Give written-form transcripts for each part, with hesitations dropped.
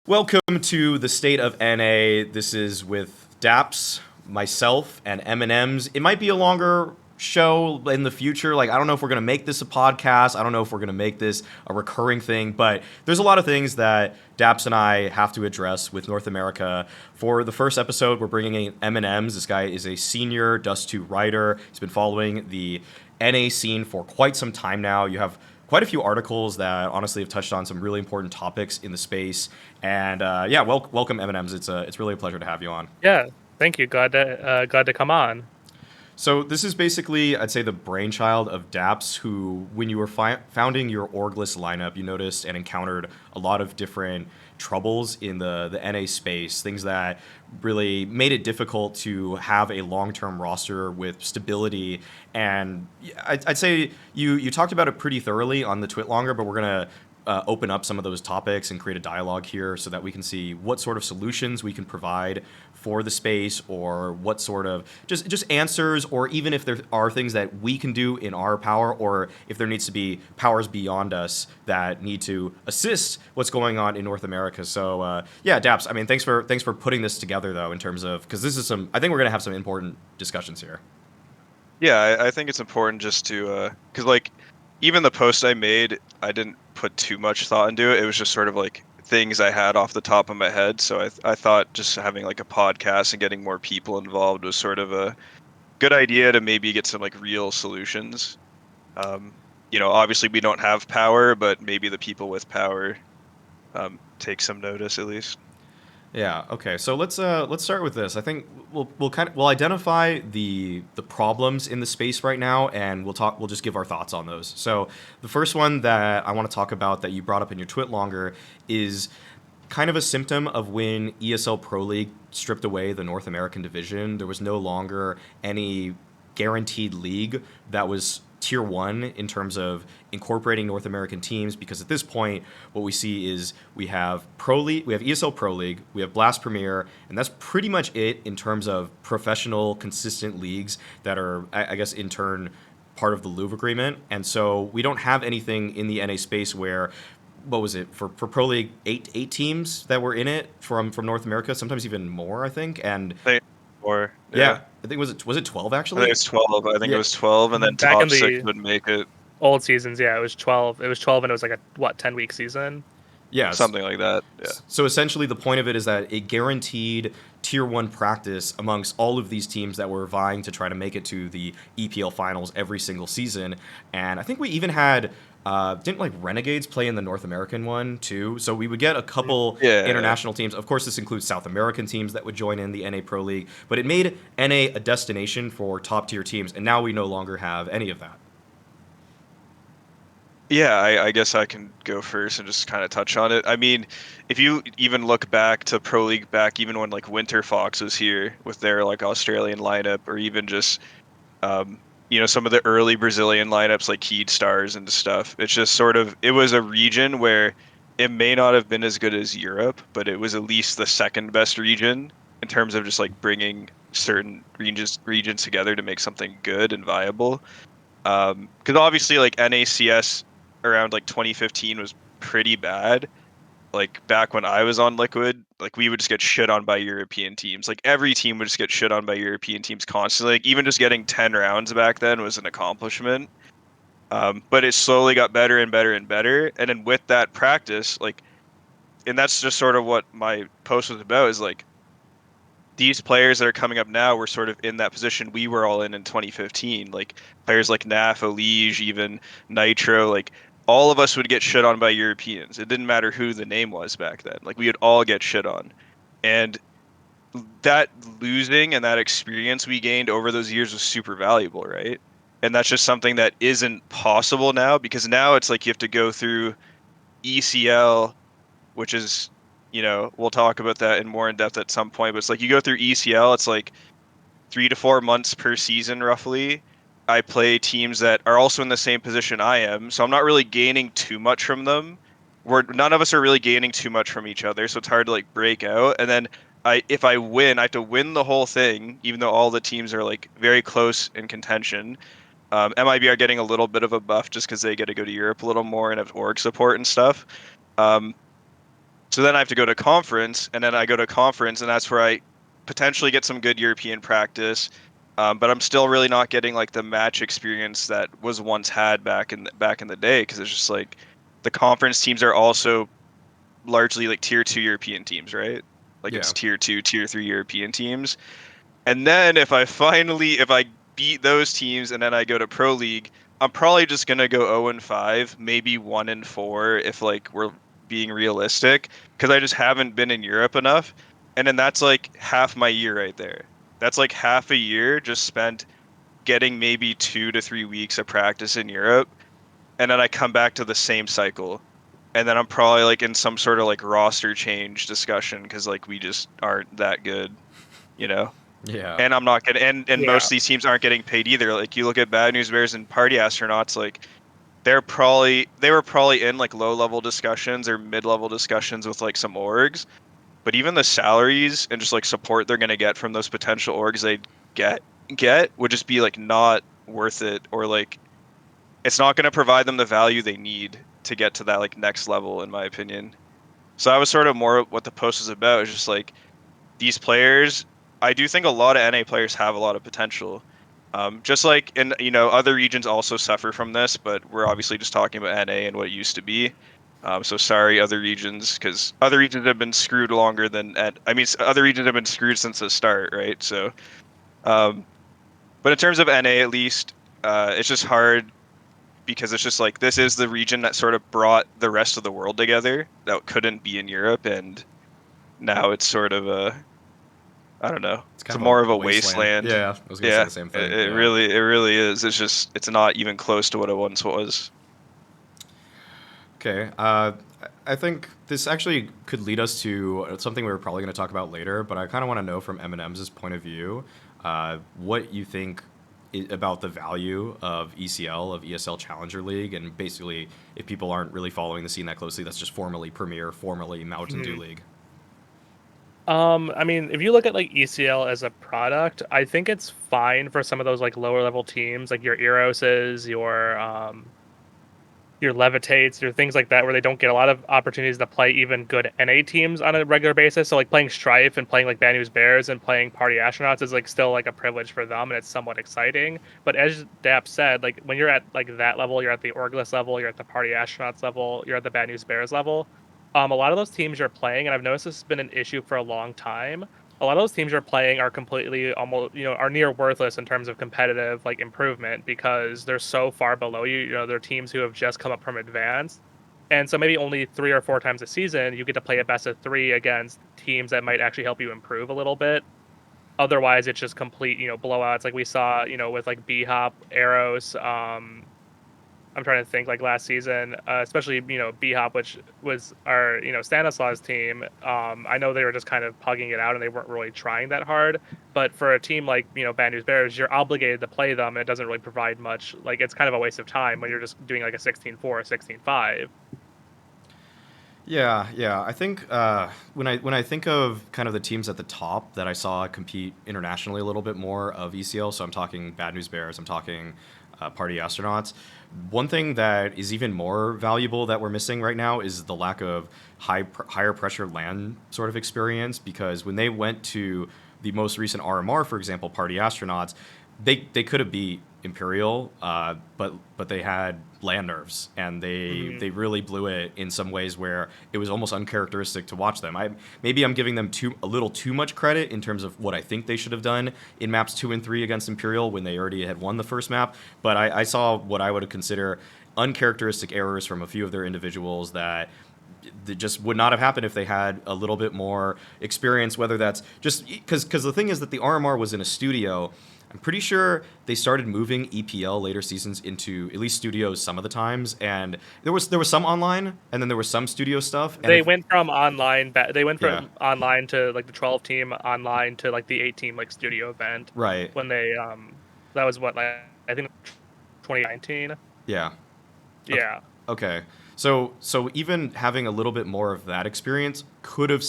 Welcome to the State of NA. This is with daps, myself, and Mnmzzz. It might be a longer show in the future. Like, I don't know if we're going to make this a podcast. I don't know if we're going to make this a recurring thing, but there's a lot of things that daps and I have to address with North America. For the first episode, we're bringing in Mnmzzz. This guy is a senior Dust 2 writer. He's been following the NA scene for quite some time now. You have quite a few articles that honestly have touched on some really important topics in the space. And welcome Mnmzzz. It's really a pleasure to have you on. Yeah, thank you. Glad to come on. So this is basically, I'd say, the brainchild of daps, who, when you were founding your orgless lineup, you noticed and encountered a lot of different troubles in the NA space, things that really made it difficult to have a long-term roster with stability. And I'd say you talked about it pretty thoroughly on the Twit Longer, but we're going to open up some of those topics and create a dialogue here so that we can see what sort of solutions we can provide for the space, or what sort of just answers, or even if there are things that we can do in our power, or if there needs to be powers beyond us that need to assist what's going on in North America. So daps, I mean, thanks for putting this together, though, in terms of, because this is I think we're going to have some important discussions here. Yeah, I think it's important just to, because like, even the post I made, I didn't put too much thought into it. It was just sort of like things I had off the top of my head. So I thought just having like a podcast and getting more people involved was sort of a good idea to maybe get some like real solutions. Obviously we don't have power, but maybe the people with power take some notice at least. Yeah. Okay. So let's start with this. I think we'll identify the problems in the space right now, and we'll just give our thoughts on those. So the first one that I want to talk about that you brought up in your Twit Longer is kind of a symptom of when ESL Pro League stripped away the North American division. There was no longer any guaranteed league that was tier one in terms of incorporating North American teams, because at this point what we see is we have Pro League, we have ESL Pro League, we have Blast Premier, and that's pretty much it in terms of professional consistent leagues that are, I guess, in turn part of the Louvre agreement. And so we don't have anything in the NA space where, what was it, for Pro League, eight teams that were in it from North America, sometimes even more, I think. And or yeah, I think was it 12 actually? I think it's 12. I think it was 12, and then Back top in the 6 would make it. Old seasons, yeah, it was 12. It was 12, and it was like a 10-week season. Yeah, something like that. Yeah. So essentially, the point of it is that it guaranteed tier one practice amongst all of these teams that were vying to try to make it to the EPL finals every single season. And I think we even had didn't like Renegades play in the North American one too? So we would get a couple international teams. Of course, this includes South American teams that would join in the NA Pro League, but it made NA a destination for top tier teams, and now we no longer have any of that. Yeah, I guess I can go first and just kind of touch on it. I mean, if you even look back to Pro League, back even when like Winter Fox was here with their like Australian lineup, or even just some of the early Brazilian lineups like Keed Stars and stuff. It's just sort of, it was a region where it may not have been as good as Europe, but it was at least the second best region in terms of just like bringing certain regions together to make something good and viable. Because obviously like NACS around like 2015 was pretty bad. Like back when I was on Liquid, like we would just get shit on by European teams. Like every team would just get shit on by European teams constantly. Like even just getting 10 rounds back then was an accomplishment. But it slowly got better and better and better. And then with that practice, like, and that's just sort of what my post was about, is like these players that are coming up now were sort of in that position we were all in 2015. Like players like Naf, Elige, even Nitro, like all of us would get shit on by Europeans. It didn't matter who the name was back then. Like we would all get shit on. And that losing and that experience we gained over those years was super valuable, right? And that's just something that isn't possible now, because now it's like you have to go through ECL, which is, we'll talk about that in more in depth at some point, but it's like you go through ECL, it's like 3 to 4 months per season roughly. I play teams that are also in the same position I am, so I'm not really gaining too much from them. None of us are really gaining too much from each other, so it's hard to like break out. And then if I win, I have to win the whole thing, even though all the teams are like very close in contention. MIB are getting a little bit of a buff just because they get to go to Europe a little more and have org support and stuff. So then I have to go to conference, and then I go to conference, and that's where I potentially get some good European practice. But I'm still really not getting like the match experience that was once had back in the day, because it's just like the conference teams are also largely like tier 2 European teams, right? Like Yeah. it's tier 2, tier 3 European teams. And then if I beat those teams and then I go to Pro League, I'm probably just gonna go 0-5, maybe 1-4 if like we're being realistic, because I just haven't been in Europe enough. And then that's like half my year right there. That's like half a year just spent getting maybe 2 to 3 weeks of practice in Europe, and then I come back to the same cycle. And then I'm probably like in some sort of like roster change discussion because like we just aren't that good, you know? Yeah. And I'm not getting, and Yeah. most of these teams aren't getting paid either. Like you look at Bad News Bears and Party Astronauts, like they were probably in like low level discussions or mid level discussions with like some orgs, but even the salaries and just like support they're gonna get from those potential orgs they get get would just be like not worth it, or like it's not gonna provide them the value they need to get to that like next level, in my opinion. So that was sort of more what the post was about. Is just like these players, I do think a lot of NA players have a lot of potential. Just like in other regions also suffer from this, but we're obviously just talking about NA and what it used to be. So sorry, other regions, because other regions have been screwed longer than other regions have been screwed since the start, right? So, um, but in terms of NA at least, it's just hard because it's just like this is the region that sort of brought the rest of the world together that couldn't be in Europe, and now it's sort of a I don't know. It's It's kind of more of a a wasteland. wasteland. Yeah, I was gonna say Yeah, the same it, thing. it Yeah. really, it really is. It's just, it's not even close to what it once was. Okay. I think this actually could lead us to something we were probably going to talk about later, but I kind of want to know from Mnmzz's point of view, what you think about the value of ECL, of ESL Challenger League, and basically, if people aren't really following the scene that closely, that's just formerly Premier, formerly Mountain Dew Mhm. League. I mean, if you look at like ECL as a product, I think it's fine for some of those like lower level teams, like your Eroses, your Levitates, your things like that, where they don't get a lot of opportunities to play even good NA teams on a regular basis. So like playing Strife and playing like Bad News Bears and playing Party Astronauts is like still like a privilege for them, and it's somewhat exciting. But as Dap said, like when you're at like that level, you're at the Orglis level, you're at the Party Astronauts level, you're at the Bad News Bears level. A lot of those teams you're playing, and I've noticed this has been an issue for a long time. A lot of those teams you're playing are completely almost are near worthless in terms of competitive like improvement because they're so far below you. They're teams who have just come up from advanced, and so maybe only 3 or 4 times a season you get to play a best of three against teams that might actually help you improve a little bit. Otherwise it's just complete blowouts like we saw with like B Hop, Arrows. I'm trying to think like last season, especially B Hop, which was our Stanislaus team. I know they were just kind of pugging it out and they weren't really trying that hard. But for a team like Bad News Bears, you're obligated to play them, and it doesn't really provide much. Like it's kind of a waste of time when you're just doing like a 16-4, 16-5. Yeah, yeah. I think when I think of kind of the teams at the top that I saw compete internationally a little bit more of ECL, so I'm talking Bad News Bears, I'm talking Party Astronauts. One thing that is even more valuable that we're missing right now is the lack of higher pressure LAN sort of experience, because when they went to the most recent RMR, for example, Party Astronauts, they could have beat Imperial, but they had land nerves, and Hmm. they really blew it in some ways where it was almost uncharacteristic to watch them. Maybe I'm giving them a little too much credit in terms of what I think they should have done in maps 2 and 3 against Imperial when they already had won the first map. But I saw what I would consider uncharacteristic errors from a few of their individuals that just would not have happened if they had a little bit more experience, whether that's just because the thing is that the RMR was in a studio. I'm pretty sure they started moving EPL later seasons into at least studios some of the times, and there was some online, and then there was some studio stuff. And They if went from online. They went yeah, from online to like the 12 team online to like the 8 team like studio event right, when they that was what like I think 2019. yeah, okay, Yeah. okay. So even having a little bit more of that experience could have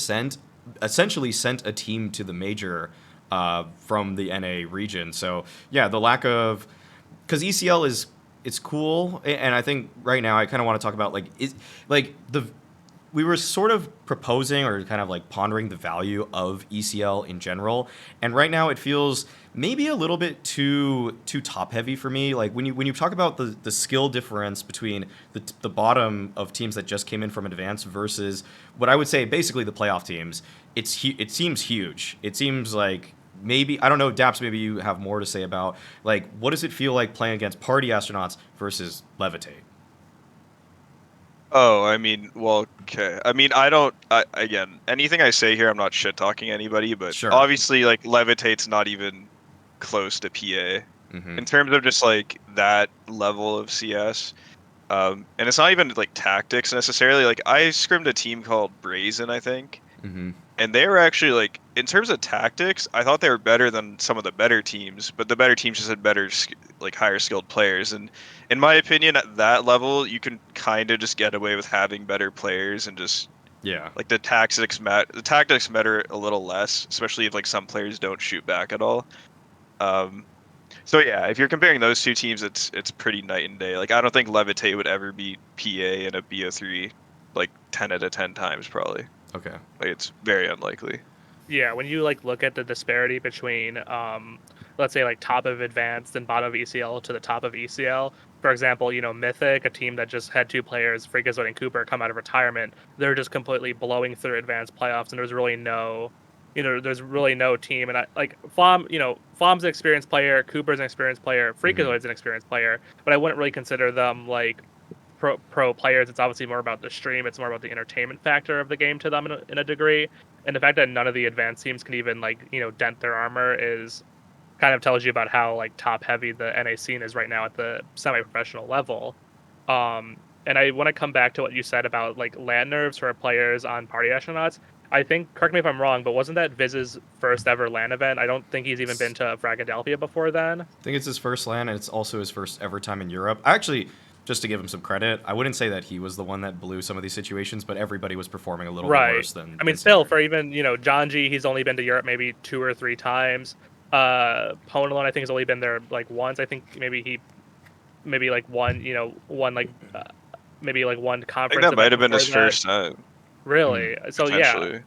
essentially sent a team to the major from the NA region. So yeah, the lack of, because ECL is, it's cool, and I think right now I kind of want to talk about like is like the we were sort of proposing or kind of like pondering the value of ECL in general, and right now it feels maybe a little bit too top heavy for me. Like when you talk about the skill difference between the bottom of teams that just came in from advanced versus what I would say basically the playoff teams, it seems huge. It seems like maybe, I don't know, daps, maybe you have more to say about like what does it feel like playing against party astronauts versus levitate? Oh, I mean, well, okay. I mean, again, anything I say here, I'm not shit talking anybody, but Sure. obviously, like, Levitate's not even close to PA Mm-hmm. in terms of just like that level of CS. And it's not even like tactics necessarily. Like, I scrimmed a team called Brazen, I think, Mm-hmm. and they were actually like, in terms of tactics, I thought they were better than some of the better teams, but the better teams just had better, like higher skilled players. And in my opinion, at that level, you can kind of just get away with having better players and just Yeah. like the tactics matter a little less, especially if like some players don't shoot back at all. Um, so yeah, if you're comparing those two teams, it's pretty night and day. Like I don't think Levitate would ever beat PA in a BO3 like 10 out of 10 times probably. Okay. Like it's very unlikely. Yeah, when you like look at the disparity between let's say like top of advanced and bottom of ECL to the top of ECL, for example, Mythic, a team that just had two players, Freakazoid and Cooper, come out of retirement, they're just completely blowing through advanced playoffs, and there's really no team. And I like Flom's an experienced player, Cooper's an experienced player, Freakazoid's an experienced player, but I wouldn't really consider them like pro players. It's obviously more about the stream. It's more about the entertainment factor of the game to them in a degree. And the fact that none of the advanced teams can even like dent their armor is kind of tells you about how like top heavy the NA scene is right now at the semi-professional level. And I want to come back to what you said about like land nerves for players on party astronauts. I think, correct me if I'm wrong, but wasn't that Viz's first ever LAN event? I don't think he's even been to Fragadelphia before then. I think it's his first LAN, and it's also his first ever time in Europe. Actually, just to give him some credit, I wouldn't say that he was the one that blew some of these situations, but everybody was performing a little bit Right. worse than. I mean, than still, standard. for even, John G, he's only been to Europe maybe 2 or 3 times. Ponalone, I think, has only been there like once. I think maybe like one like maybe like one I think conference that might event have been before his that. first time, Really? So yeah, potentially.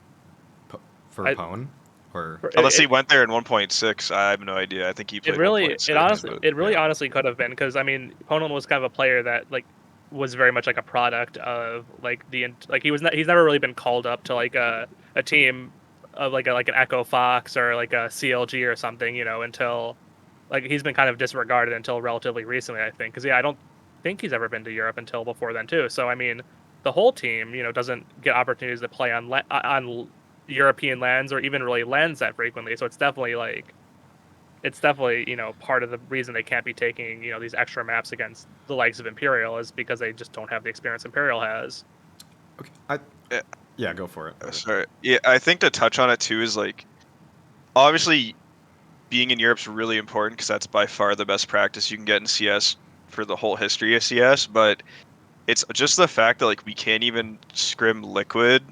For I, Pwn, or Unless he it, went there in 1.6, I have no idea. I think he it played really, it 1.6, honestly, but it really yeah. honestly could have been because I mean, Ponalone was kind of a player that like was very much like a product of like like he's never really been called up to like a team of like an Echo Fox or like a CLG or something, until like he's been kind of disregarded until relatively recently, I think. Because yeah, I don't think he's ever been to Europe until before then too. So I mean, the whole team, doesn't get opportunities to play on European lands or even really lands that frequently. So it's definitely part of the reason they can't be taking these extra maps against the likes of Imperial is because they just don't have the experience Imperial has. okay, yeah, yeah, go for it. sorry. Yeah, I think to touch on it too is like obviously being in Europe's really important because that's by far the best practice you can get in CS for the whole history of CS. But it's just the fact that like we can't even scrim Liquid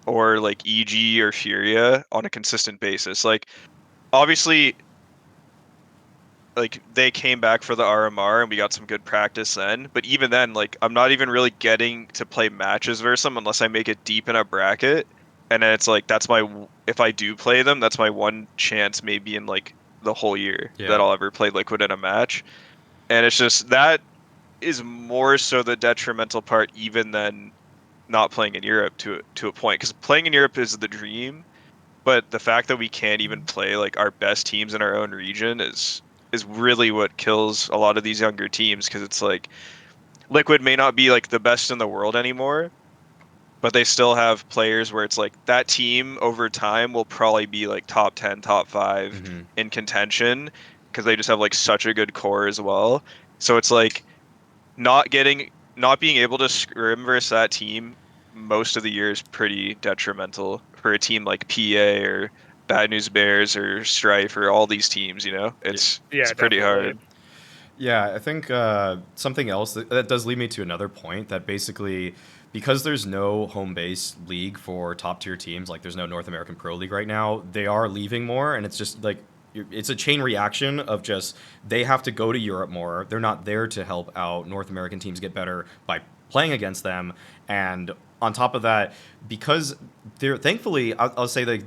or like EG or Furia on a consistent basis. Like obviously like they came back for the RMR and we got some good practice then. But even then, like I'm not even really getting to play matches versus them unless I make it deep in a bracket. And then it's like if I do play them, that's my one chance maybe in like the whole year that Yeah. I'll ever play Liquid in a match. And it's just that is more so the detrimental part even than not playing in Europe to a point. Because playing in Europe is the dream, but the fact that we can't even play like our best teams in our own region is really what kills a lot of these younger teams because it's like Liquid may not be like the best in the world anymore, but they still have players where it's like that team over time will probably be like top 10, top 5 Mm-hmm. in contention because they just have like such a good core as well. So it's like not being able to scrim versus that team most of the year is pretty detrimental for a team like PA or Bad News Bears or Strife or all these teams, Yeah. it's Yeah, pretty definitely. hard. Yeah, I think something else that does lead me to another point that basically, because there's no home base league for top tier teams, like there's no North American Pro League right now, they are leaving more, and it's just like it's a chain reaction of just they have to go to Europe more. They're not there to help out North American teams get better by playing against them, and on top of that, because there, thankfully, I'll say like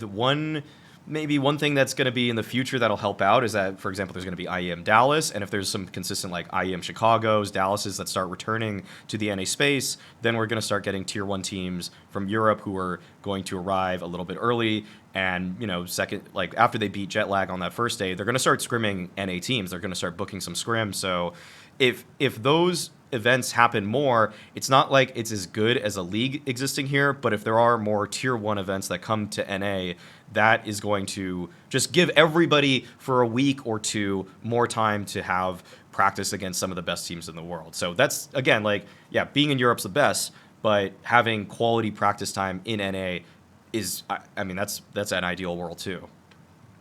maybe one thing that's going to be in the future that'll help out is that, for example, there's going to be IEM Dallas, and if there's some consistent like IEM Chicago's, Dallas's that start returning to the NA space, then we're going to start getting tier 1 teams from Europe who are going to arrive a little bit early, and second, like after they beat jet lag on that first day, they're going to start scrimming NA teams. They're going to start booking some scrims. So if those events happen more, it's not like it's as good as a league existing here, but if there are more tier 1 events that come to NA, that is going to just give everybody for a week or two more time to have practice against some of the best teams in the world. So that's, again, like, yeah, being in Europe's the best, but having quality practice time in NA is, I mean, that's an ideal world too.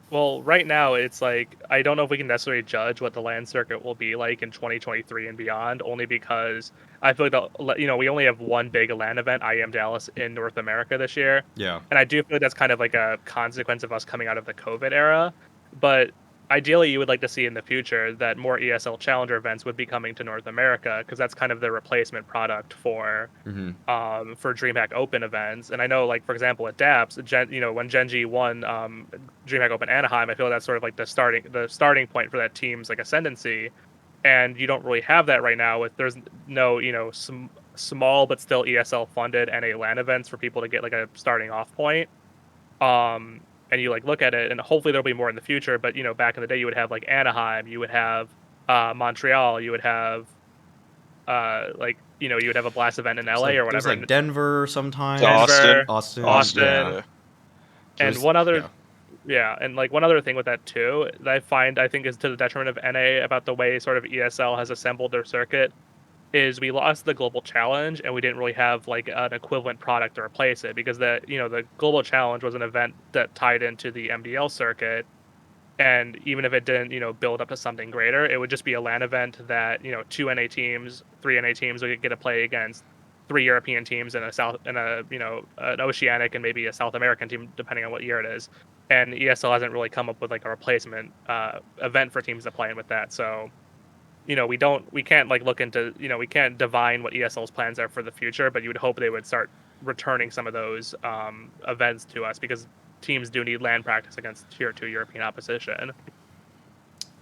Well, right now it's like I don't know if we can necessarily judge what the LAN circuit will be like in 2023 and beyond, only because I feel like we only have one big LAN event, IEM Dallas, in North America this year. Yeah. And I do feel like that's kind of like a consequence of us coming out of the COVID era. But ideally, you would like to see in the future that more ESL Challenger events would be coming to North America, because that's kind of the replacement product for DreamHack Open events. And I know, like, for example, at daps, when Genji won DreamHack Open Anaheim, I feel that's sort of like the starting point for that team's like ascendancy. And you don't really have that right now. There's no small but still ESL funded NA LAN events for people to get like a starting off point. And you like look at it, and hopefully there'll be more in the future. But back in the day, you would have like Anaheim, you would have Montreal, you would have you would have a blast event in LA or whatever. There's like Denver sometimes. Austin. Yeah. And one other, and like one other thing with that too, that I think is to the detriment of NA about the way sort of ESL has assembled their circuit, is we lost the Global Challenge, and we didn't really have like an equivalent product to replace it, because the Global Challenge was an event that tied into the MDL circuit, and even if it didn't build up to something greater, it would just be a LAN event that 2 NA teams, 3 NA teams would get to play against 3 European teams and an Oceanic and maybe a South American team, depending on what year it is. And ESL hasn't really come up with like a replacement event for teams to play in with that. So we can't like look into, we can't divine what ESL's plans are for the future, but you would hope they would start returning some of those events to us, because teams do need LAN practice against tier 2 European opposition.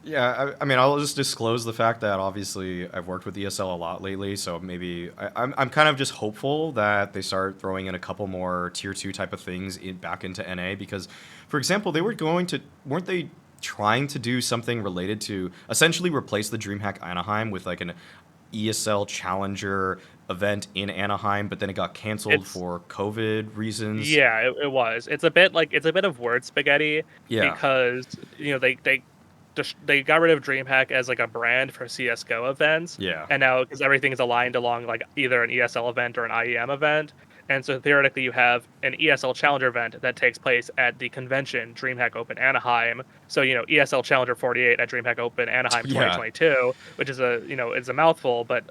Yeah, I mean, I'll just disclose the fact that obviously I've worked with ESL a lot lately, so maybe I'm kind of just hopeful that they start throwing in a couple more tier 2 type of things back into NA, because, for example, weren't they trying to do something related to essentially replace the DreamHack Anaheim with like an ESL Challenger event in Anaheim, but then it got canceled for COVID reasons. Yeah, it was. It's a bit of word spaghetti. Yeah. Because they got rid of DreamHack as like a brand for CSGO events. Yeah. And now, because everything is aligned along like either an ESL event or an IEM event, and so theoretically you have an ESL Challenger event that takes place at the convention DreamHack Open Anaheim. So ESL Challenger 48 at DreamHack Open Anaheim 2022, which is it's a mouthful, but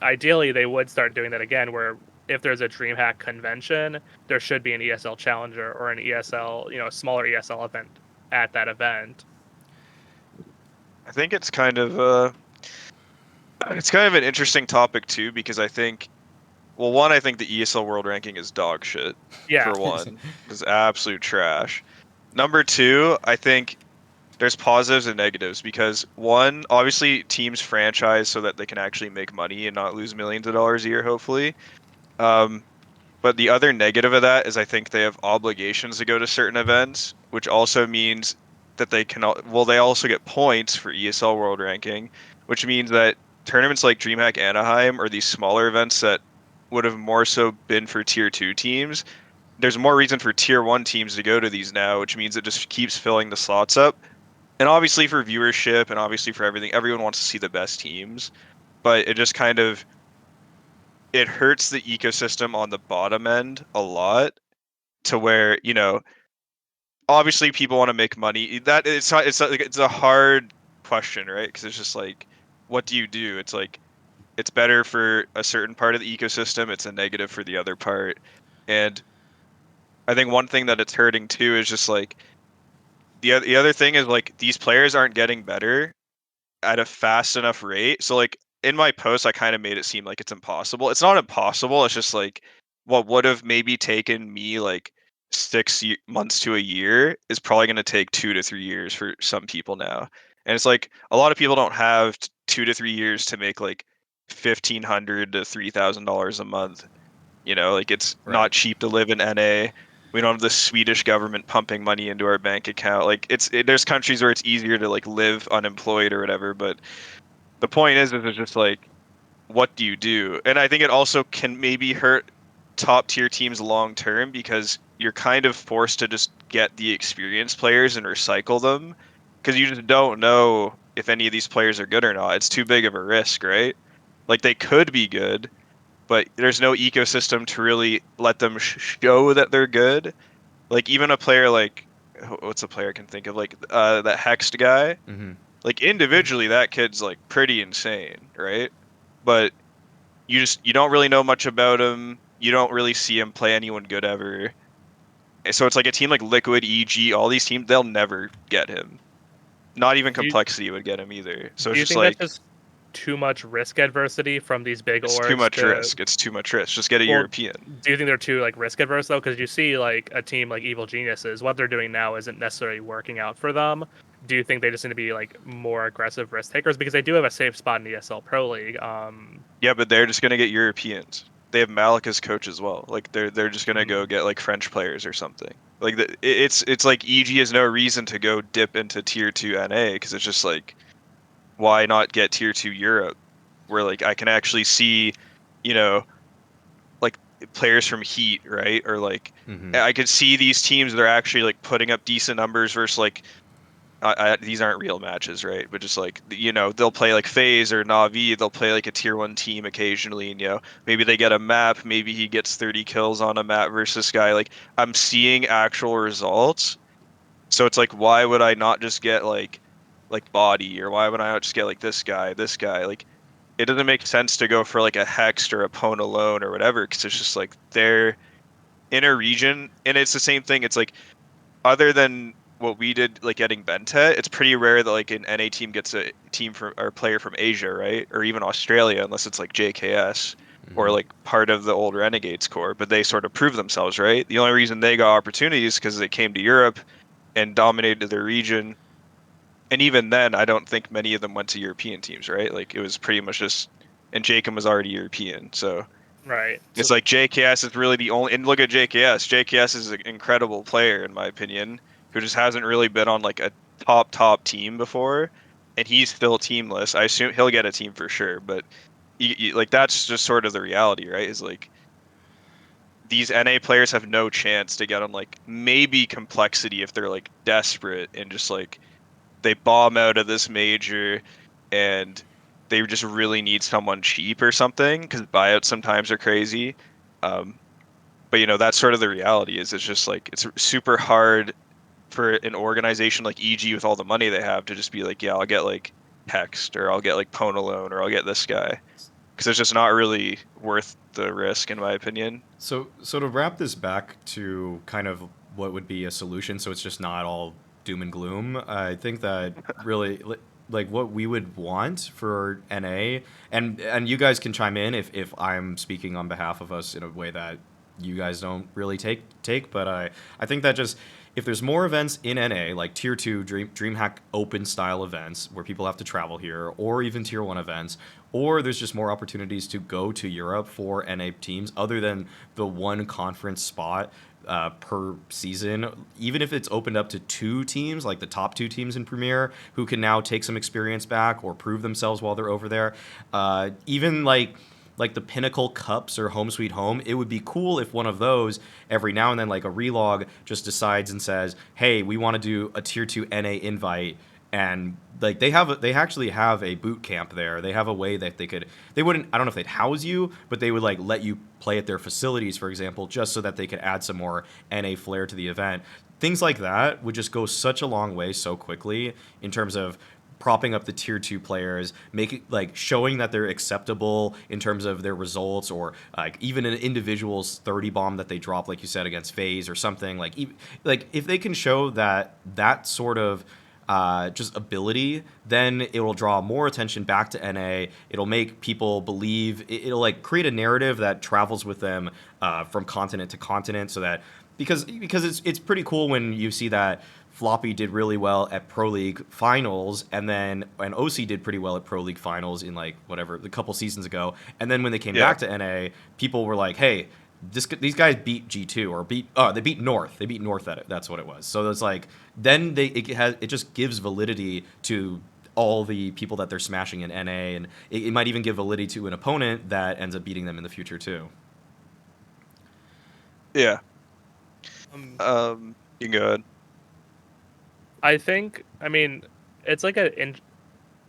ideally they would start doing that again, where if there's a DreamHack convention, there should be an ESL Challenger or an ESL, smaller ESL event at that event. I think it's kind of an interesting topic too, because I think, well, one, I think the ESL World Ranking is dog shit. Yeah. For one, it's absolute trash. Number two, I think there's positives and negatives, because one, obviously teams franchise so that they can actually make money and not lose millions of dollars a year, hopefully. But the other negative of that is I think they have obligations to go to certain events, which also means that they also get points for ESL World Ranking, which means that tournaments like DreamHack Anaheim or these smaller events that would have more so been for tier 2 teams, there's more reason for tier 1 teams to go to these now, which means it just keeps filling the slots up. And obviously for viewership and obviously for everything, everyone wants to see the best teams, but it just kind of, it hurts the ecosystem on the bottom end a lot, to where, obviously people want to make money. That it's a hard question, right? Because it's just like, what do you do? It's like, it's better for a certain part of the ecosystem, it's a negative for the other part. And I think one thing that it's hurting too is just like, the other thing is like, these players aren't getting better at a fast enough rate. So like in my post, I kind of made it seem like it's impossible. It's not impossible. It's just like what would have maybe taken me like 6 months to a year is probably going to take 2 to 3 years for some people now. And it's like a lot of people don't have 2 to 3 years to make like $1,500 to $3,000 a month. You know, like it's Right. not cheap to live in NA. We don't have the Swedish government pumping money into our bank account. Like there's countries where it's easier to like live unemployed or whatever. But the point is it's just like, what do you do? And I think it also can maybe hurt top tier teams long term because you're kind of forced to just get the experienced players and recycle them because you just don't know if any of these players are good or not. It's too big of a risk, right? Like they could be good, but there's no ecosystem to really let them show that they're good. Like even a player like what's a player I can think of like that Hexed guy. Mm-hmm. Like individually, that kid's like pretty insane, right? But you don't really know much about him. You don't really see him play anyone good ever. So it's like a team like Liquid, EG, all these teams, they'll never get him. Not even Do you, Complexity would get him either. So do it's you just think that's like just too much risk adversity from these big it's too orgs much to? risk. It's too much risk. Just get a Well, European. do you think they're too like risk adverse though? Because you see like a team like Evil Geniuses, what they're doing now isn't necessarily working out for them. Do you think they just need to be like more aggressive risk takers because they do have a safe spot in the ESL Pro League? Yeah, but they're just gonna get Europeans. They have Malik as coach as well. Like they're just gonna go get like French players or something. Like it's like EG has no reason to go dip into tier 2 NA because it's just like why not get tier 2 Europe where like I can actually see, you know, like players from Heat, right? Or like Mm-hmm. I could see these teams that are actually like putting up decent numbers versus like these aren't real matches, right? But just like they'll play like FaZe or Na'Vi, they'll play like a tier 1 team occasionally, and maybe they get a map, maybe he gets 30 kills on a map versus this guy. Like I'm seeing actual results, so it's like why would I not just get like body, or why would I not just get like this guy, this guy? Like it doesn't make sense to go for like a Hext or a Pwn alone or whatever, because it's just like they're in a region, and it's the same thing. It's like other than what we did, like getting Benta, it's pretty rare that like an NA team gets a team from or a player from Asia, right? Or even Australia, unless it's like JKS or Mm-hmm. like part of the old Renegades core. But they sort of prove themselves, right? The only reason they got opportunities because they came to Europe and dominated their region. And even then, I don't think many of them went to European teams, right? Like it was pretty much just, and Jacob was already European, so Right. it's So like JKS is really the only. And look at JKS. JKS is an incredible player in my opinion, who just hasn't really been on like a top team before, and he's still teamless. I assume he'll get a team for sure, but like that's just sort of the reality, right? Is like these NA players have no chance to get on like maybe Complexity if they're like desperate and just like they bomb out of this major and they just really need someone cheap or something because buyouts sometimes are crazy. Um, but that's sort of the reality is it's just like it's super hard for an organization like EG with all the money they have to just be like, yeah, I'll get like Hext or I'll get like Ponalone or I'll get this guy because it's just not really worth the risk in my opinion. so to wrap this back to kind of what would be a solution, so it's just not all doom and gloom. I think that really like what we would want for NA, and you guys can chime in if I'm speaking on behalf of us in a way that you guys don't really take, but I think that just if there's more events in NA, like tier 2 DreamHack open style events where people have to travel here, or even tier 1 events, or there's just more opportunities to go to Europe for NA teams other than the one conference spot per season, even if it's opened up to 2 teams, like the top 2 teams in Premier, who can now take some experience back or prove themselves while they're over there. Even like the Pinnacle Cups or Home Sweet Home, it would be cool if one of those every now and then, like a relog, just decides and says, "Hey, we want to do a tier 2 NA invite." And like they actually have a boot camp there. They have a way that they wouldn't, I don't know if they'd house you, but they would like let you play at their facilities, for example, just so that they could add some more NA flair to the event. Things like that would just go such a long way so quickly in terms of propping up the tier 2 players, making like showing that they're acceptable in terms of their results, or like even an individual's 30 bomb that they drop, like you said, against FaZe or something. Like if they can show that sort of just ability, then it will draw more attention back to NA. It'll make people believe. It'll like create a narrative that travels with them from continent to continent, so that because it's pretty cool when you see that Floppy did really well at Pro League finals, and OC did pretty well at Pro League finals in like whatever a couple seasons ago, and then when they came back to NA, people were like, hey. These guys beat G2 or they beat North. They beat North at it. That's what it was. So it's like then it just gives validity to all the people that they're smashing in NA, and it might even give validity to an opponent that ends up beating them in the future too. Yeah. You can go ahead. I mean, it's like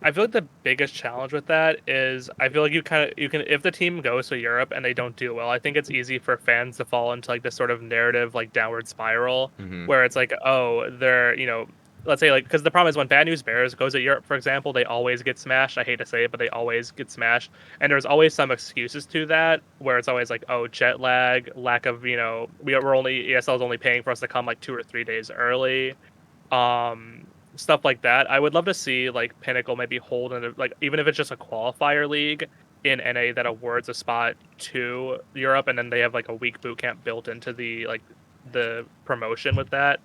I feel like the biggest challenge with that is I feel like you can if the team goes to Europe and they don't do well, I think it's easy for fans to fall into like this sort of narrative like downward spiral where it's like, oh, they're, let's say like, because the problem is when Bad News Bears goes to Europe, for example, they always get smashed. I hate to say it, but they always get smashed, and there's always some excuses to that where it's always like, oh, jet lag, lack of, we're only ESL is only paying for us to come like 2 or 3 days early. Stuff like that. I would love to see like Pinnacle maybe hold in like even if it's just a qualifier league in NA that awards a spot to Europe, and then they have like a week boot camp built into the promotion with that.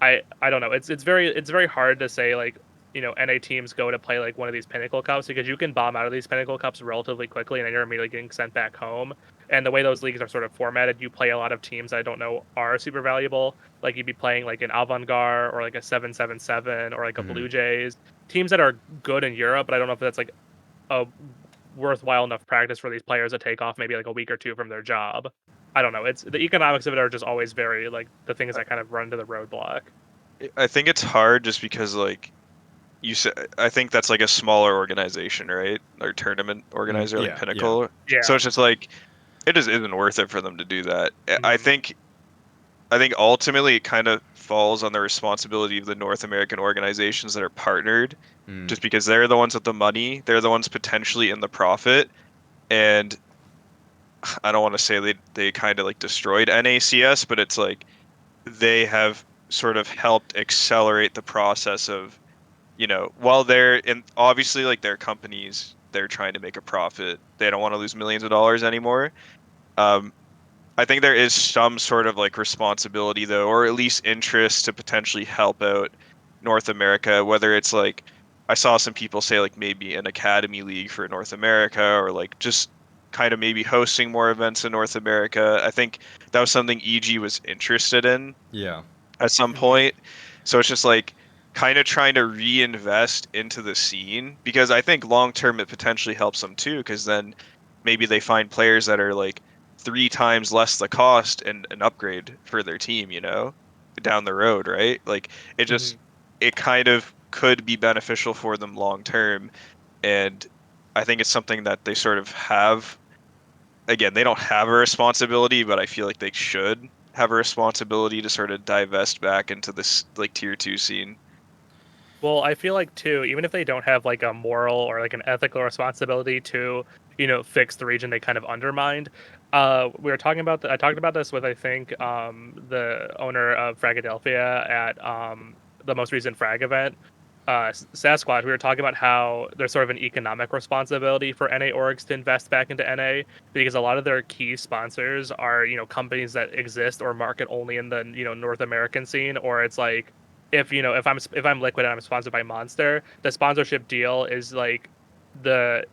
I don't know. It's very hard to say like NA teams go to play like one of these Pinnacle Cups because you can bomb out of these Pinnacle Cups relatively quickly and then you're immediately getting sent back home. And the way those leagues are sort of formatted, you play a lot of teams I don't know are super valuable. Like you'd be playing like an Avant-Garde or like a 777 or like a Blue Jays, teams that are good in Europe, but I don't know if that's like a worthwhile enough practice for these players to take off maybe like a week or two from their job. I don't know. It's the economics of it are just always very like the things that kind of run to the roadblock. I think it's hard just because like you said, I think that's like a smaller organization, right? Or tournament organizer like Pinnacle. Yeah. So it's just like it just isn't worth it for them to do that. I think ultimately it kind of falls on the responsibility of the North American organizations that are partnered, just because they're the ones with the money, they're the ones potentially in the profit, and I don't want to say they kind of like destroyed NACS, but it's like they have sort of helped accelerate the process of, while they're in obviously like their companies, they're trying to make a profit. They don't want to lose millions of dollars anymore. I think there is some sort of like responsibility though, or at least interest to potentially help out North America, whether it's like I saw some people say like maybe an academy league for North America or like just kind of maybe hosting more events in North America. I think that was something EG was interested in. Yeah. At some point. So it's just like kind of trying to reinvest into the scene because I think long term it potentially helps them too because then maybe they find players that are like 3 times less the cost and an upgrade for their team, down the road, right? Like it just it kind of could be beneficial for them long term, and I think it's something that they sort of have. Again, they don't have a responsibility, but I feel like they should have a responsibility to sort of divest back into this like tier 2 scene. Well, I feel like too, even if they don't have like a moral or like an ethical responsibility to, fix the region they kind of undermined. We were talking about I talked about this with I think the owner of Fragadelphia at the most recent Frag event, Sasquatch. We were talking about how there's sort of an economic responsibility for NA orgs to invest back into NA because a lot of their key sponsors are companies that exist or market only in the North American scene, or it's like if I'm Liquid and I'm sponsored by Monster, the sponsorship deal is like the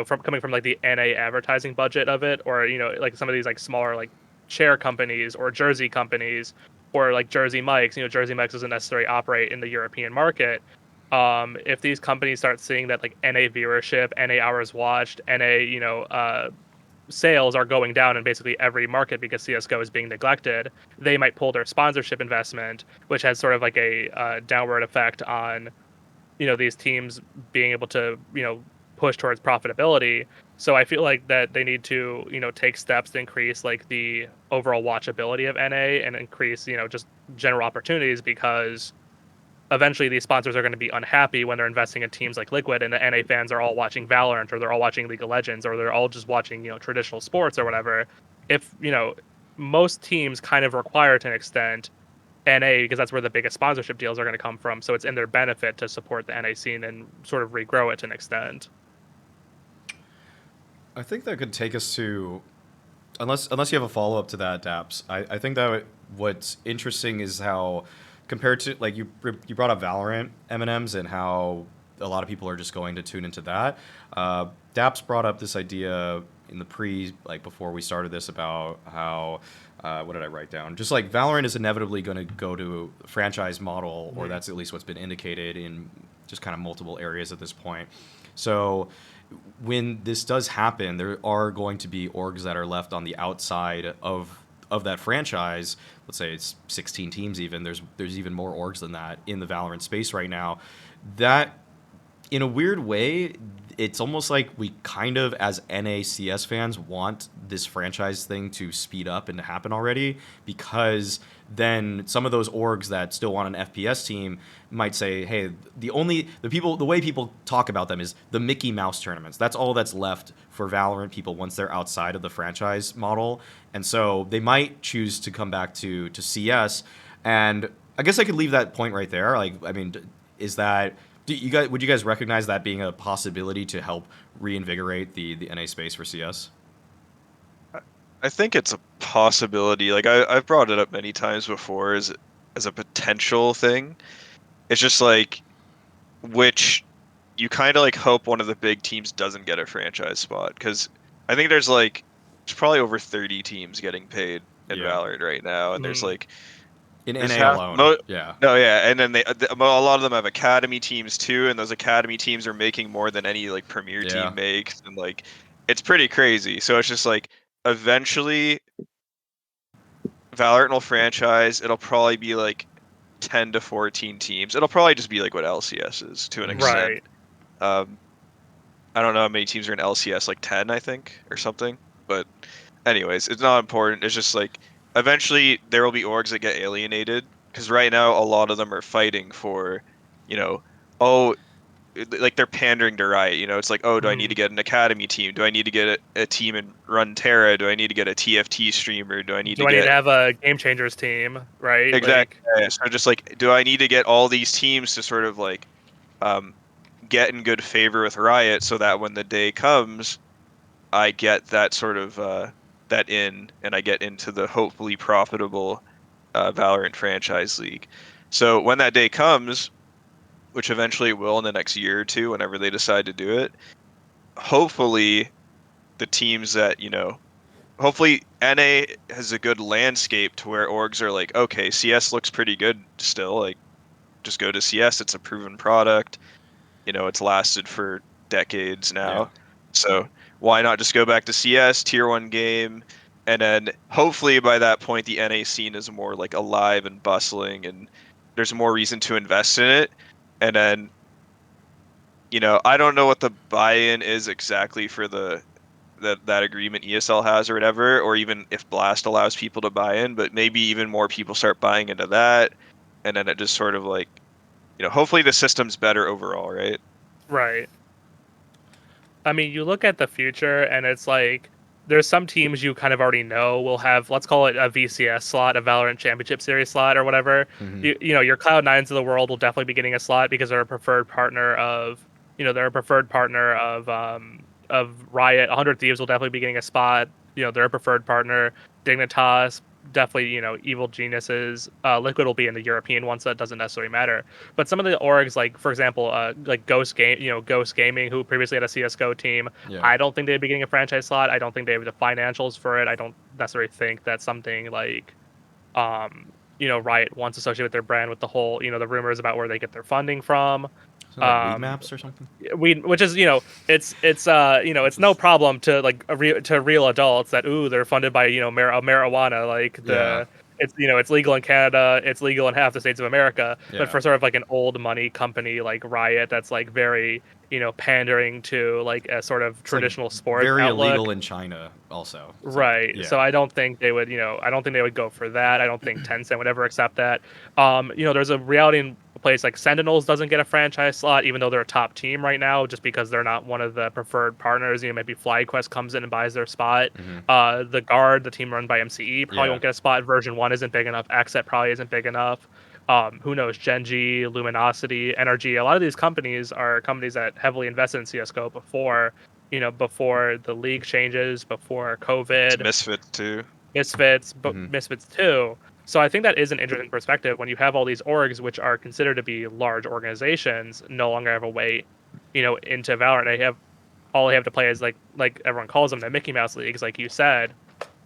from coming from like the NA advertising budget of it, or like some of these like smaller like chair companies or jersey companies or like Jersey Mike's. Jersey Mike's doesn't necessarily operate in the European market. If these companies start seeing that like NA viewership, NA hours watched, NA sales are going down in basically every market because CSGO is being neglected, they might pull their sponsorship investment, which has sort of like a downward effect on, these teams being able to, push towards profitability. So I feel like that they need to, take steps to increase like the overall watchability of NA and increase, just general opportunities because eventually these sponsors are going to be unhappy when they're investing in teams like Liquid and the NA fans are all watching Valorant or they're all watching League of Legends or they're all just watching, traditional sports or whatever. If, most teams kind of require to an extent NA because that's where the biggest sponsorship deals are going to come from. So it's in their benefit to support the NA scene and sort of regrow it to an extent. I think that could take us to, unless you have a follow up to that, Daps. I think that what's interesting is how, compared to like you brought up Valorant Mnmzzz and how a lot of people are just going to tune into that. Daps brought up this idea in the before we started this about how. What did I write down? Just like Valorant is inevitably going to go to a franchise model, or that's at least what's been indicated in just kind of multiple areas at this point. So when this does happen, there are going to be orgs that are left on the outside of that franchise. Let's say it's 16 teams even. There's even more orgs than that in the Valorant space right now. That, in a weird way, it's almost like we kind of, as NACS fans, want this franchise thing to speed up and to happen already, because then some of those orgs that still want an FPS team might say, hey, the way people talk about them is the Mickey Mouse tournaments. That's all that's left for Valorant people once they're outside of the franchise model. And so they might choose to come back to CS. And I guess I could leave that point right there. Like, I mean, is that... would you guys recognize that being a possibility to help reinvigorate the NA space for CS? I think it's a possibility. Like I've brought it up many times before as a potential thing. It's just like, which you kind of like hope one of the big teams doesn't get a franchise spot, because I think there's probably over 30 teams getting paid in Valorant right now, and there's like in NA alone. And then a lot of them have academy teams too, and those academy teams are making more than any like premier team makes, and like it's pretty crazy. So it's just like eventually Valorant will franchise. It'll probably be like 10 to 14 teams. It'll probably just be like what LCS is to an extent. Right. I don't know how many teams are in LCS, like 10, I think, or something. But anyways, it's not important. It's just like eventually there will be orgs that get alienated, because right now a lot of them are fighting for, like they're pandering to Riot. It's like, oh, do I need to get an academy team? Do I need to get a team in Runeterra? Do I need to get a TFT streamer? Do I need to have a Game Changers team? Right. Exactly. Like, so just like, do I need to get all these teams to sort of like get in good favor with Riot, so that when the day comes, I get that sort of that in, and I get into the hopefully profitable Valorant franchise league. So when that day comes, which eventually it will in the next year or two, whenever they decide to do it, hopefully the teams that, hopefully NA has a good landscape to where orgs are like, okay, CS looks pretty good still, like just go to CS, it's a proven product, it's lasted for decades now. So why not just go back to CS, tier 1 game, and then hopefully by that point the NA scene is more like alive and bustling, and there's more reason to invest in it. And then, I don't know what the buy-in is exactly for that agreement ESL has or whatever, or even if Blast allows people to buy in, but maybe even more people start buying into that, and then it just sort of like, hopefully the system's better overall, right? Right. I mean, you look at the future, and it's like there's some teams you kind of already know will have, let's call it a VCS slot, a Valorant Championship Series slot or whatever. Mm-hmm. Your Cloud9s of the world will definitely be getting a slot because they're a preferred partner of Riot. 100 Thieves will definitely be getting a spot. They're a preferred partner. Dignitas, definitely, Evil Geniuses. Liquid will be in the European ones, so that doesn't necessarily matter. But some of the orgs, like for example, like Ghost Gaming, who previously had a CSGO team, I don't think they'd be getting a franchise slot. I don't think they have the financials for it. I don't necessarily think that's something like, Riot wants associated with their brand, with the whole, the rumors about where they get their funding from. Like weed maps or something. Which is, it's no problem to like to real adults that they're funded by marijuana, like it's legal in Canada, it's legal in half the states of America, but for sort of like an old money company like Riot that's like very pandering to like a sort of traditional sport very outlook. Illegal in China also, right? So I don't think they would go for that. I don't think Tencent would ever accept that. There's a reality place like Sentinels doesn't get a franchise slot, even though they're a top team right now, just because they're not one of the preferred partners. Maybe FlyQuest comes in and buys their spot. The Guard, the team run by MCE, probably won't get a spot. Version 1 isn't big enough. Xset probably isn't big enough. Who knows? Genji, Luminosity, NRG. A lot of these companies are companies that heavily invested in CSGO before, before the league changes, before COVID. Misfits too. Misfits, but Misfits too. So I think that is an interesting perspective when you have all these orgs, which are considered to be large organizations, no longer have a way, into Valorant. All they have to play is like everyone calls them the Mickey Mouse leagues, like you said.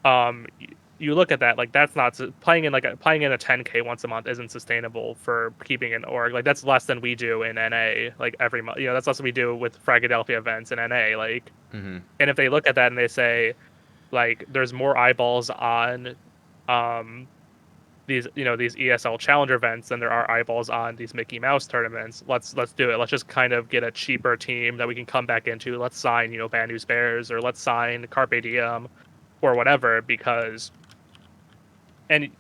You look at that, like that's not playing in a 10K once a month isn't sustainable for keeping an org. Like that's less than we do in NA, like every month. That's less than we do with Fragadelphia events in NA. Like, and if they look at that and they say, like, there's more eyeballs on these ESL Challenger events than there are eyeballs on these Mickey Mouse tournaments. Let's do it. Let's just kind of get a cheaper team that we can come back into. Let's sign Bad News Bears, or let's sign Carpe Diem or whatever, because, and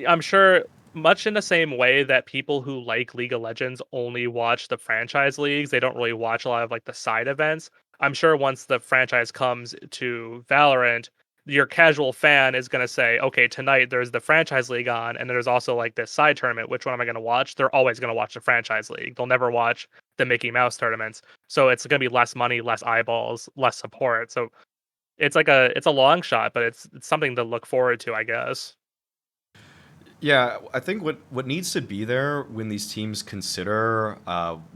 I'm sure much in the same way that people who like League of Legends only watch the franchise leagues, they don't really watch a lot of like the side events. I'm sure once the franchise comes to Valorant, your casual fan is going to say, okay, tonight there's the franchise league on, and there's also like this side tournament. Which one am I going to watch? They're always going to watch the franchise league. They'll never watch the Mickey Mouse tournaments. So it's going to be less money, less eyeballs, less support. So it's a long shot, but it's something to look forward to, I guess. Yeah, I think what needs to be there when these teams consider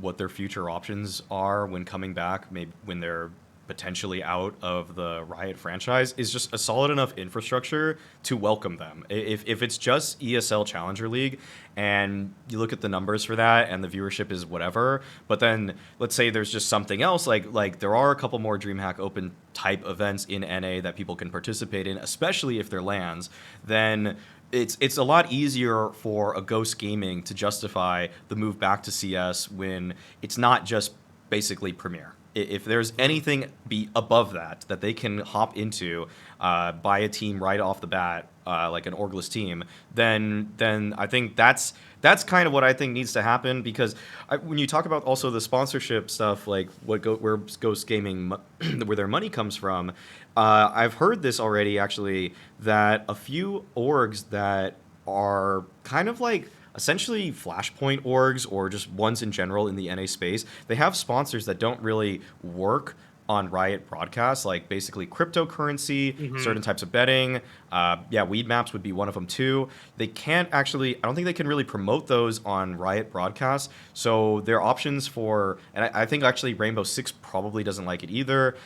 what their future options are when coming back, maybe when they're potentially out of the Riot franchise, is just a solid enough infrastructure to welcome them. If it's just ESL Challenger League and you look at the numbers for that and the viewership is whatever, but then let's say there's just something else, like there are a couple more DreamHack Open type events in NA that people can participate in, especially if they're LANs, then it's a lot easier for a Ghost Gaming to justify the move back to CS when it's not just basically Premier. If there's anything above that they can hop into, buy a team right off the bat, like an orgless team, then I think that's kind of what I think needs to happen. Because when you talk about also the sponsorship stuff, like where Ghost Gaming, where their money comes from, I've heard this already actually, that a few orgs that are kind of like essentially Flashpoint orgs or just ones in general in the NA space, they have sponsors that don't really work on Riot broadcasts, like basically cryptocurrency, certain types of betting. Weed maps would be one of them too. They can't actually, I don't think they can really promote those on Riot broadcasts. So their options for, and I think actually Rainbow Six probably doesn't like it either.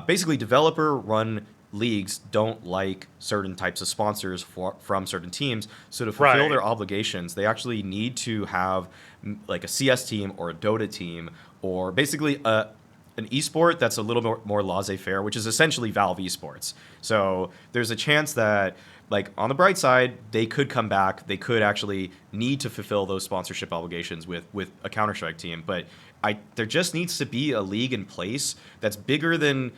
Basically developer run leagues don't like certain types of sponsors from certain teams. So to fulfill their obligations, they actually need to have like a CS team or a Dota team, or basically an esport that's a little more laissez-faire, which is essentially Valve esports. So there's a chance that, like, on the bright side, they could come back. They could actually need to fulfill those sponsorship obligations with a Counter-Strike team. But there just needs to be a league in place that's bigger than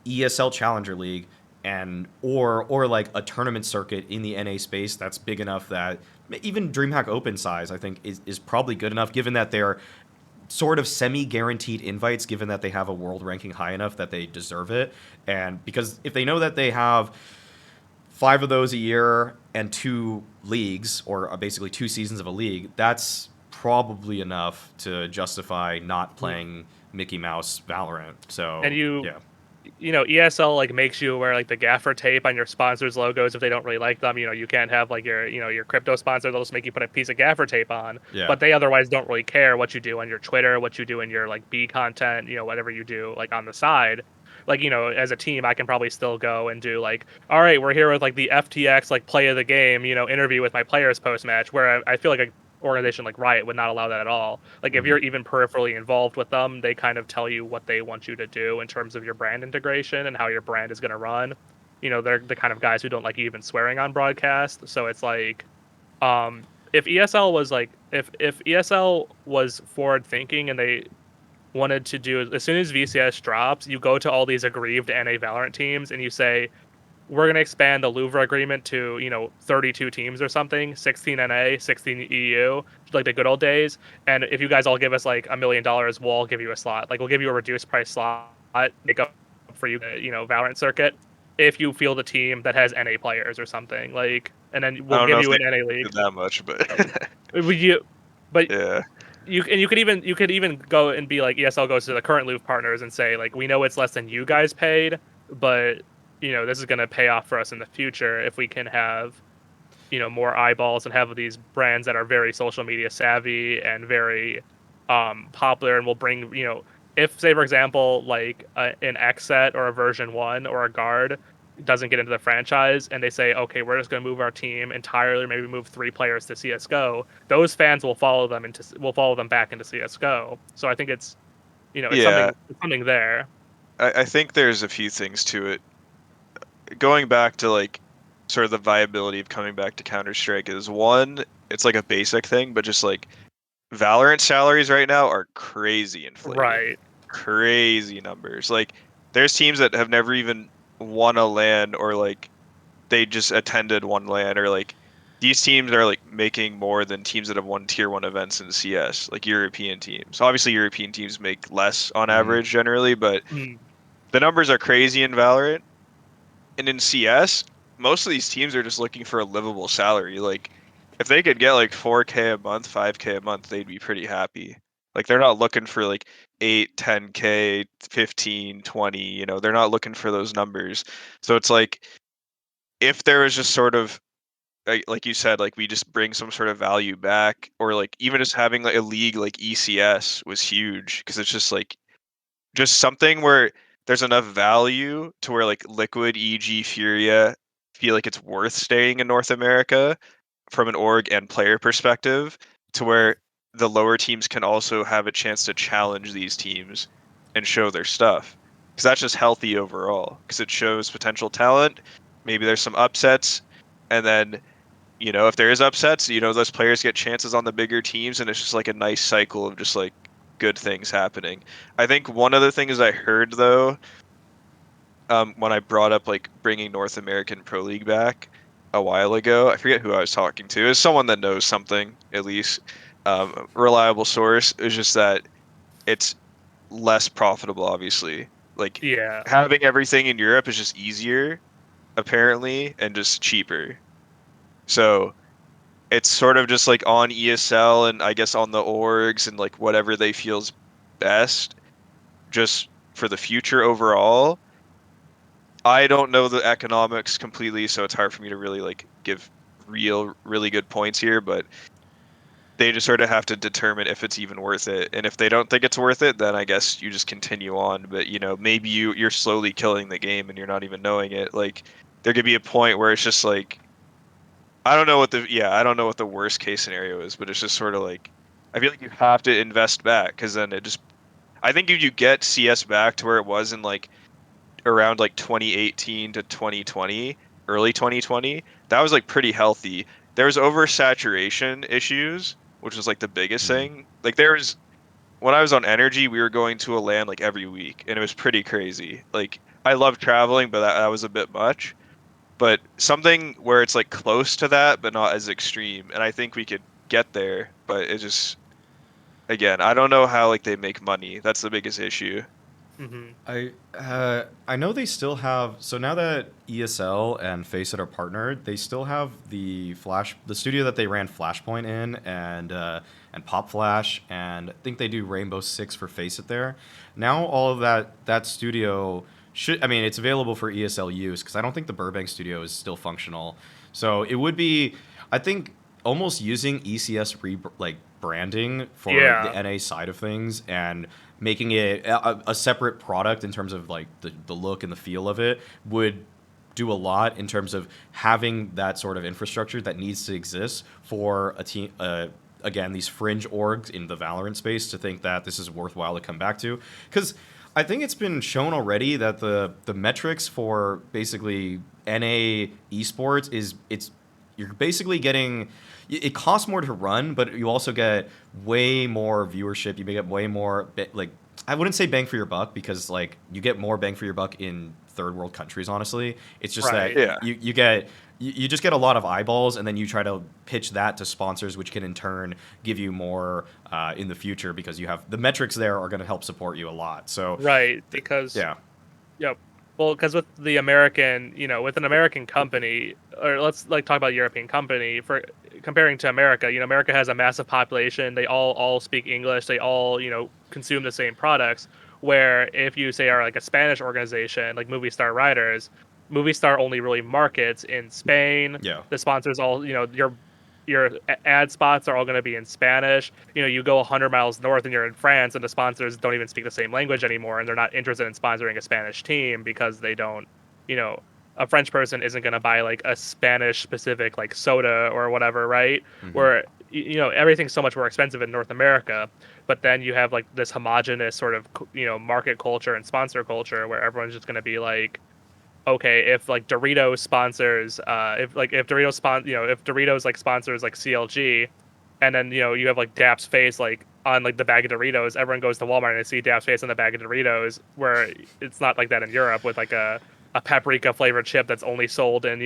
ESL Challenger League, and or like a tournament circuit in the NA space that's big enough that even DreamHack Open size, I think, is probably good enough, given that they're sort of semi-guaranteed invites, given that they have a world ranking high enough that they deserve it. And because if they know that they have 5 of those a year and 2 leagues, or basically 2 seasons of a league, that's probably enough to justify not playing Mickey Mouse Valorant. So, and ESL like makes you wear like the gaffer tape on your sponsors' logos if they don't really like them. You can't have like your crypto sponsor. They'll just make you put a piece of gaffer tape on. Yeah. But they otherwise don't really care what you do on your Twitter, what you do in your like B content, whatever you do like on the side. Like, as a team, I can probably still go and do like, all right, we're here with like the FTX like play of the game, interview with my players post match, where I feel like a organization like Riot would not allow that at all. Like, if you're even peripherally involved with them, they kind of tell you what they want you to do in terms of your brand integration and how your brand is going to run. They're the kind of guys who don't like you even swearing on broadcast. So it's like, if ESL was like, if ESL was forward thinking and they wanted to do, as soon as VCS drops, you go to all these aggrieved NA Valorant teams and you say, we're going to expand the Louvre agreement to, 32 teams or something, 16 NA, 16 EU, like the good old days. And if you guys all give us like $1 million, we'll all give you a slot. Like we'll give you a reduced price slot, make up for you, Valorant circuit, if you field a team that has NA players or something. Like, and then I we'll don't give know if you they an NA do league. that much, but But yeah, you could even go and be like ESL goes to the current Louvre partners and say like we know it's less than you guys paid, but this is going to pay off for us in the future if we can have more eyeballs and have these brands that are very social media savvy and very popular, and will bring if say for example like an X set or a version 1 or a guard doesn't get into the franchise and they say okay we're just going to move our team entirely, maybe move 3 players to CSGO, those fans will follow them back into CSGO. So I think it's yeah. it's something there. I think there's a few things to it. Going back to like sort of the viability of coming back to Counter-Strike is one, it's like a basic thing, but just like Valorant salaries right now are crazy inflated. Right. Crazy numbers. Like there's teams that have never even won a LAN or like they just attended one LAN or like these teams are like making more than teams that have won tier 1 events in CS, like European teams. Obviously European teams make less on Mhm. average generally, but Mm. the numbers are crazy in Valorant. And in CS, most of these teams are just looking for a livable salary. Like, if they could get like 4K a month, 5K a month, they'd be pretty happy. Like, they're not looking for like 8, 10K, 15, 20, they're not looking for those numbers. So it's like, if there was just sort of, like you said, like we just bring some sort of value back, or like even just having like a league like ECS was huge because it's just something where there's enough value to where like Liquid, e.g. Furia, feel like it's worth staying in North America from an org and player perspective, to where the lower teams can also have a chance to challenge these teams and show their stuff. Because that's just healthy overall. Because it shows potential talent. Maybe there's some upsets, and then if there is upsets, those players get chances on the bigger teams, and it's just like a nice cycle of just like good things happening. I think one of the things I heard though, when I brought up like bringing North American Pro League back a while ago, I forget who I was talking to. It's someone that knows something at least, reliable source. Is just that it's less profitable, obviously. Like Yeah. having everything in Europe is just easier, apparently, and just cheaper. So it's sort of just like on ESL and I guess on the orgs and like whatever they feels best just for the future overall. I don't know the economics completely, so it's hard for me to really like give really good points here, but they just sort of have to determine if it's even worth it. And if they don't think it's worth it, then I guess you just continue on. But maybe you're slowly killing the game and you're not even knowing it. Like there could be a point where it's just like I don't know what the worst case scenario is, but it's just sort of like I feel like you have to invest back because then it just I think if you get CS back to where it was in like around like 2018 to 2020, early 2020, that was like pretty healthy. There was oversaturation issues, which was like the biggest Mhm. thing. Like there was when I was on Energy, we were going to a LAN like every week, and it was pretty crazy. Like I love traveling, but that was a bit much, but something where it's like close to that but not as extreme, and I think we could get there, but it just again I don't know how like they make money. That's the biggest issue. Hmm. I know they still have, so now that ESL and Faceit are partnered, they still have the studio that they ran Flashpoint in, and Pop Flash, and I think they do Rainbow Six for Faceit there. Now all of that studio should, I mean, it's available for ESL use because I don't think the Burbank studio is still functional. So it would be, I think, almost using ECS like branding for the Yeah. NA side of things and making it a separate product in terms of like the look and the feel of it would do a lot in terms of having that sort of infrastructure that needs to exist for a team. Again, these fringe orgs in the Valorant space to think that this is worthwhile to come back to, because I think it's been shown already that the metrics for basically NA esports is you're basically getting, it costs more to run, but you also get way more viewership. You may get way more like I wouldn't say bang for your buck because like you get more bang for your buck in third world countries. Honestly, it's just Right. that Yeah. you just get a lot of eyeballs, and then you try to pitch that to sponsors, which can in turn give you more in the future because you have the metrics there are going to help support you a lot. So Right, because yeah, yep. Well, because with the American, with an American company, or let's like talk about European company for comparing to America. America has a massive population. They all speak English. They all consume the same products. Where if you say are like a Spanish organization like Movie Star Riders, Movie Star only really markets in Spain. yeah, The sponsors all your ad spots are all going to be in Spanish. You go 100 miles north and you're in France, and the sponsors don't even speak the same language anymore, and they're not interested in sponsoring a Spanish team because they don't, you know, a French person isn't going to buy like a Spanish specific like soda or whatever, right? hmm Where everything's so much more expensive in North America, but then you have like this homogenous sort of market culture and sponsor culture where everyone's just going to be like, okay, if like Doritos sponsors, if Doritos like sponsors like CLG, and then you have like daps face like on like the bag of Doritos, everyone goes to Walmart and they see daps face on the bag of Doritos, where it's not like that in Europe with like a paprika flavored chip that's only sold in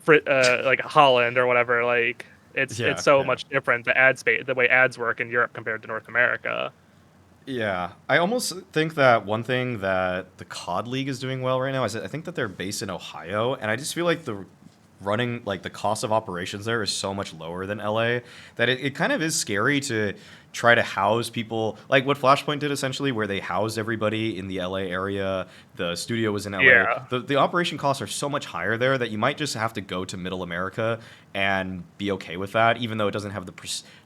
like Holland or whatever. Like it's yeah, so yeah. much different, the ad space, the way ads work in Europe compared to North America. Yeah, I almost think that one thing that the COD League is doing well right now is that I think that they're based in Ohio, and I just feel like the cost of operations there is so much lower than LA that it kind of is scary to try to house people like what Flashpoint did essentially, where they housed everybody in the LA area. The studio was in LA. Yeah. The operation costs are so much higher there that you might just have to go to Middle America and be okay with that, even though it doesn't have the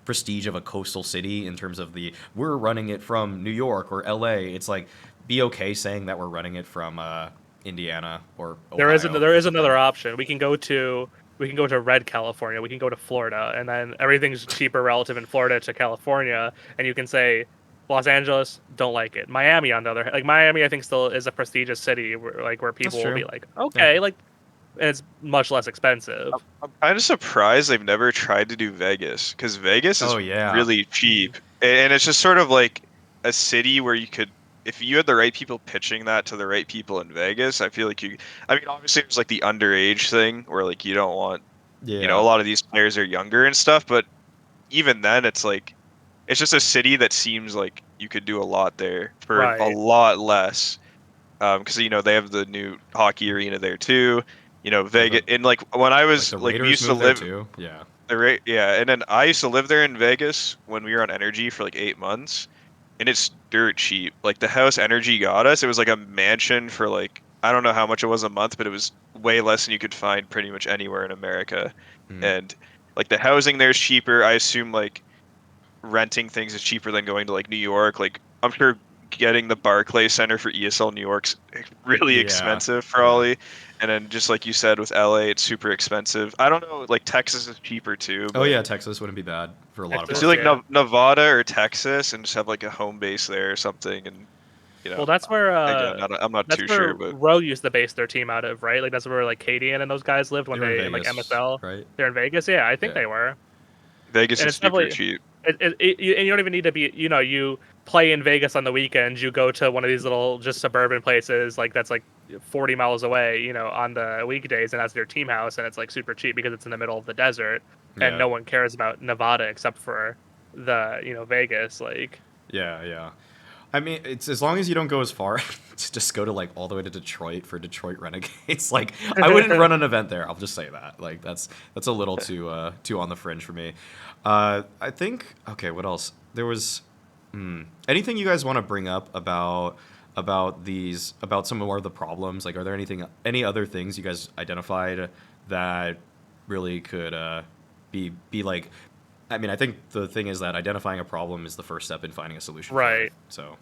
prestige of a coastal city in terms of we're running it from New York or LA. It's like be okay saying that we're running it from Indiana or Ohio. There is It's okay. another option. We can go to Red California. We can go to Florida, and then everything's cheaper relative in Florida to California. And you can say Los Angeles, don't like it. Miami, on the other hand, like Miami, I think still is a prestigious city where That's people will true. be like, Yeah. okay, like, and it's much less expensive. I'm kind of surprised they've never tried to do Vegas because Vegas Oh is yeah. really cheap, and it's just sort of like a city where you could, if you had the right people pitching that to the right people in Vegas, I feel like you. I mean, obviously there's like the underage thing where like you don't want, a Yeah. lot of these players are younger and stuff, but even then it's like it's just a city that seems like you could do a lot there for a Right. lot less. Because they have the new hockey arena there too. Yeah, Vegas, and like when I like was the like we Raiders used to moved there live too. Yeah. yeah, and then I used to live there in Vegas when we were on Energy for like 8 months, and it's dirt cheap. Like the house Energy got us, it was like a mansion for like I don't know how much it was a month, but it was way less than you could find pretty much anywhere in America. Mhm. And like the housing there is cheaper. I assume like renting things is cheaper than going to like New York. Like I'm sure getting the Barclay Center for ESL New York's really Yeah. expensive Yeah. probably. And then just like you said with LA, it's super expensive. I don't know, like Texas is cheaper too, Oh but yeah, Texas wouldn't be bad for a lot of let's do Texas, like places. yeah. Nevada or Texas and just have like a home base there or something. And you Well, know, that's where again, I'm not that's too where sure, but Row used to base their team out of, right? Like that's where like Cadian and those guys lived They when were in they in like Vegas, MSL. right? They're in Vegas. Yeah, I think Yeah. they were. Vegas And is it's super definitely cheap. and you don't even need to be you play in Vegas on the weekends. You go to one of these little just suburban places like that's like 40 miles away, on the weekdays, and that's their team house, and it's like super cheap because it's in the middle of the desert, and Yeah. no one cares about Nevada except for the Vegas. Like Yeah. Yeah. I mean, it's as long as you don't go as far to just go to like all the way to Detroit for Detroit Renegades. Like, I wouldn't run an event there. I'll just say that. Like, that's a little too on the fringe for me. I think. Okay, what else? There was anything you guys want to bring up about some more of the problems? Like, are there any other things you guys identified that really could be like? I mean, I think the thing is that identifying a problem is the first step in finding a solution for it. right. So.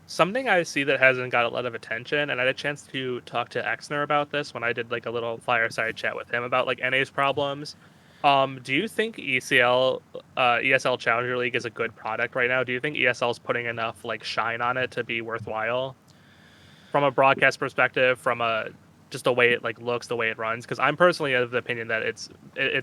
Something I see that hasn't got a lot of attention, and I had a chance to talk to Exner about this when I did like a little fireside chat with him about like NA's problems. Do you think ESL Challenger League is a good product right now? Do you think ESL is putting enough like shine on it to be worthwhile from a broadcast perspective, from a just the way it like looks, the way it runs? Because I'm personally of the opinion that it's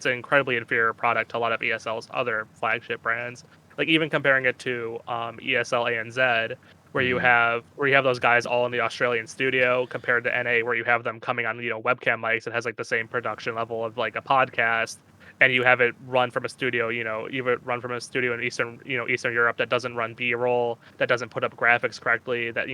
an incredibly inferior product to a lot of ESL's other flagship brands. Like even comparing it to ESL ANZ, where you have those guys all in the Australian studio compared to NA where you have them coming on webcam mics. It has like the same production level of like a podcast, and you have it run from a studio. You have it run from a studio in Eastern Europe that doesn't run B-roll, that doesn't put up graphics correctly, that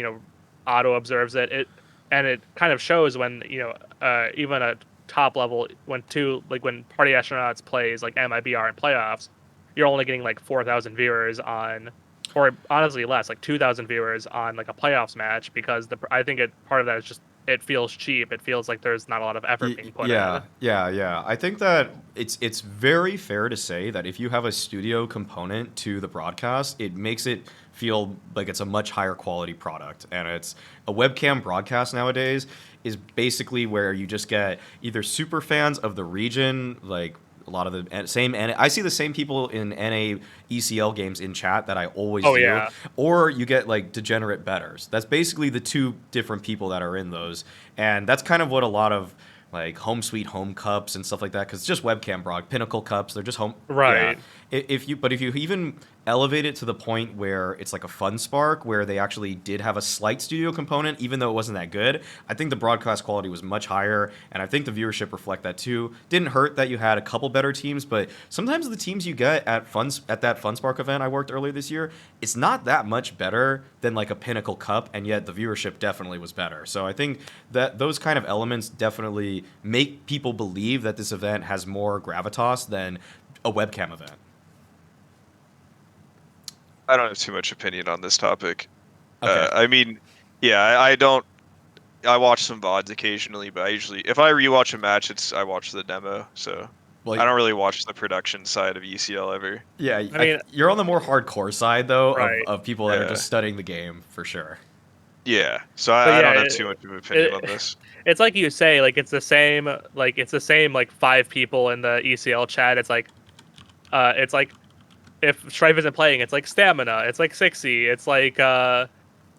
auto observes it. And it kind of shows when even a top level when Party Astronauts plays like MIBR in playoffs, you're only getting like 4,000 viewers on, or honestly less, like 2,000 viewers on like a playoffs match because I think part of that is just it feels cheap. It feels like there's not a lot of effort being put in. Yeah. I think that it's very fair to say that if you have a studio component to the broadcast, it makes it feel like it's a much higher quality product. And it's a webcam broadcast nowadays is basically where you just get either super fans of the region, like a lot of the same, and I see the same people in NA ECL games in chat that I always do. Yeah. Or you get like degenerate betters. That's basically the two different people that are in those, and that's kind of what a lot of like home sweet home cups and stuff like that, because it's just webcam broad pinnacle cups. They're just home. Right. Yeah. If you even elevate it to the point where it's like a fun spark where they actually did have a slight studio component, even though it wasn't that good, I think the broadcast quality was much higher, and I think the viewership reflect that too. Didn't hurt that you had a couple better teams, but sometimes the teams you get at that Fun Spark event I worked earlier this year, it's not that much better than like a Pinnacle Cup, and yet the viewership definitely was better. So I think that those kind of elements definitely make people believe that this event has more gravitas than a webcam event. I don't have too much opinion on this topic. Okay. I mean, yeah, I don't. I watch some VODs occasionally, but if I rewatch a match, I watch the demo. So Well, I don't really watch the production side of ECL ever. Yeah, I mean, you're on the more hardcore side though, right. of people that are just studying the game for sure. Yeah, so I don't have too much of an opinion on this. It's like you say, like it's the same like 5 people in the ECL chat. It's like if Strife isn't playing, it's like Stamina, it's like Sixy, it's like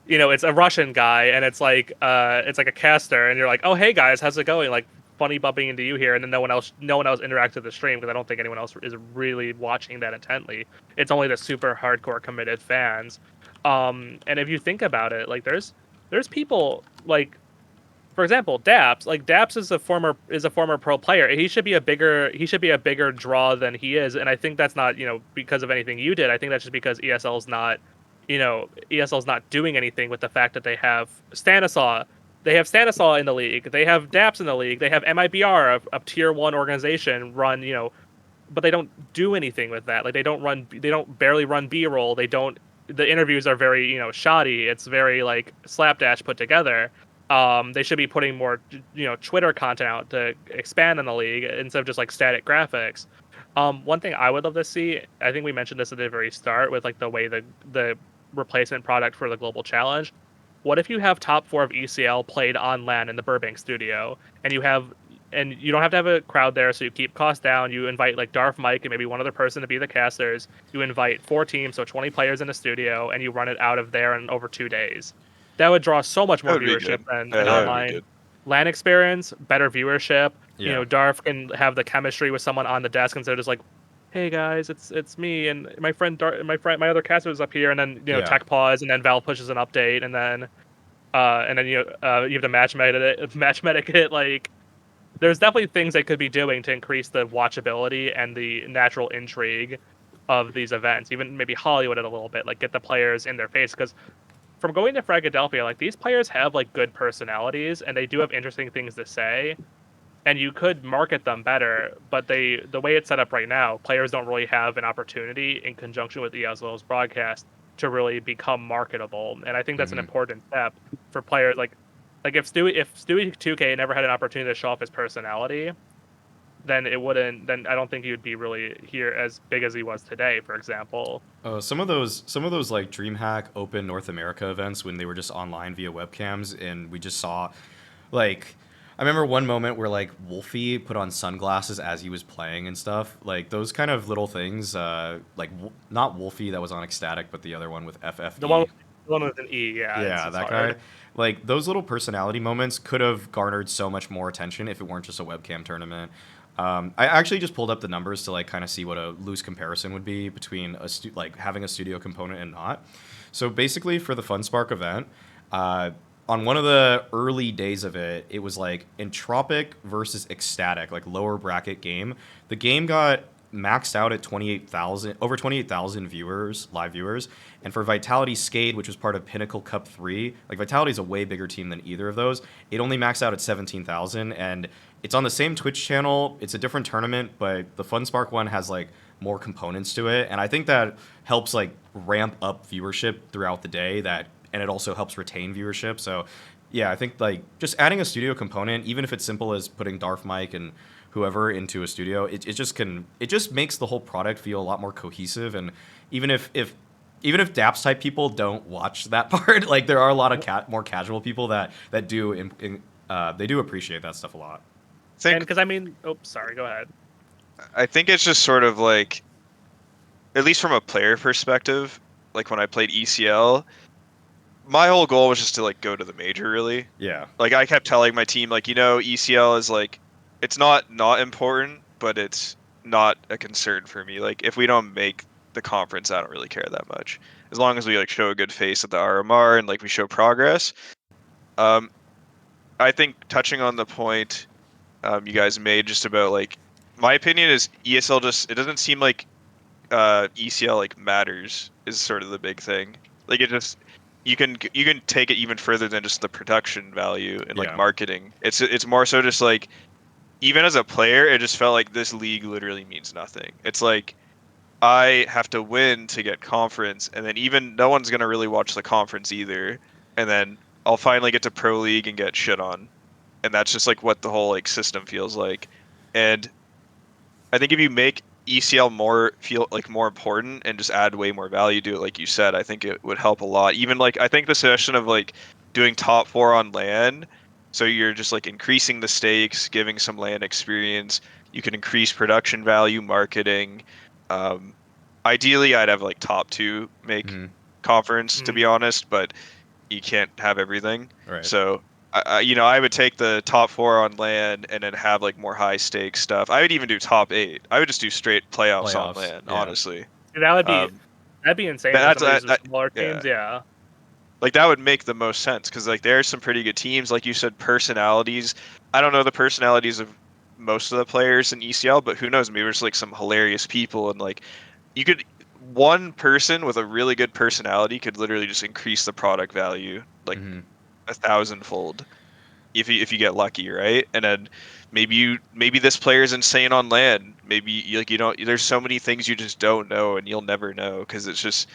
it's a Russian guy, and it's like a caster, and you're like, oh hey guys, how's it going? Like funny bumping into you here, and then no one else interacts with the stream because I don't think anyone else is really watching that intently. It's only the super hardcore committed fans. And if you think about it, like there's people like, for example, daps. Like daps is a former pro player. He should be a bigger draw than he is, and I think that's not because of anything you did. I think that's just because ESL's not doing anything with the fact that they have Stanislaw. They have Stanislaw in the league. They have daps in the league. They have MIBR, a tier 1 organization, run but they don't do anything with that. Like they don't barely run B-roll. The interviews are very shoddy. It's very like slapdash put together. They should be putting more Twitter content out to expand on the league instead of just like static graphics. One thing I would love to see, I think we mentioned this at the very start with like the way the replacement product for the Global Challenge. What if you have top 4 of ECL played on LAN in the Burbank studio, and you don't have to have a crowd there, so you keep costs down. You invite like Darth Mike and maybe one other person to be the casters. You invite 4 teams, so 20 players in the studio, and you run it out of there in over 2 days. That would draw so much more viewership than an online LAN experience. Better viewership. Yeah. Darth can have the chemistry with someone on the desk instead of just like, hey guys, it's me and my friend my other caster is up here, and then tech pause, and then Valve pushes an update, and then you have to match medic it. Like there's definitely things they could be doing to increase the watchability and the natural intrigue of these events. Even maybe Hollywood it a little bit, like get the players in their face, because from going to Fragadelphia, like these players have like good personalities and they do have interesting things to say, and you could market them better, but the way it's set up right now, players don't really have an opportunity in conjunction with ESL's broadcast to really become marketable. And I think that's an important step for players. Like if Stewie 2K never had an opportunity to show off his personality, then I don't think he would be really here as big as he was today, for example. Some of those like DreamHack Open North America events when they were just online via webcams, and we just saw like, I remember one moment where like Wolfie put on sunglasses as he was playing and stuff. Like those kind of little things, like not Wolfie that was on Ecstatic, but the other one with FFE. The one with an E, yeah. Yeah, that guy. Like those little personality moments could have garnered so much more attention if it weren't just a webcam tournament. I actually just pulled up the numbers to like kind of see what a loose comparison would be between like having a studio component and not. So basically, for the FunSpark event, on one of the early days of it, it was like Entropic versus Ecstatic, like lower bracket game. The game got maxed out at 28,000, over 28,000 viewers, live viewers. And for Vitality Skate, which was part of Pinnacle Cup 3, like Vitality is a way bigger team than either of those. It only maxed out at 17,000, and it's on the same Twitch channel. It's a different tournament, but the FunSpark one has like more components to it, and I think that helps like ramp up viewership throughout the day. And it also helps retain viewership. So yeah, I think like just adding a studio component, even if it's simple as putting Darth Mike and whoever into a studio, it just makes the whole product feel a lot more cohesive. And even if daps type people don't watch that part, like there are a lot of more casual people that do they do appreciate that stuff a lot. Because I mean, oh, sorry, go ahead. I think it's just sort of like, at least from a player perspective, like when I played ECL, my whole goal was just to like go to the major, really. Yeah. Like I kept telling my team, like, ECL is like, it's not important, but it's not a concern for me. Like if we don't make the conference, I don't really care that much. As long as we like show a good face at the RMR and like we show progress. I think touching on the point you guys made just about like, my opinion is ESL it doesn't seem like ECL like matters is sort of the big thing. Like it just, you can take it even further than just the production value and like marketing. It's more so just like, even as a player, it just felt like this league literally means nothing. It's like I have to win to get conference, and then even no one's gonna really watch the conference either, and then I'll finally get to pro league and get shit on, and that's just like what the whole like system feels like. And I think if you make ECL feel like more important and just add way more value to it, like you said, I think it would help a lot. Even like I think the suggestion of like doing top 4 on LAN, so you're just like increasing the stakes, giving some LAN experience. You can increase production value, marketing. Ideally, I'd have like top 2 make conference, to be honest, but you can't have everything. Right. So I would take the top 4 on LAN and then have like more high stakes stuff. I would even do top 8. I would just do straight playoffs on LAN, honestly. That would be that'd be insane. For some of these smaller teams, yeah. Like that would make the most sense because like there are some pretty good teams, like you said, personalities. I don't know the personalities of most of the players in ECL, but who knows? Maybe there's like some hilarious people, and like one person with a really good personality could literally just increase the product value like 1,000-fold if you get lucky, right? And then maybe this player is insane on LAN. Maybe there's so many things you just don't know, and you'll never know because it's just,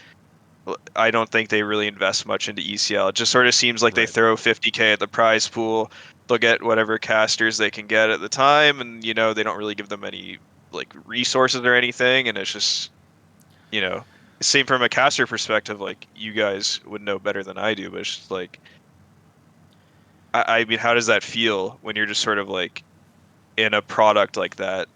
I don't think they really invest much into ECL. It just sort of seems like they throw 50K at the prize pool. They'll get whatever casters they can get at the time, and they don't really give them any like resources or anything, and it's just same from a caster perspective. Like you guys would know better than I do, but it's just like, I mean, how does that feel when you're just sort of like in a product like that?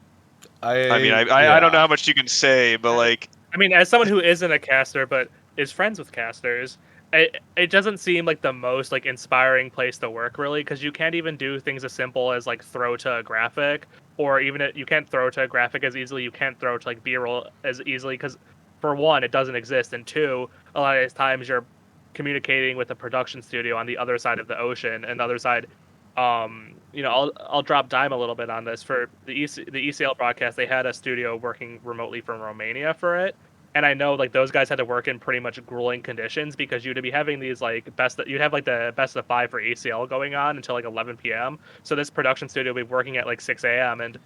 I mean, I don't know how much you can say, but like, I mean, as someone who isn't a caster but is friends with casters, it doesn't seem like the most like inspiring place to work, really, because you can't even do things as simple as like throw to a graphic, or even you can't throw to a graphic as easily. You can't throw to like B-roll as easily because, for one, it doesn't exist, and two, a lot of times you're communicating with a production studio on the other side of the ocean, and the other side, I'll drop dime a little bit on this. For the ECL broadcast, they had a studio working remotely from Romania for it. And I know like those guys had to work in pretty much grueling conditions because you'd be having these like you'd have like the best of 5 for ACL going on until like 11 p.m. So this production studio would be working at like 6 a.m. And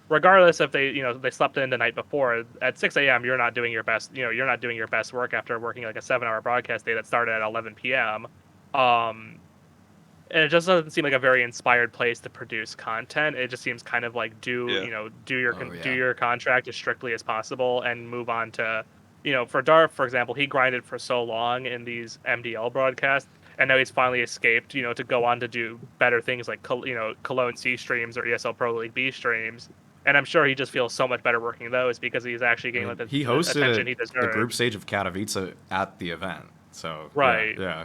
regardless if they slept in the night before, at 6 a.m. you're not doing your best. You're not doing your best work after working like a 7-hour broadcast day that started at 11 p.m. And it just doesn't seem like a very inspired place to produce content. It just seems kind of like do your contract as strictly as possible and move on to. For Darth, for example, he grinded for so long in these MDL broadcasts, and now he's finally escaped, to go on to do better things like, Cologne C streams or ESL Pro League B streams. And I'm sure he just feels so much better working those because he's actually getting the attention he deserves. The group stage of Katowice at the event. So, right. Yeah.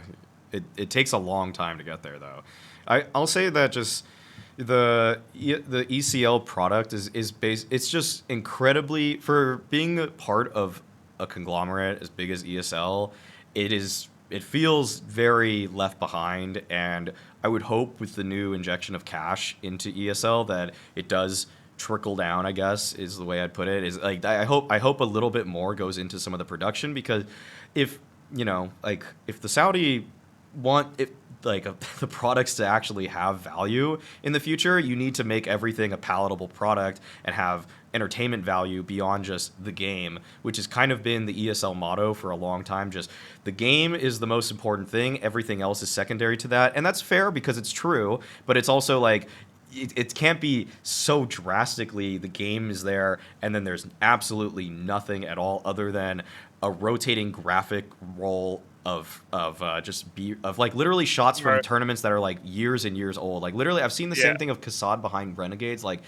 It takes a long time to get there, though. I'll say that just The ECL product is based. It's just incredibly, for being a part of a conglomerate as big as ESL. It feels very left behind, and I would hope with the new injection of cash into ESL that it does trickle down, I guess is the way I'd put it. Is like I hope a little bit more goes into some of the production, because if like if the Saudi want it, like the products to actually have value in the future, you need to make everything a palatable product and have entertainment value beyond just the game, which has kind of been the ESL motto for a long time. Just the game is the most important thing, everything else is secondary to that. And that's fair because it's true, but it's also like it can't be so drastically the game is there and then there's absolutely nothing at all other than a rotating graphic roll of like literally shots from Right. tournaments that are like years and years old. Like literally, I've seen the same thing of Kassad behind Renegades like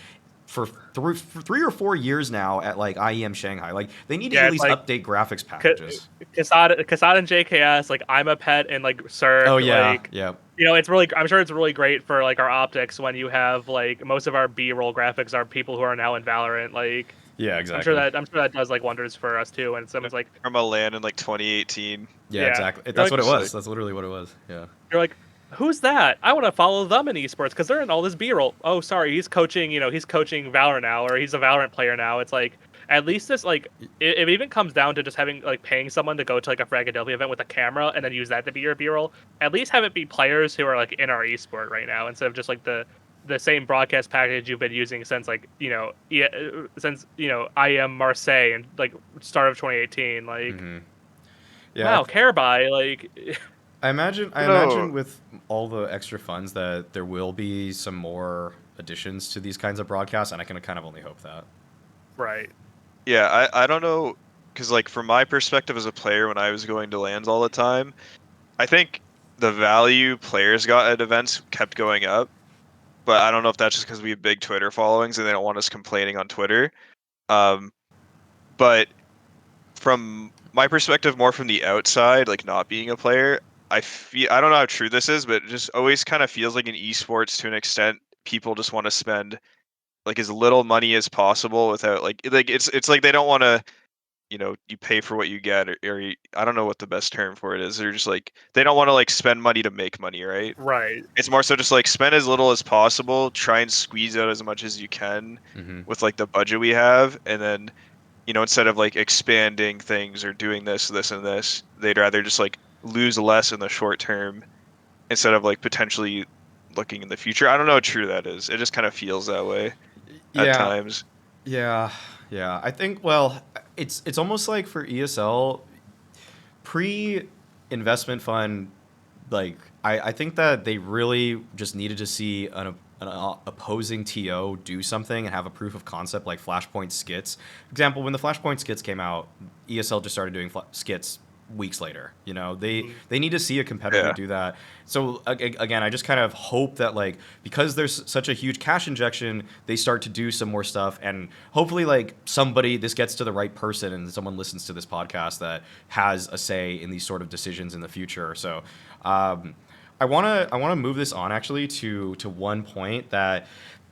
for 3 or 4 years now at like IEM Shanghai. Like they need to at It's least like update graphics packages. Kassad and JKS, like I'm a pet and like Oh Cirque, yeah, like yeah, it's really, I'm sure it's really great for like our optics when you have like most of our B-roll graphics are people who are now in Valorant. Like yeah, exactly. I'm sure that does like wonders for us too. And someone's like, From a LAN in like 2018. Yeah, yeah, exactly. you're That's like, what it was. That's literally what it was. Yeah. you're like, who's that? I want to follow them in esports because they're in all this B-roll. Oh, sorry, he's coaching. He's coaching Valorant now, or he's a Valorant player now. It's like at least this like it even comes down to just having like paying someone to go to like a Fragadelphia event with a camera and then use that to be your B-roll. At least have it be players who are like in our esport right now instead of just like the same broadcast package you've been using since like since IM Marseille and like start of 2018. Like Yeah, wow, Carebuy like. I No. imagine with all the extra funds that there will be some more additions to these kinds of broadcasts, and I can kind of only hope that. Right. Yeah, I don't know, because like from my perspective as a player, when I was going to LANs all the time, I think the value players got at events kept going up. But I don't know if that's just because we have big Twitter followings and they don't want us complaining on Twitter. Um, but from my perspective, more from the outside, like not being a player, I don't know how true this is, but it just always kind of feels like in esports to an extent, people just want to spend like as little money as possible without like it's like they don't want to, you pay for what you get, I don't know what the best term for it is. They're just like they don't want to like spend money to make money, right? Right. It's more so just like spend as little as possible, try and squeeze out as much as you can Mm-hmm. with like the budget we have, and then instead of like expanding things or doing this and this, they'd rather just like lose less in the short term instead of like potentially looking in the future. I don't know how true that is. It just kind of feels that way at Yeah, times. yeah, yeah. I think well, it's almost like for ESL pre-investment fund, like I think that they really just needed to see an opposing TO do something and have a proof of concept like Flashpoint skits. For example, when the Flashpoint skits came out, ESL just started doing skits weeks later. Mhm. They need to see a competitor Yeah. do that. So again, I just kind of hope that like because there's such a huge cash injection, they start to do some more stuff, and hopefully like this gets to the right person and someone listens to this podcast that has a say in these sort of decisions in the future. So I wanna move this on actually to one point that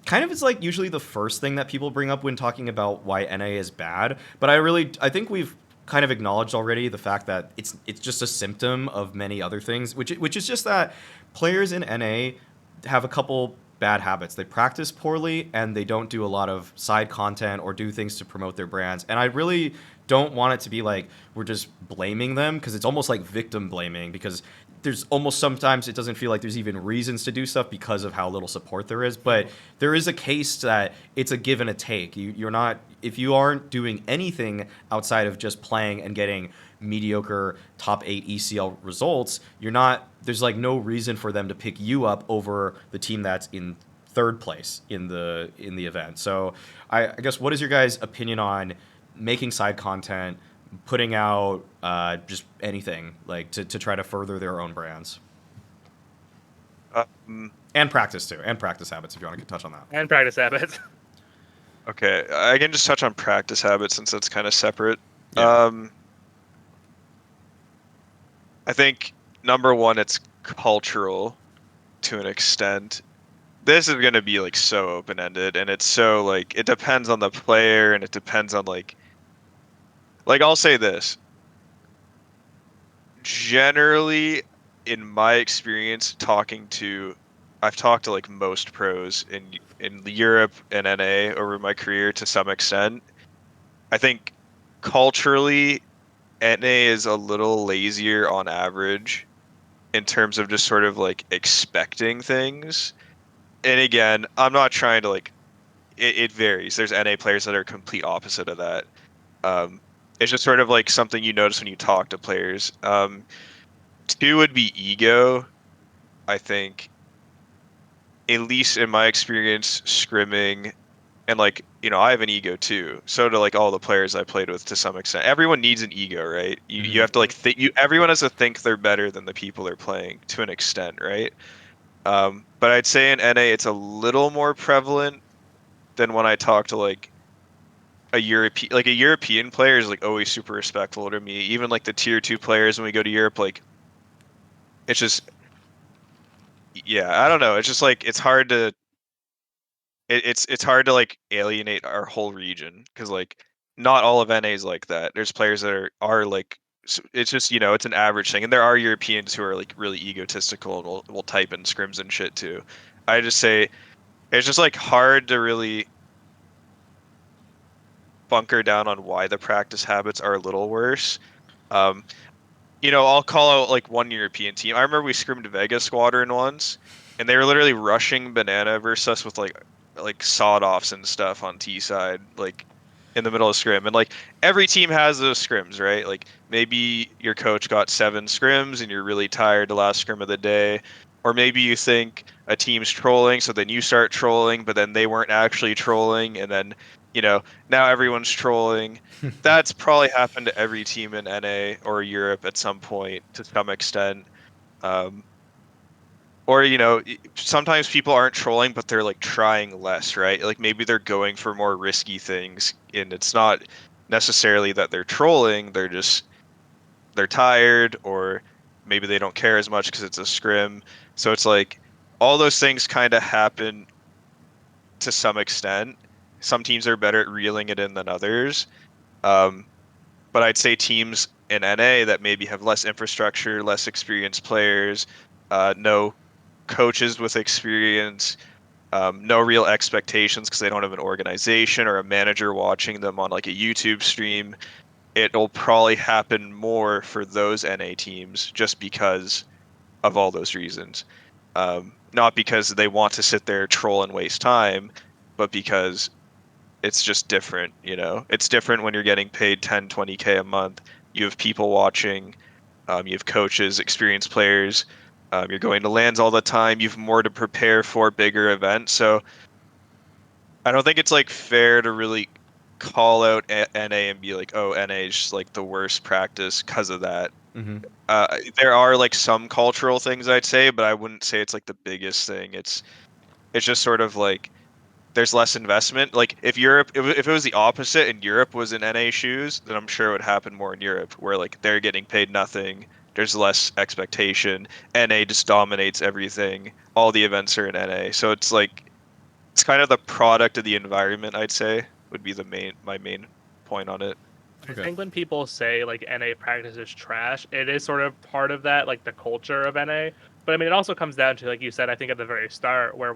kind of is like usually the first thing that people bring up when talking about why NA is bad. But I think we've kind of acknowledged already the fact that it's just a symptom of many other things, which is just that players in NA have a couple bad habits. They practice poorly and they don't do a lot of side content or do things to promote their brands. And I really don't want it to be like we're just blaming them, because it's almost like victim blaming, because there's almost sometimes it doesn't feel like there's even reasons to do stuff because of how little support there is. But there is a case that it's a give and a take. You're not, if you aren't doing anything outside of just playing and getting mediocre top 8 ECL results, there's like no reason for them to pick you up over the team that's in third place in the event. So I guess, what is your guys' opinion on making side content, putting out just anything like to try to further their own brands, and practice too, and practice habits if you want to touch on that? And practice habits. Okay, I can just touch on practice habits since that's kind of separate. Yeah. I think number one, it's cultural to an extent. this is gonna be like so open ended, and it's so like it depends on the player, and it depends on like I'll say this. Generally, in my experience I've talked to like most pros in Europe and NA over my career to some extent. I think culturally, NA is a little lazier on average in terms of just sort of like expecting things. And again, I'm not trying to like it varies. There's NA players that are complete opposite of that. Um, it's just sort of like something you notice when you talk to players. Two would be ego. I think, at least in my experience, scrimming, and like, I have an ego too. So do like all the players I played with to some extent. Everyone needs an ego, right? You have to like think everyone has to think they're better than the people they're playing to an extent, right? But I'd say in NA it's a little more prevalent than when I talk to like a European player is like always super respectful to me. Even like the tier two players when we go to Europe, like it's just yeah, I don't know. It's just like it's hard to like alienate our whole region because like not all of NA is like that. There's players that are like it's just it's an average thing, and there are Europeans who are like really egotistical and will type in scrims and shit too. I just say it's just like hard to really bunker down on why the practice habits are a little worse. Um, I'll call out like one European team. I remember we scrimmed Vega Squadron once, and they were literally rushing Banana versus us with like sawed offs and stuff on T side, like in the middle of scrim. And like every team has those scrims, right? Like maybe your coach got 7 scrims and you're really tired the last scrim of the day. Or maybe you think a team's trolling, so then you start trolling, but then they weren't actually trolling, and then, now everyone's trolling. That's probably happened to every team in NA or Europe at some point to some extent. Um, or sometimes people aren't trolling, but they're like trying less, right? Like maybe they're going for more risky things, and it's not necessarily that they're trolling. They're tired, or maybe they don't care as much because it's a scrim. So it's like all those things kind of happen to some extent. Some teams are better at reeling it in than others. Um, but I'd say teams in NA that maybe have less infrastructure, less experienced players, no coaches with experience, no real expectations because they don't have an organization or a manager watching them on like a YouTube stream. It'll probably happen more for those NA teams just because of all those reasons. Not because they want to sit there, troll, and waste time, but because it's just different, It's different when you're getting paid 10, 20K a month. You have people watching, you have coaches, experienced players, you're going to lands all the time, you've more to prepare for bigger events. So I don't think it's like fair to really call out NA and be like, oh, NA is just like the worst practice because of that. Mm-hmm. There are like some cultural things I'd say, but I wouldn't say it's like the biggest thing. It's just sort of like there's less investment. Like if it was the opposite and Europe was in NA shoes, then I'm sure it would happen more in Europe, where like they're getting paid nothing. There's less expectation. NA just dominates everything. All the events are in NA, so it's like it's kind of the product of the environment. I'd say would be my main point on it. I Okay. think when people say like NA practice is trash, it is sort of part of that, like the culture of NA. But I mean, it also comes down to, like you said, I think at the very start, where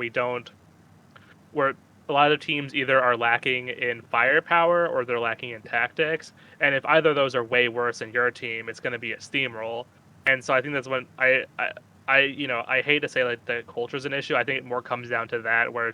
a lot of teams either are lacking in firepower or they're lacking in tactics. And if either of those are way worse than your team, it's going to be a steamroll. And so I think that's when I hate to say like the culture's an issue. I think it more comes down to that, where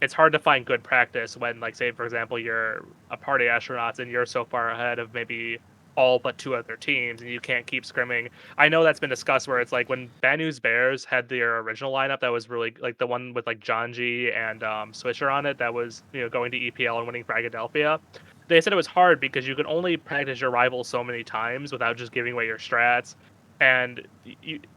it's hard to find good practice when, like, say for example, you're a party astronauts and you're so far ahead of maybe all but 2 other teams and you can't keep scrimming. I know that's been discussed where it's like when Banu's Bears had their original lineup that was really like the one with like John G and Swisher on it that was going to EPL and winning for Philadelphia. They said it was hard because you could only practice your rivals so many times without just giving away your strats. And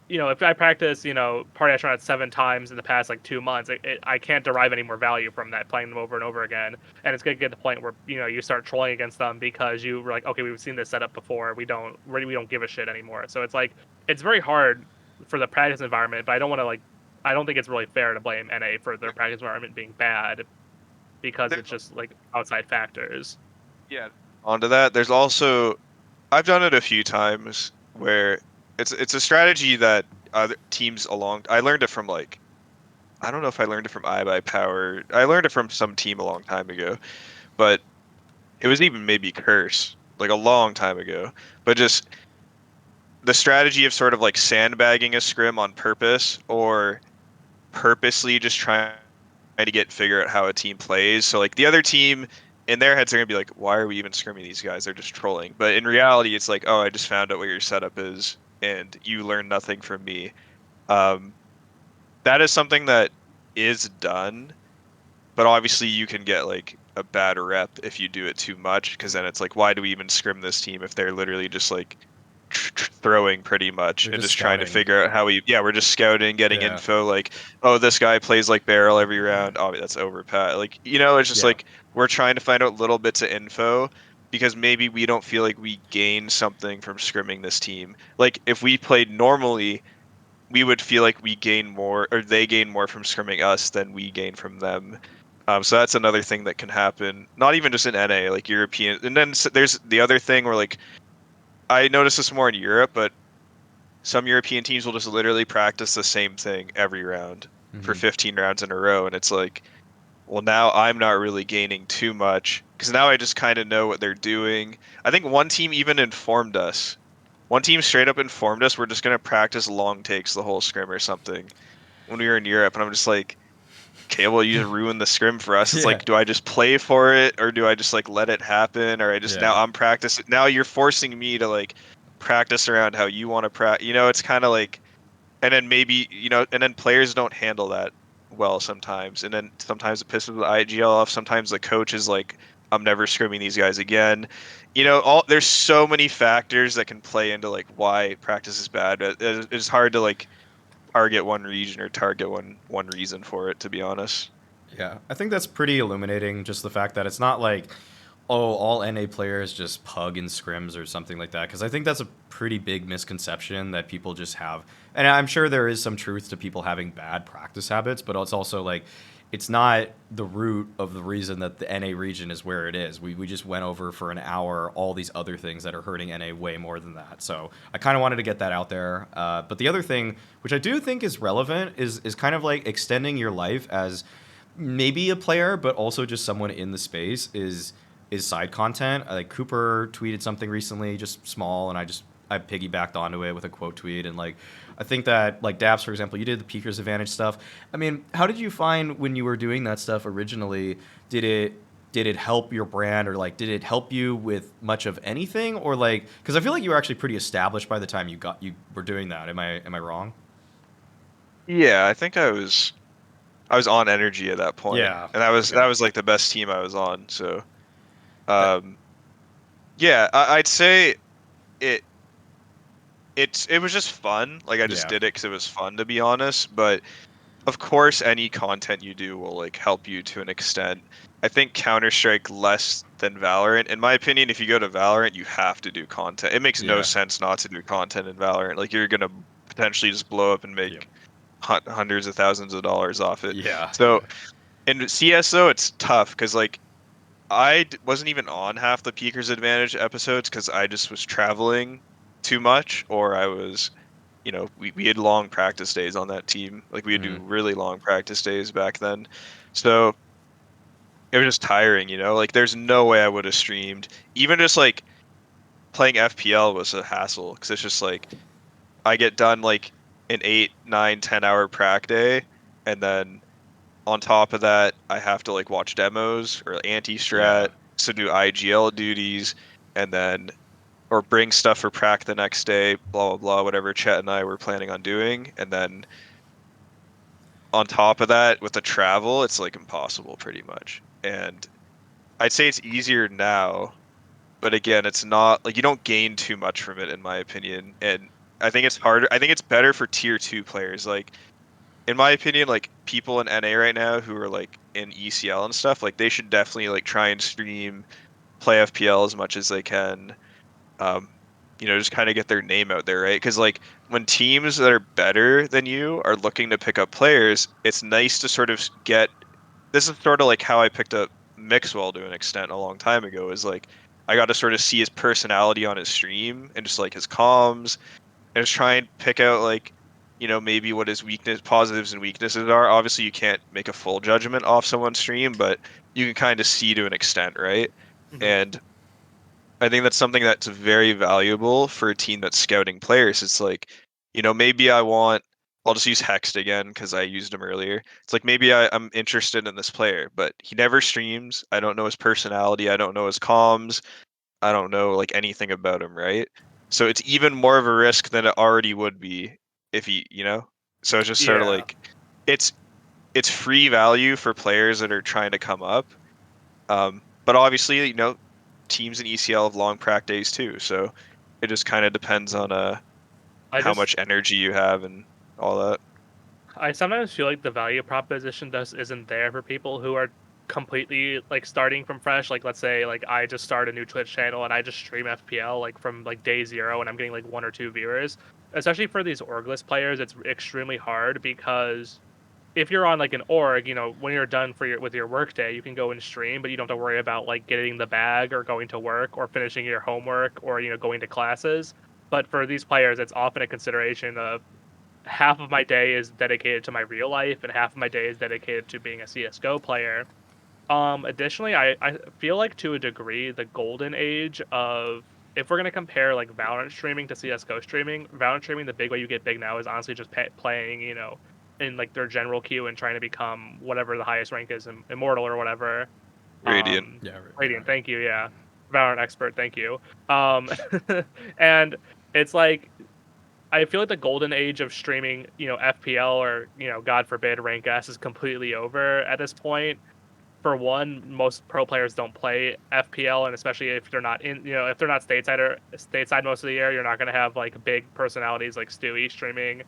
if I practice party astronauts 7 times in the past like 2 months, I can't derive any more value from that playing them over and over again. And it's gonna get to the point where you start trolling against them because you were like, okay, we've seen this setup before. We don't give a shit anymore. So it's like it's very hard for the practice environment, but I don't want to like I don't think it's really fair to blame NA for their practice environment being bad because There- it's just like outside factors. Yeah. Onto that, there's also I've done it a few times where it's a strategy that other teams along. I learned it from like I don't know if I learned it from iBuyPower. I learned it from some team a long time ago, but it was even maybe Curse like a long time ago. But just the strategy of sort of like sandbagging a scrim on purpose or purposely just trying to figure out how a team plays. So like the other team in their heads are gonna be like, why are we even scrimming these guys? They're just trolling. But in reality, it's like, oh, I just found out what your setup is, and you learn nothing from me. Um, that is something that is done, but obviously you can get like a bad rep if you do it too much, because then it's like, why do we even scrim this team if they're literally just like throwing pretty much They're and just just trying to scouting. figure out how we're just scouting, getting Yeah. info like, oh, this guy plays like barrel every round. Oh, that's overpat. Like, it's just Yeah. like we're trying to find out little bits of info because maybe we don't feel like we gain something from scrimming this team. Like if we played normally, we would feel like we gain more or they gain more from scrimming us than we gain from them. So that's another thing that can happen. Not even just in NA, like European. And then there's the other thing where like I noticed this more in Europe, but some European teams will just literally practice the same thing every round for Hmm. 15 rounds in a row. And it's like, well, now I'm not really gaining too much because now I just kind of know what they're doing. I think one team even informed us. One team straight up informed us we're just going to practice long takes the whole scrim or something when we were in Europe. And I'm just like, okay, well, you just ruined the scrim for us. It's Yeah. like, do I just play for it or do I just like let it happen? Or I just now Yeah. I'm practicing. Now you're forcing me to like practice around how you want to practice. It's kind of like, and then maybe, and then players don't handle that well sometimes. And then sometimes it pisses the IGL off. Sometimes the coach is like, I'm never scrimming these guys again. There's so many factors that can play into like why practice is bad. It's hard to like target one region or target one reason for it, to be honest. Yeah, I think that's pretty illuminating. Just the fact that it's not like, oh, all NA players just pug in scrims or something like that. Because I think that's a pretty big misconception that people just have. And I'm sure there is some truth to people having bad practice habits, but it's also like, it's not the root of the reason that the NA region is where it is. We just went over for an hour all these other things that are hurting NA way more than that. So I kind of wanted to get that out there. But the other thing, which I do think is relevant, is kind of like extending your life as maybe a player, but also just someone in the space is side content. Like Cooper tweeted something recently, just small, and I piggybacked onto it with a quote tweet. And like I think that like daps, for example, you did the Peakers Advantage stuff. I mean, how did you find when you were doing that stuff originally? Did it help your brand, or like did it help you with much of anything, or like because I feel like you were actually pretty established by the time you were doing that. Am I wrong? Yeah, I think I was on energy at that point, Yeah. and that Okay. was like the best team I was on. So, um, yeah, I'd say it it was just fun. Like I just Yeah. did it because it was fun, to be honest. But of course, any content you do will like help you to an extent. I think Counter-Strike less than Valorant. In my opinion, if you go to Valorant, you have to do content. It makes no Yeah. sense not to do content in Valorant. Like you're gonna potentially just blow up and Yeah. make hundreds of thousands of dollars off it. Yeah. So in CS:GO, it's tough because like wasn't even on half the Peakers Advantage episodes because I just was traveling too much, or I was, we had long practice days on that team. Like we would Hmm. do really long practice days back then. So it was just tiring, Like there's no way I would have streamed. Even just like playing FPL was a hassle because it's just like I get done like an 8, 9, 10 hour prac day, and then on top of that, I have to like watch demos or Yeah. anti-strat, so do IGL duties, and then or bring stuff for prac the next day, blah blah blah, whatever Chet and I were planning on doing, and then on top of that, with the travel, it's like impossible pretty much. And I'd say it's easier now, but again, it's not like you don't gain too much from it, in my opinion. And I think it's harder. I think it's better for tier 2 players. Like in my opinion, like people in NA right now who are like in ECL and stuff, like they should definitely like try and stream, play FPL as much as they can. Um, just kind of get their name out there, right? Because like when teams that are better than you are looking to pick up players, it's nice to sort of get. This is sort of like how I picked up Mixwell to an extent a long time ago. Is like I got to sort of see his personality on his stream and just like his comms, and just try and pick out like maybe what his positives and weaknesses are. Obviously, you can't make a full judgment off someone's stream, but you can kind of see to an extent, right? Mhm. And I think that's something that's very valuable for a team that's scouting players. It's like, maybe I'll just use Hext again because I used him earlier. It's like maybe I'm interested in this player, but he never streams. I don't know his personality. I don't know his comms. I don't know like anything about him, right? So it's even more of a risk than it already would be if he. So it's just sort of Yeah. like it's it's free value for players that are trying to come up. But obviously, teams in ECL have long prac days too, so it just kind of depends on I how just much energy you have and all that. I sometimes feel like the value proposition just isn't there for people who are completely like starting from fresh. Like let's say like I just start a new Twitch channel and I just stream FPL like from like day zero and I'm getting like 1 or 2 viewers. Especially for these orgless players, it's extremely hard because if you're on like an org, when you're done with your work day, you can go and stream, but you don't have to worry about like getting the bag or going to work or finishing your homework or going to classes. But for these players, it's often a consideration of half of my day is dedicated to my real life and half of my day is dedicated to being a CSGO player. Additionally, I feel like to a degree the golden age of if we're gonna compare like Valorant streaming to CS:GO streaming, Valorant streaming the big way you get big now is honestly just playing, in like their general queue and trying to become whatever the highest rank is, immortal or whatever. Radiant. Yeah, Radiant, thank you, yeah. Valorant expert, thank you. And it's like I feel like the golden age of streaming, FPL or God forbid, rank S is completely over at this point. For one, most pro players don't play FPL, and especially if they're not if they're not stateside most of the year, you're not going to have like big personalities like Stewie streaming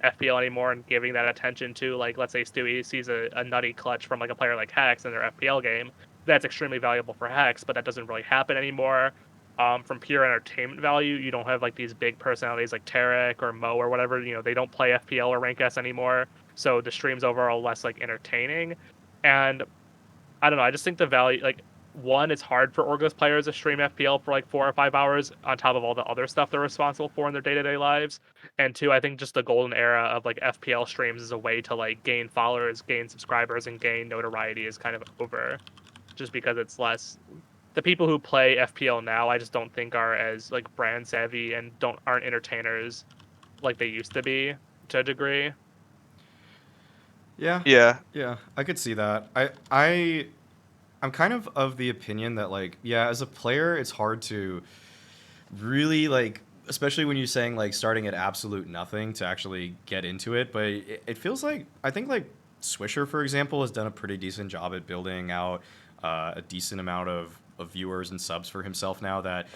FPL anymore and giving that attention to like let's say Stewie sees a nutty clutch from like a player like Hex in their FPL game. That's extremely valuable for Hex, but that doesn't really happen anymore. From pure entertainment value, you don't have like these big personalities like Tarek or Mo or whatever. They don't play FPL or Rank S anymore, so the streams overall less like entertaining. And I don't know. I just think the value, like, one, it's hard for orgless players to stream FPL for like 4 or 5 hours on top of all the other stuff they're responsible for in their day to day lives. And two, I think just the golden era of like FPL streams is a way to like gain followers, gain subscribers, and gain notoriety is kind of over, just because it's less. The people who play FPL now, I just don't think are as like brand savvy and aren't entertainers like they used to be to a degree. Yeah, Yeah. yeah, I could see that. I'm kind of the opinion that like yeah, as a player, it's hard to really like, especially when you're saying like starting at absolute nothing to actually get into it. But it feels like I think like Swisher, for example, has done a pretty decent job at building out a decent amount of viewers and subs for himself now. That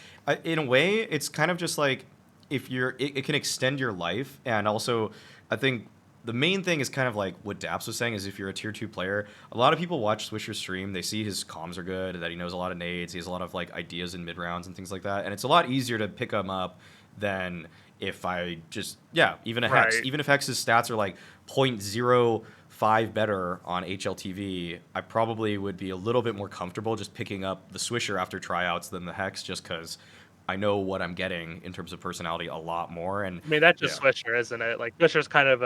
in a way, it's kind of just like if it can extend your life, and also I think the main thing is kind of like what Daps was saying is if you're a tier 2 player, a lot of people watch Swisher's stream, they see his comms are good, that he knows a lot of nades, he has a lot of like ideas in mid rounds and things like that, and it's a lot easier to pick him up than if I just even a Hex, Right. even if Hex's stats are like 0.05 better on HLTV, I probably would be a little bit more comfortable just picking up the Swisher after tryouts than the Hex, just because I know what I'm getting in terms of personality a lot more. And I mean, that's yeah, just Swisher, isn't it? Like Swisher's kind of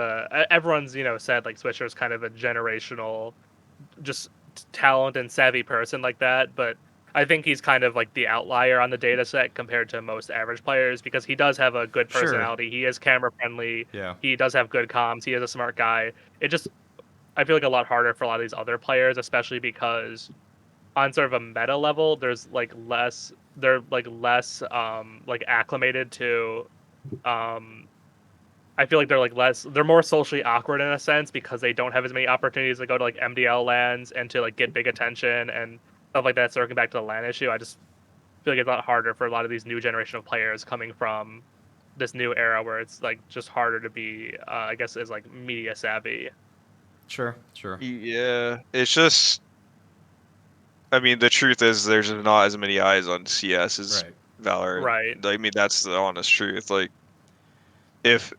everyone's, said like Swisher's kind of a generational just talent and savvy person like that, but I think he's kind of like the outlier on the data set compared to most average players because he does have a good sure, personality. He is camera friendly. yeah, He does have good comms. He is a smart guy. It just I feel like a lot harder for a lot of these other players, especially because on sort of a meta level, there's like less they're like less like acclimated to um I feel like they're more socially awkward in a sense because they don't have as many opportunities to go to like MDL lands and to like get big attention and stuff like that. Circling back to the LAN issue, I just feel like it's a lot harder for a lot of these new generation of players coming from this new era where it's like just harder to be, I guess, is like media savvy. sure, Yeah. It's just, I mean, the truth is there's not as many eyes on CS as right. Valorant. Right. I mean, that's the honest truth. Like, if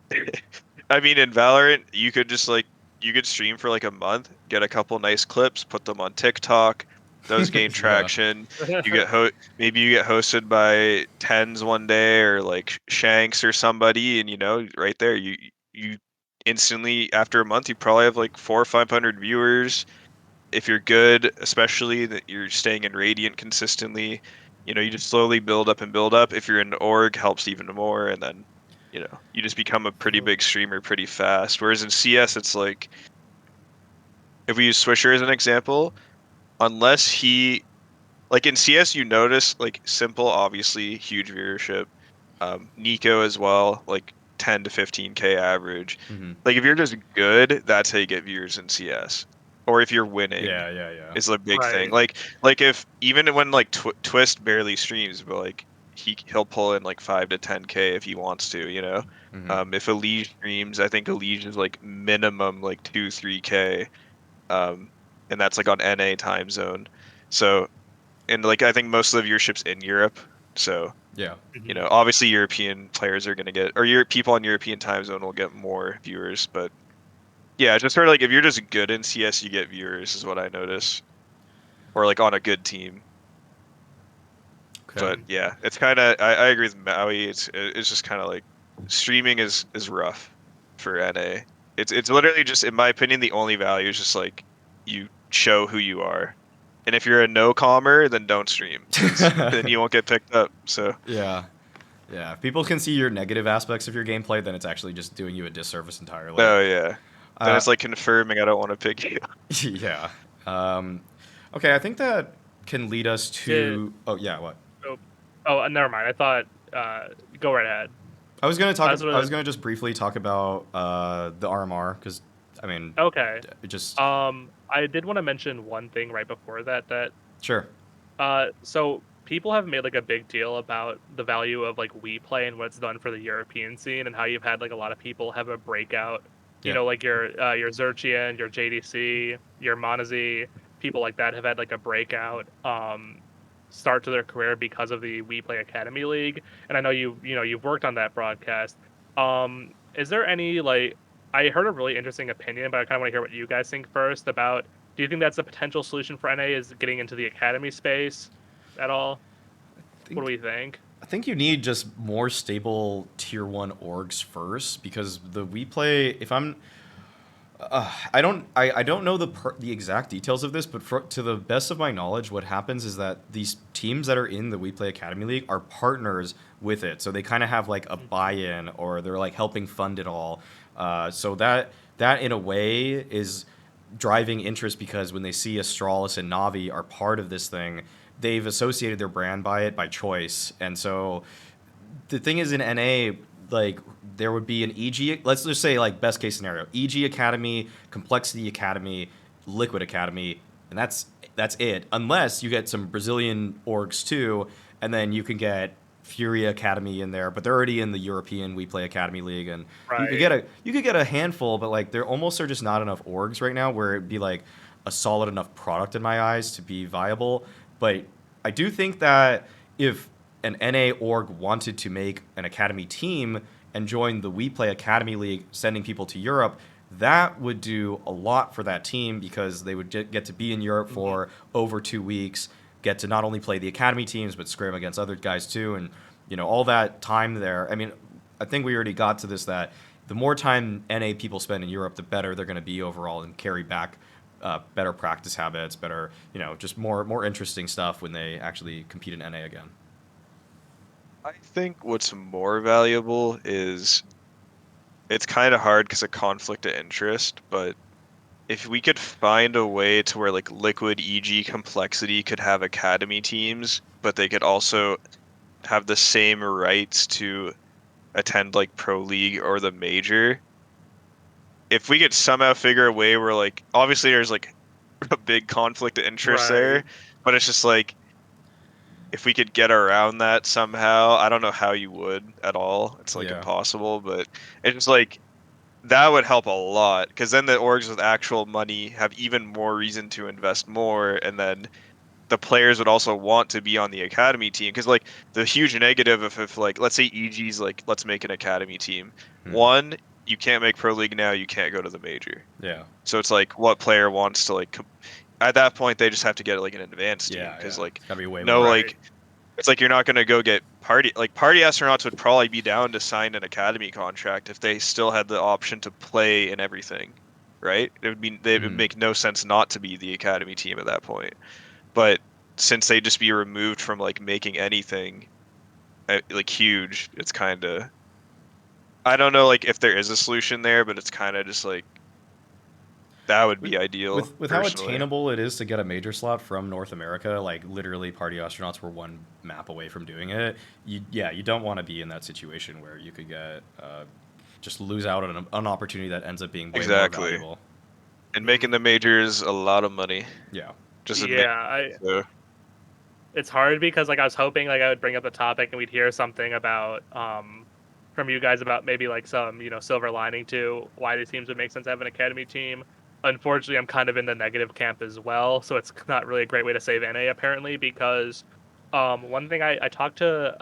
I mean, in Valorant, you could just like you could stream for like a month, get a couple nice clips, put them on TikTok. Those gain Yeah. traction. You get maybe you get hosted by Tens one day or like Shanks or somebody, and right there you instantly after a month you probably have like 400 or 500 viewers. If you're good, especially that you're staying in Radiant consistently, you just slowly build up and build up. If you're in org, helps even more, and then you just become a pretty big streamer pretty fast. Whereas in CS, it's like if we use Swisher as an example, unless he like in CS, you notice like Simple, obviously huge viewership. Nico as well, like 10 to 15K average. Hmm. Like if you're just good, that's how you get viewers in CS. Or if you're winning, Yeah. is a big thing. Right. Like if even when like Twist barely streams, but like he'll pull in like 5 to 10K if he wants to. Hmm. If Elige streams, I think Elige is like minimum like 2-3K, um, and that's like on NA time zone. So and like I think most of the viewership's in Europe, so Yeah. Mhm. obviously European players are gonna get, or people on European time zone will get more viewers, but yeah, just sort of like if you're just good in CS, you get viewers, is what I notice, or like on a good team. Okay. But yeah, it's kind of I agree with Maui. It's just kind of like streaming is rough for NA. It's literally just, in my opinion, the only value is just like you show who you are, and if you're a no commer, then don't stream because then you won't get picked up. So Yeah. Yeah. If people can see your negative aspects of your gameplay, then it's actually just doing you a disservice entirely. oh yeah, then Uh, it's like confirming I don't want to pick you. yeah. Um, okay, I think that can lead us Did to. Oh yeah, what? oh, never mind. I thought go right ahead. I was gonna talk. I was I was gonna gonna just briefly talk about the RMR because I mean, okay. it just I did want to mention one thing right before that sure. so people have made like a big deal about the value of like we play and what it's done for the European scene and how you've had like a lot of people have a breakout. Yeah. Like your Zerchian, your JDC, your Mnmzzz, people like that have had like a breakout start to their career because of the We Play Academy League. And I know you've worked on that broadcast. Is there any like I heard a really interesting opinion, but I kind of want to hear what you guys think first about. Do you think that's a potential solution for NA is getting into the academy space at all? I What do think we think? I think you need just more stable tier one orgs first because the we play. If I'm I don't know the exact details of this, but to the best of my knowledge, what happens is that these teams that are in the We Play Academy League are partners with it, so they kind of have like a buy-in, or they're like helping fund it all. So that in a way is driving interest because when they see Astralis and Navi are part of this thing, they've associated their brand by it by choice, and so the thing is in NA, like there would be an EG. Let's just say like best case scenario, EG Academy, Complexity Academy, Liquid Academy, and that's it. Unless you get some Brazilian orgs too, and then you can get Fury Academy in there, but they're already in the European We Play Academy League, and Right. you could get a handful, but like there almost are just not enough orgs right now where it'd be like a solid enough product in my eyes to be viable. But I do think that if an NA org wanted to make an academy team and join the We Play Academy League, sending people to Europe, that would do a lot for that team because they would get to be in Europe Mhm. for over 2 weeks, get to not only play the academy teams but scrim against other guys too, and all that time there. I mean, I think we already got to this that the more time NA people spend in Europe, the better they're going to be overall and carry back better practice habits, better just more interesting stuff when they actually compete in NA again. I think what's more valuable is it's kind of hard because of conflict of interest, but if we could find a way to where like Liquid, EG, Complexity could have academy teams, but they could also have the same rights to attend like Pro League or the major. If we could somehow figure a way where like obviously there's like a big conflict of interest Right. there, but it's just like if we could get around that somehow, I don't know how you would at all. It's like Yeah. impossible, but it's just like that would help a lot because then the orgs with actual money have even more reason to invest more, and then the players would also want to be on the academy team, because like the huge negative of if like let's say EG's like let's make an academy team. One, you can't make pro league now, you can't go to the major. Yeah. So it's like what player wants to like at that point they just have to get like an advanced team, Yeah. because Yeah. like It's gotta be way no more. like it's like you're not gonna go get party astronauts would probably be down to sign an academy contract if they still had the option to play and everything, right? It would make no sense not to be the academy team at that point. But since they just be removed from like making anything like huge, it's kind of, I don't know like if there is a solution there, but it's kind of just like that would be ideal With how personally. attainable it is to get a major slot from North America, like literally Party Astronauts were one map away from doing it. You don't want to be in that situation where you could get just lose out on an opportunity that ends up being way more Exactly. valuable. And making the majors a lot of money. Yeah. Just admit. Yeah, So. it's hard because like I was hoping like I would bring up the topic and we'd hear something about from you guys about maybe like some silver lining to why these teams would make sense to have an academy team. Unfortunately, I'm kind of in the negative camp as well, so it's not really a great way to save NA apparently because one thing I talked to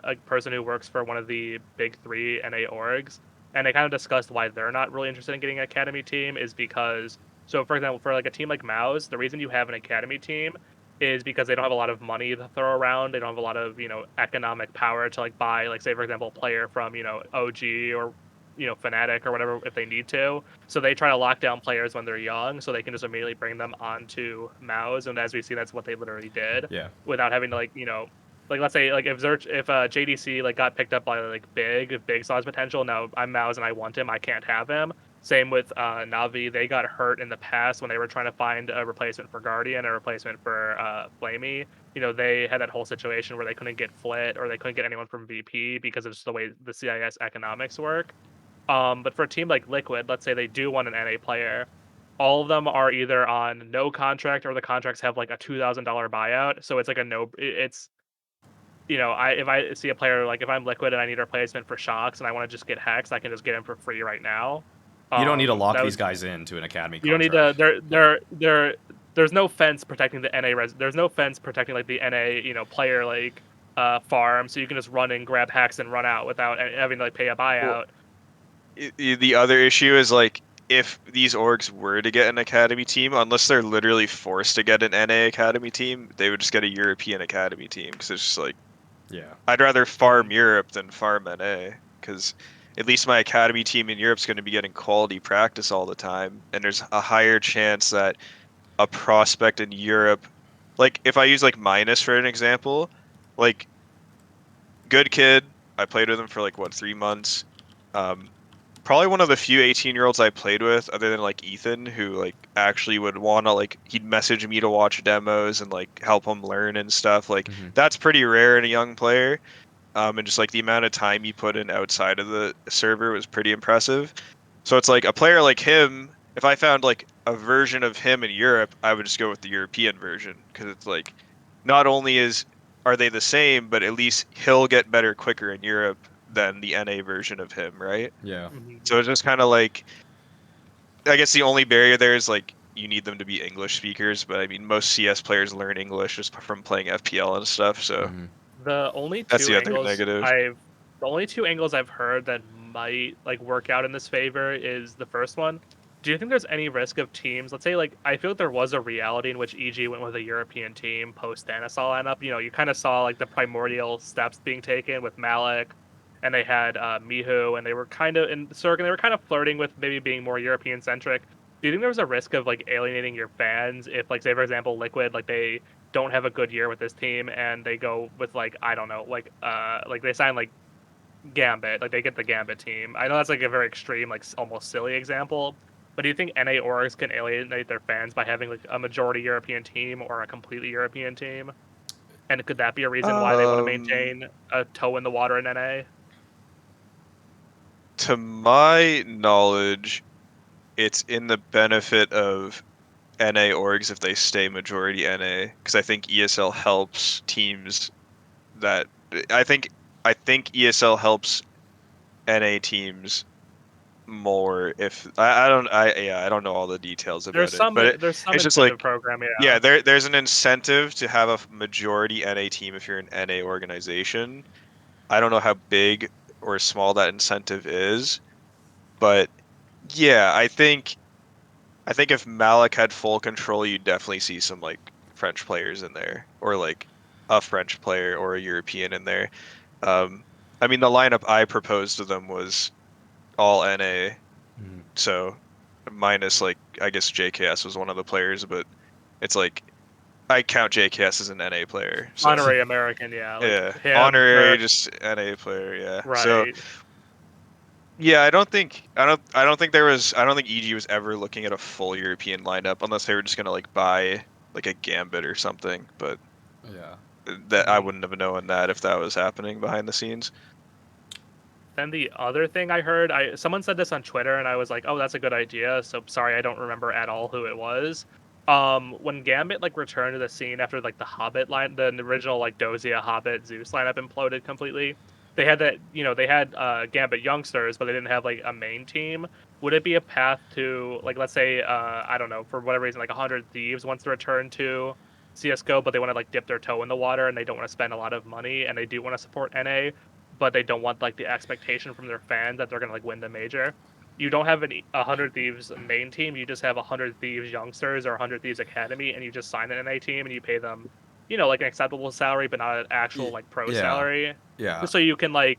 a person who works for one of the big three NA orgs, and they kind of discussed why they're not really interested in getting an academy team is because, so for example, for like a team like Mnmzzz, the reason you have an academy team is because they don't have a lot of money to throw around. They don't have a lot of economic power to like buy, like say for example, a player from OG or Fnatic or whatever if they need to. So they try to lock down players when they're young, so they can just immediately bring them onto Mnmzzz. And as we see, that's what they literally did, Yeah. without having to like let's say like if JDC like got picked up by like big saw his potential. Now I'm Mnmzzz and I want him, I can't have him. Same with Navi. They got hurt in the past when they were trying to find a replacement for Guardian, a replacement for Flamey. They had that whole situation where they couldn't get Flit or they couldn't get anyone from VP because of just the way the CIS economics work. But for a team like Liquid, let's say they do want an NA player, all of them are either on no contract or the contracts have like a $2,000 buyout. So it's like a no. It's if I see a player like if I'm Liquid and I need a replacement for Shocks and I want to just get Hex, I can just get him for free right now. You don't need to lock That these was guys into an academy you don't need contract. to. There's no fence protecting the NA There's no fence protecting like the NA player like farm, so you can just run and grab hacks and run out without having to like pay a Well, buyout. the other issue is like if these orgs were to get an academy team, unless they're literally forced to get an NA academy team, they would just get a European academy team, because it's just like, Yeah. I'd rather farm Europe than farm NA, because at least my academy team in Europe's going to be getting quality practice all the time, and there's a higher chance that a prospect in Europe, like if I use like Minus for an example, like good kid, I played with him for like what 3 months. Probably one of the few 18-year-olds I played with, other than like Ethan, who like actually would want to like he'd message me to watch demos and like help him learn and stuff. Like that's pretty rare in a young player. And just like the amount of time he put in outside of the server was pretty impressive. So it's like a player like him, if I found like a version of him in Europe, I would just go with the European version, because it's like not only are they the same, but at least he'll get better quicker in Europe than the NA version of him, right? Yeah. So it's just kind of like, I guess the only barrier there is like you need them to be English speakers, but I mean most CS players learn English just from playing FPL and stuff, so The only that's two the other angles negative. I've heard that might like work out in this favor is the first one. Do you think there's any risk of teams? Let's say like I feel like there was a reality in which EG went with a European team post Danisol lineup. You kind of saw like the primordial steps being taken with Malik, and they had Mihu, and they were kind of in Cirque, and they were kind of flirting with maybe being more European centric. Do you think there was a risk of like alienating your fans if, like, say for example, Liquid like they don't have a good year with this team and they go with like I don't know like they sign like Gambit, like they get the Gambit team. I know that's like a very extreme, like almost silly example, but do you think NA orgs can alienate their fans by having like a majority European team or a completely European team? And could that be a reason why they want to Um, maintain a toe in the water in NA? to my knowledge, it's in the benefit of NA orgs if they stay majority NA, because I think ESL helps teams that I think ESL helps NA teams more if I don't know all the details about it, but There's some it's just incentive like program, yeah, there's an incentive to have a majority NA team if you're an NA organization. I don't know how big or small that incentive is, but yeah, I think if Malik had full control, you'd definitely see some like French players in there, or like a French player or a European in there. Um, I mean, the lineup I proposed to them was all NA, Mhm. so minus like I guess JKS was one of the players, but it's like I count JKS as an NA player, so honorary American, like yeah, him, honorary Turk, just NA player, yeah. So right? yeah, I don't think EG was ever looking at a full European lineup unless they were just gonna like buy like a Gambit or something, but Yeah. that I Mhm. wouldn't have known that if that was happening behind the scenes. Then the other thing I heard, someone said this on Twitter, and I was like, "Oh, that's a good idea." So sorry, I don't remember at all who it was. When Gambit like returned to the scene after like the Hobbit line, the original like Dozia Hobbit Zeus lineup imploded completely. They had they had Gambit youngsters, but they didn't have like a main team. Would it be a path to like, let's say, I don't know, for whatever reason, like 100 Thieves wants to return to CS:GO, but they want to like dip their toe in the water and they don't want to spend a lot of money and they do want to support NA, but they don't want like the expectation from their fans that they're gonna like win the major. You don't have a 100 Thieves main team. You just have 100 Thieves youngsters or 100 Thieves academy, and you just sign an NA team and you pay them, like an acceptable salary, but not an actual like pro Yeah. salary. Yeah. Just so you can like,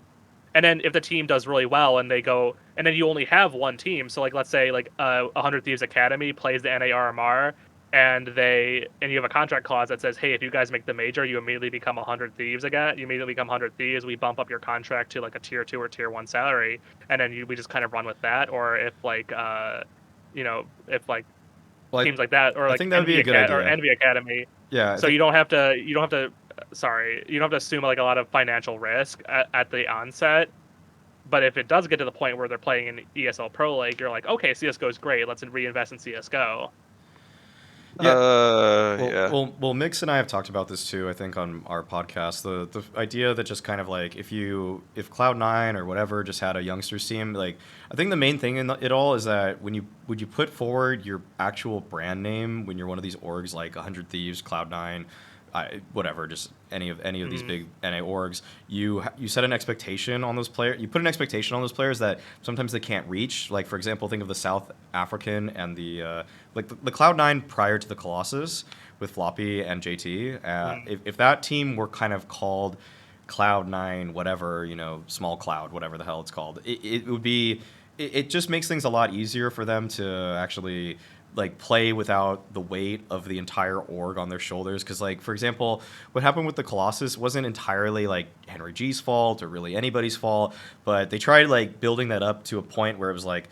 and then if the team does really well and they go, and then you only have one team. So like let's say like 100 Thieves academy plays the NA RMR, and you have a contract clause that says, hey, if you guys make the major, you immediately become 100 Thieves again. You immediately become 100 Thieves. We bump up your contract to like a tier 2 or tier 1 salary, and then we just kind of run with that. Or if like if like Well, teams like that, or I like think that would be a good idea. Envy Academy. Yeah, I So think you don't have to sorry, you don't have to assume like a lot of financial risk at the onset. But if it does get to the point where they're playing in ESL Pro League, you're like, okay, CS:GO is great. Let's reinvest in CS:GO. yeah. Yeah. Well, Mix and I have talked about this too. I think on our podcast, the idea that just kind of like if Cloud9 or whatever just had a youngsters team, like I think the main thing in it all is that when you put forward your actual brand name when you're one of these orgs like 100 Thieves, Cloud9, whatever, just any of these Mm, big NA orgs, you set an expectation on those players. You put an expectation on those players that sometimes they can't reach. Like for example, think of the South African and the like the Cloud9 prior to the Colossus with Floppy and JT. mm. If that team were kind of called Cloud9, whatever, small cloud, whatever the hell it's called, it would be. It just makes things a lot easier for them to actually like play without the weight of the entire org on their shoulders. Because like for example, what happened with the Colossus wasn't entirely like Henry G's fault or really anybody's fault, but they tried like building that up to a point where it was like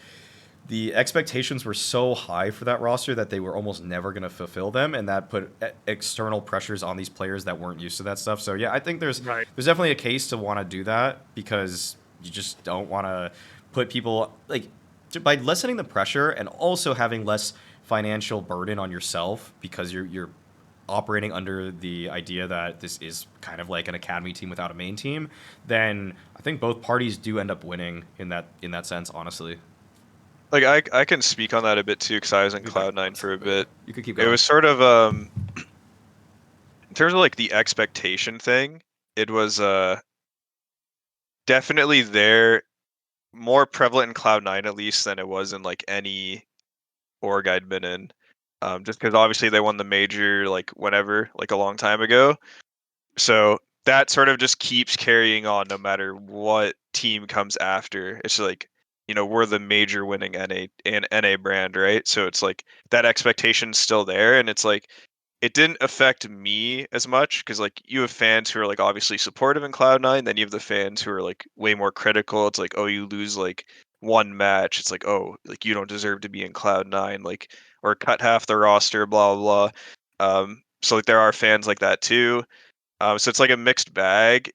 the expectations were so high for that roster that they were almost never going to fulfill them, and that put external pressures on these players that weren't used to that stuff. So yeah, I think Right. there's definitely a case to want to do that because you just don't want to put people like by lessening the pressure and also having less financial burden on yourself because you're operating under the idea that this is kind of like an academy team without a main team, then I think both parties do end up winning in that sense, honestly. Like I can speak on that a bit too because I was in You could, Cloud9 for a but yeah, bit. you could keep It going. was sort of in terms of like the expectation thing, it was definitely there, more prevalent in Cloud9 at least than it was in like any org I'd been in. Just because obviously they won the major like whenever, like a long time ago. So that sort of just keeps carrying on no matter what team comes after. It's like, we're the major winning NA brand, right? So it's like that expectation's still there, and it's like it didn't affect me as much because like you have fans who are like obviously supportive in Cloud9, then you have the fans who are like way more critical. It's like, oh, you lose like one match, it's like, oh, like you don't deserve to be in Cloud9, like, or cut half the roster, blah blah blah. So like there are fans like that too. So it's like a mixed bag,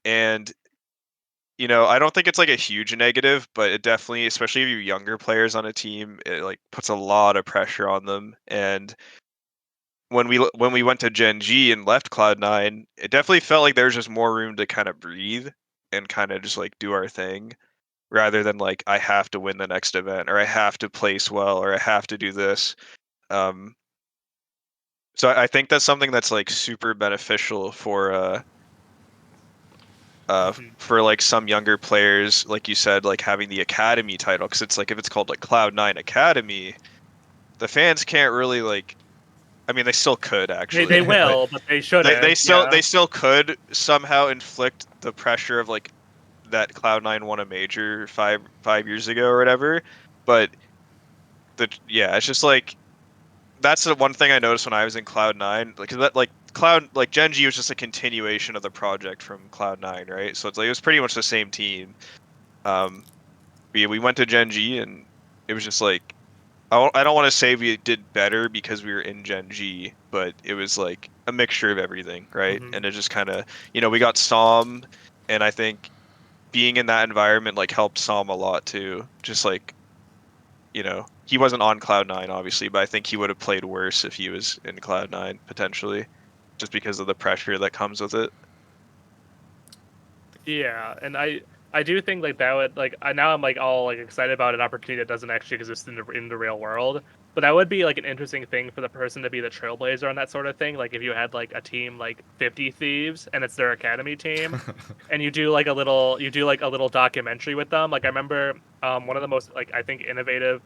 and I don't think it's like a huge negative, but it definitely, especially if you're younger players on a team, it like puts a lot of pressure on them. And when we went to Gen G and left Cloud9, it definitely felt like there was just more room to kind of breathe and kind of just like do our thing rather than like I have to win the next event or I have to place well or I have to do this. Um, so I think that's something that's like super beneficial for like some younger players, like you said, like having the academy title, because it's like if it's called like Cloud9 Academy, the fans can't really like. I mean, they still could They actually, but will, but they shouldn't. they still could somehow inflict the pressure of like that Cloud9 won a major five years ago or whatever. But yeah, it's just like that's the one thing I noticed when I was in Cloud9, like that like Gen G was just a continuation of the project from Cloud9, right? So it's like it was pretty much the same team. But yeah, we went to Gen G and it was just like I don't want to say we did better because we were in Gen G, but it was like a mixture of everything, right? Mhm. And it just kind of, we got Som, and I think being in that environment like helped Som a lot too. Just like, he wasn't on Cloud9 obviously, but I think he would have played worse if he was in Cloud9 potentially, just because of the pressure that comes with it. Yeah, and I do think like that would like now I'm like all like excited about an opportunity that doesn't actually exist in the real world. But that would be like an interesting thing for the person to be the trailblazer on that sort of thing. Like if you had like a team like 50 Thieves and it's their academy team, and you do like a little documentary with them. Like I remember one of the most like I think innovative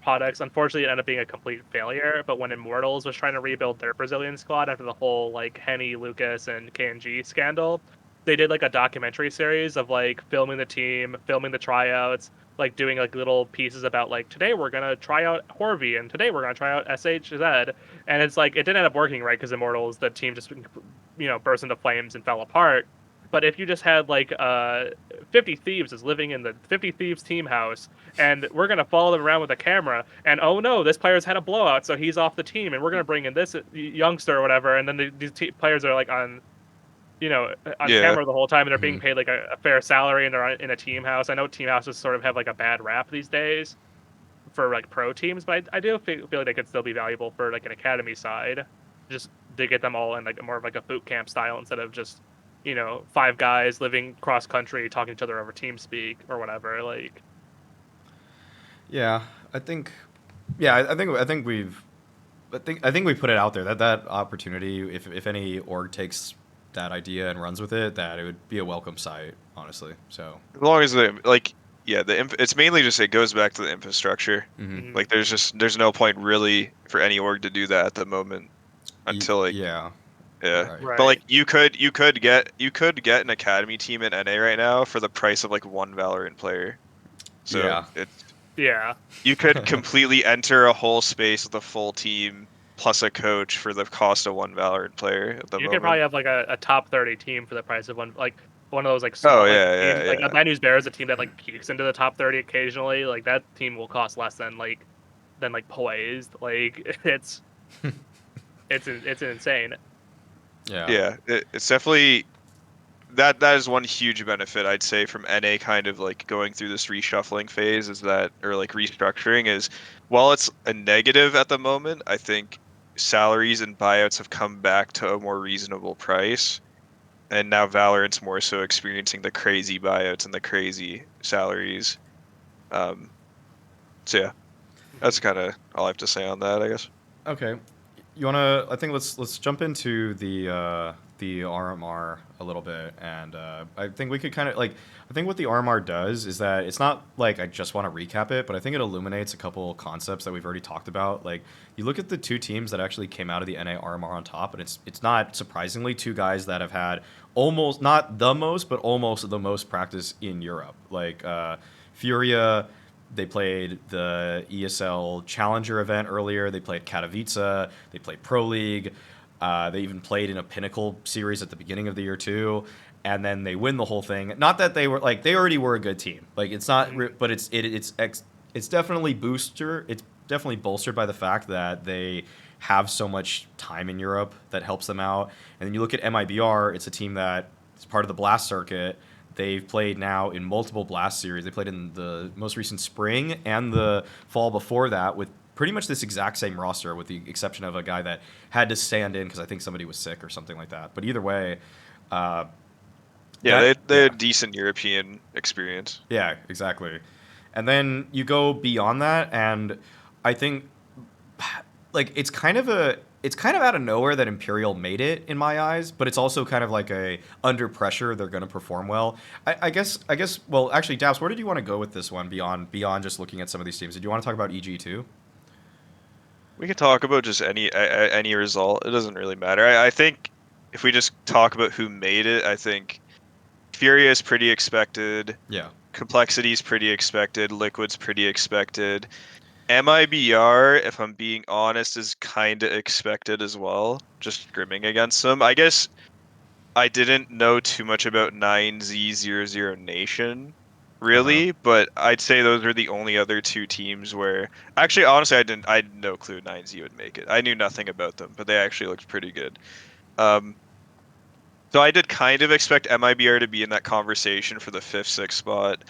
products. Unfortunately, it ended up being a complete failure. But when Immortals was trying to rebuild their Brazilian squad after the whole like Henny, Lucas, and KNG scandal, they did like a documentary series of like filming the team, filming the tryouts, like doing like little pieces about like today we're gonna try out Horvey and today we're gonna try out SHZ, and it's like it didn't end up working right because Immortals the team just burst into flames and fell apart. But if you just had like 50 Thieves is living in the 50 Thieves team house, and we're gonna follow them around with a camera, and oh no, this player's had a blowout, so he's off the team, and we're gonna bring in this youngster or whatever, and then these players are like on on Yeah. camera the whole time, and they're being Mhm. paid like a fair salary, and they're in a team house. I know team houses sort of have like a bad rap these days for like pro teams, but I do feel like they could still be valuable for like an academy side, just to get them all in like more of like a boot camp style instead of just five guys living cross country talking to each other over TeamSpeak or whatever. Like, Yeah, I think. Yeah, I think we put it out there that opportunity. If any org takes that idea and runs with it, that it would be a welcome sight, honestly. So. As long as it's mainly just it goes back to the infrastructure. Mhm. Like there's no point really for any org to do that at the moment until like Yeah. yeah. Right. But like right. you could get an academy team in NA right now for the price of like one Valorant player. So Yeah. Yeah. you could completely enter a whole space with a full team plus a coach for the cost of one Valorant player at the You could probably moment. have like a top 30 team for the price of one of those like Oh small like yeah, teams yeah, like a yeah. Bad News Bears, a team that like peaks into the top 30 occasionally. Like that team will cost less than like Poised. Like it's insane. Yeah. Yeah, it's definitely that is one huge benefit I'd say from NA kind of like going through this reshuffling phase is that or like restructuring is while it's a negative at the moment, I think salaries and buyouts have come back to a more reasonable price. And now Valorant's more so experiencing the crazy buyouts and the crazy salaries. Um, so yeah, that's Mhm. kind of all I have to say on that, I guess. Okay. You wanna? I think let's jump into the RMR a little bit, and I think we could kind of like. I think what the RMR does is that it's not like I just want to recap it, but I think it illuminates a couple concepts that we've already talked about. Like you look at the two teams that actually came out of the NA RMR on top, and it's not surprisingly two guys that have had almost not the most, but almost the most practice in Europe. Like Furia. They played the ESL Challenger event earlier. They played Katowice. They played Pro League. They even played in a Pinnacle series at the beginning of the year too. And then they win the whole thing. Not that they were like they already were a good team. Like it's not, Mhm. but it's definitely booster. It's definitely bolstered by the fact that they have so much time in Europe that helps them out. And then you look at MIBR. It's a team that is part of the Blast circuit. They've played now in multiple Blast series. They played in the most recent spring and the fall before that with pretty much this exact same roster, with the exception of a guy that had to stand in because I think somebody was sick or something like that. But either way, uh, Yeah, they had decent European experience. Yeah, exactly. And then you go beyond that, and I think like it's kind of out of nowhere that Imperial made it in my eyes, but it's also kind of like a under pressure they're going to perform well. I guess well actually Daps, where did you want to go with this one beyond just looking at some of these teams? Did you want to talk about EG too? We could talk about just any result. It doesn't really matter. I think if we just talk about who made it, I think Furia is pretty expected. Yeah. Complexity is pretty expected. Liquid's pretty expected. MIBR, if I'm being honest, is kind of expected as well. Just scrimming against them. I guess I didn't know too much about 9Z00 Nation, really, but I'd say those are the only other two teams where actually honestly I had no clue 9Z would make it. I knew nothing about them, but they actually looked pretty good. So I did kind of expect MIBR to be in that conversation for the 5th, 6th spot.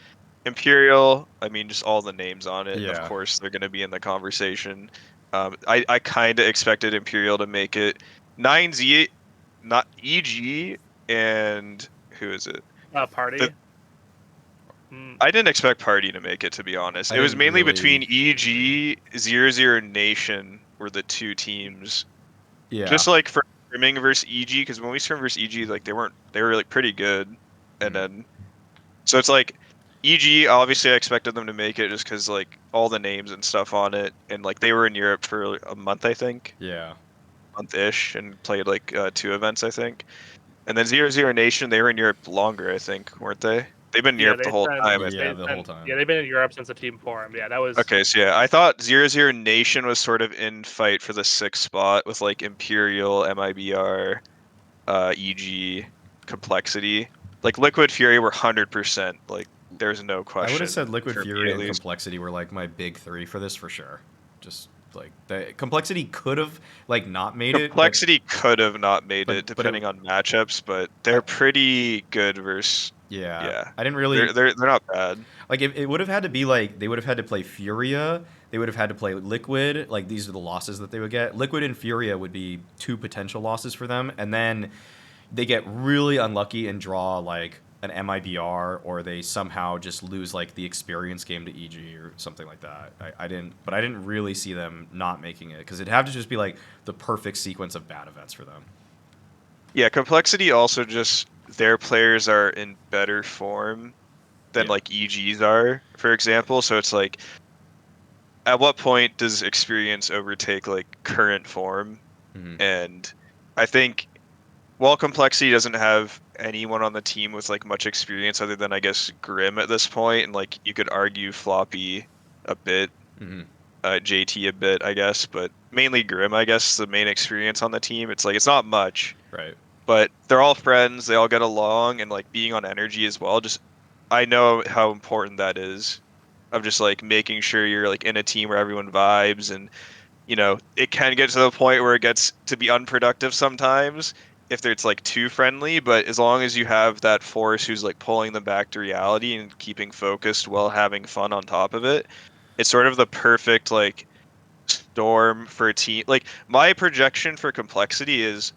Imperial, I mean, just all the names on it. Yeah. Of course, they're going to be in the conversation. I kind of expected Imperial to make it. 9Z, not EG, and who is it? Party. I didn't expect Party to make it, to be honest. It was mainly between EG, 00 Nation were the two teams. Yeah. Just like for scrimming versus EG, because when we scrim versus EG, like they were like pretty good, and then so it's like EG. Obviously, I expected them to make it just because like all the names and stuff on it, and like they were in Europe for a month, I think. Yeah. Month-ish, and played like 2 events, I think. And then 00 Nation, they were in Europe longer, I think, weren't they? They've been in Europe the whole time. The whole time. Yeah, they've been in Europe since the team formed. Yeah, that was Okay. So yeah, I thought 00 Nation was sort of in fight for the 6th spot with like Imperial, MIBR, EG, Complexity. Like Liquid Fury were 100%. Like there's no question. I would have said Liquid for Fury me, and at least. Complexity were like my big 3 for this for sure. Just like the Complexity could have like not made Complexity could have not made it but depending on matchups, but they're pretty good versus. Yeah, I didn't really. They're not bad. Like it would have had to be like they would have had to play Furia. They would have had to play Liquid. Like these are the losses that they would get. Liquid and Furia would be 2 potential losses for them, and then they get really unlucky and draw like an MIBR, or they somehow just lose like the experience game to EG or something like that. I didn't really see them not making it because it'd have to just be like the perfect sequence of bad events for them. Yeah, Complexity also just their players are in better form than like EGs are, for example. So it's like, at what point does experience overtake like current form? And I think while Complexity doesn't have anyone on the team with like much experience other than I guess Grim at this point, and like you could argue Floppy a bit, JT a bit, I guess, but mainly Grim, I guess, the main experience on the team. It's like it's not much, right? But they're all friends, they all get along, and like being on energy as well. Just I know how important that is, of just like making sure you're like in a team where everyone vibes, and you know it can get to the point where it gets to be unproductive sometimes if it's like too friendly, but as long as you have that force who's like pulling them back to reality and keeping focused while having fun on top of it, it's sort of the perfect like storm for a team. Like my projection for Complexity is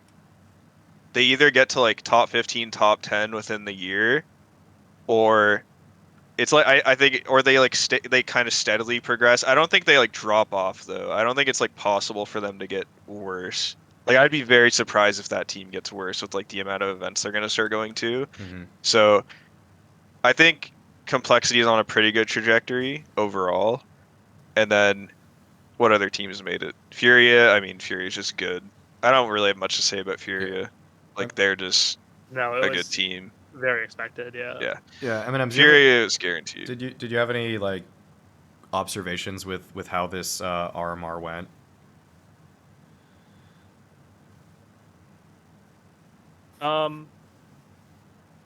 they either get to like top 15, top 10 within the year, or it's like I think, or they like they kind of steadily progress. I don't think they like drop off though. I don't think it's like possible for them to get worse. Like I'd be very surprised if that team gets worse with like the amount of events they're going to start going to. So I think Complexity is on a pretty good trajectory overall. And then what other teams made it? Furia, I mean Furia is just good. I don't really have much to say about Furia. Like they're just a good team. Very expected, yeah. Yeah. Yeah, I mean, Furia is guaranteed. Did you have any like observations with how this RMR went?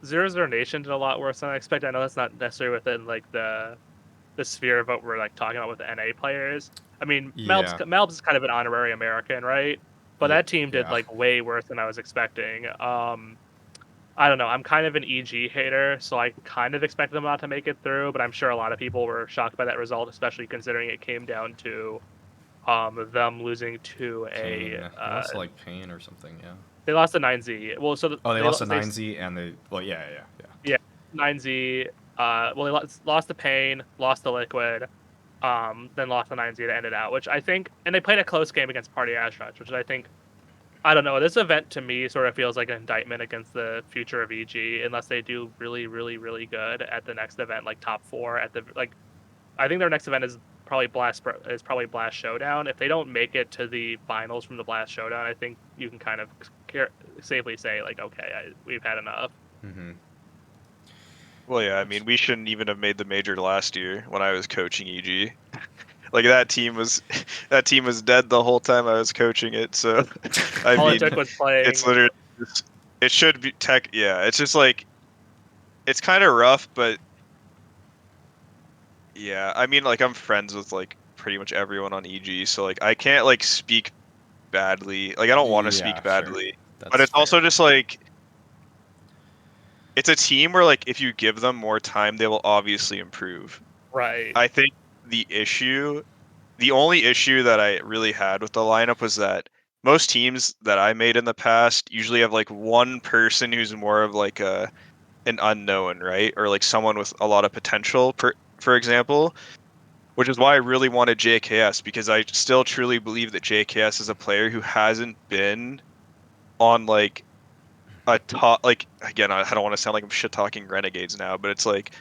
Zero Nation did a lot worse than I expected. I know that's not necessarily within like the sphere of what we're like talking about with the NA players. I mean, Mnmzzz is kind of an honorary American, right? But that team did like way worse than I was expecting. I don't know. I'm kind of an EG hater, so I kind of expected them not to make it through. But I'm sure a lot of people were shocked by that result, especially considering it came down to them losing to Pain. They lost to like Pain or something. Yeah. They lost to 9Z. Well, so they lost to 9Z and they. Well, yeah. Mnmzzz. Well, they lost to Pain, lost to Liquid, then lost to Mnmzzz to end it out. Which I think, and they played a close game against Party Astronauts, which I think, I don't know. This event to me sort of feels like an indictment against the future of EG, unless they do really, really, really good at the next event, like top 4 at the like. I think their next event is probably Blast Showdown. If they don't make it to the finals from the Blast Showdown, I think you can kind of safely say like, okay, we've had enough. Mm-hmm. Well, yeah, I mean, we shouldn't even have made the major last year when I was coaching EG. Like that team was dead the whole time I was coaching it. So I All mean, it took was playing. it's literally it should be tech. Yeah, it's just like it's kind of rough, but yeah, I mean, like I'm friends with like pretty much everyone on EG, so like I can't like speak badly. Like I don't want to speak badly, That's but it's fair. also just like it's a team where like if you give them more time, they will obviously improve. Right. I think the only issue that I really had with the lineup was that most teams that I made in the past usually have like one person who's more of like an unknown, right? Or like someone with a lot of potential, for example, which is why I really wanted JKS because I still truly believe that JKS is a player who hasn't been on like a top, like again, I don't want to sound like I'm shit talking Renegades now, but it's like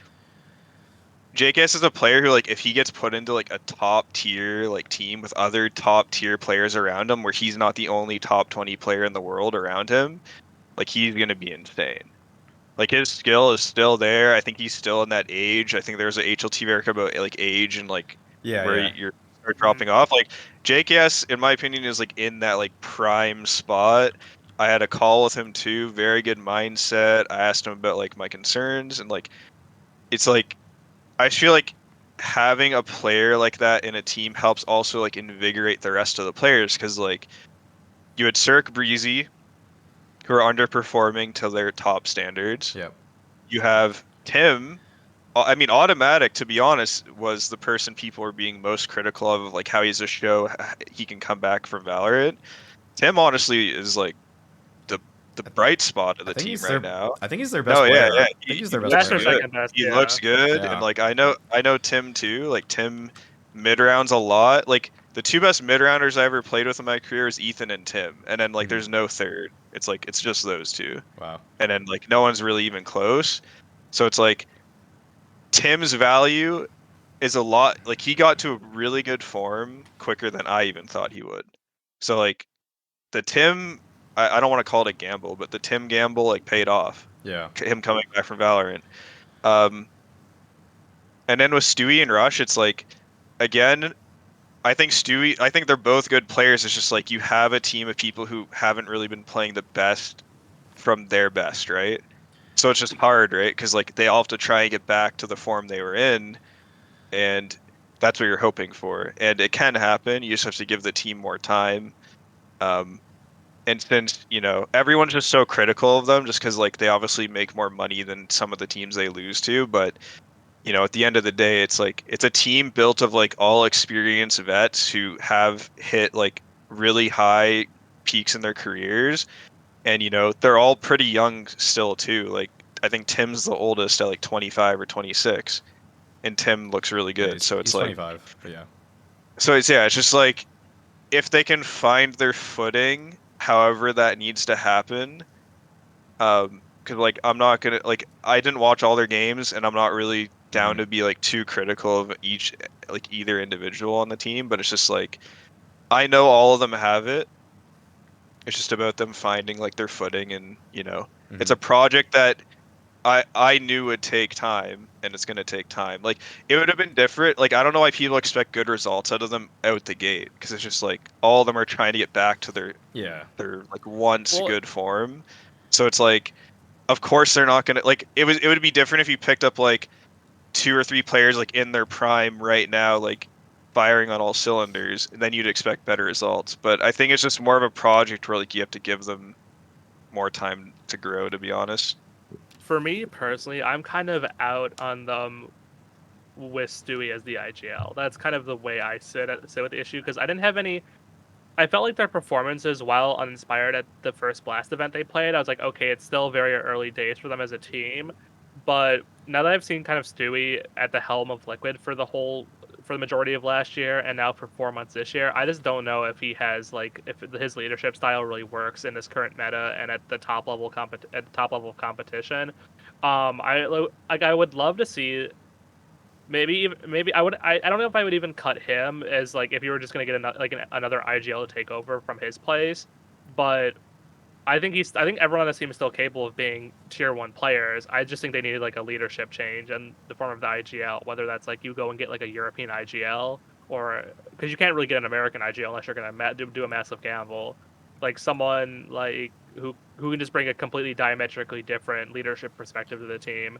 JKS is a player who, like, if he gets put into like a top tier like team with other top tier players around him, where he's not the only top 20 player in the world around him, like he's gonna be insane. Like his skill is still there. I think he's still in that age. I think there's a HLTV article about like age and like where Yeah. you're start dropping off. Like JKS, in my opinion, is like in that like prime spot. I had a call with him too. Very good mindset. I asked him about like my concerns and like it's like I feel like having a player like that in a team helps also like invigorate the rest of the players because like you had Cirque Breezy who are underperforming to their top standards. Yep. You have Tim. I mean, Automatic, to be honest, was the person people were being most critical of like how he's a show he can come back from Valorant. Tim honestly is like the bright spot of I the think team he's right now. I think he's their best No, yeah, player. yeah. I think he's He their best looks That's their player. good. second best. He Yeah. looks good, Yeah. and like I know Tim too. Like Tim mid rounds a lot. Like the two best mid rounders I ever played with in my career is Ethan and Tim, and then like Mhm. there's no third. It's like it's just those two, Wow. and then like no one's really even close. So it's like Tim's value is a lot. Like he got to a really good form quicker than I even thought he would. So like the Tim, I don't want to call it a gamble, but the Tim gamble like paid off. Yeah. Him coming back from Valorant. Um, and then with Stewie and Rush, it's like, again, I think they're both good players. It's just like you have a team of people who haven't really been playing the best from their best, right? So it's just hard, right? Because like they all have to try and get back to the form they were in, and that's what you're hoping for. And it can happen. You just have to give the team more time. Um, and since everyone's just so critical of them, just because like they obviously make more money than some of the teams they lose to, but at the end of the day, it's like it's a team built of like all experienced vets who have hit like really high peaks in their careers, and they're all pretty young still too. Like I think Tim's the oldest at like 25 or 26, and Tim looks really Yeah. good. So He's it's like 25. But yeah. it's just like if they can find their footing, however that needs to happen. Because like I'm not gonna like I didn't watch all their games, and I'm not really down Mhm. to be like too critical of each like either individual on the team. But it's just like I know all of them have it. It's just about them finding like their footing, and it's Mhm. a project that I knew would take time, and it's gonna take time. Like it would have been different. Like I don't know why people expect good results out of them out the gate, because it's just like all of them are trying to get back to Yeah. their like once Well, good form. So it's like of course they're not gonna like it would be different if you picked up like two or three players like in their prime right now, like firing on all cylinders, and then you'd expect better results. But I think it's just more of a project where like you have to give them more time to grow, to be honest. for me personally, I'm kind of out on them with Stewie as the IGL. That's kind of the way I sit with the issue because I didn't have any. I felt like their performances, while uninspired at the first Blast event they played, I was like, okay, it's still very early days for them as a team, But now that I've seen kind of Stewie at the helm of Liquid for the majority of last year and now for 4 months this year, I just don't know if he has like if his leadership style really works in this current meta and at the top level of competition. I would love to see maybe I don't know if I would even cut him as like if you were just gonna get another IGL to take over from his place, but I think everyone on the team is still capable of being tier 1 players. I just think they needed like a leadership change in the form of the IGL, whether that's like you go and get like a European IGL or because you can't really get an American IGL unless you're gonna do a massive gamble. Like someone like who can just bring a completely diametrically different leadership perspective to the team,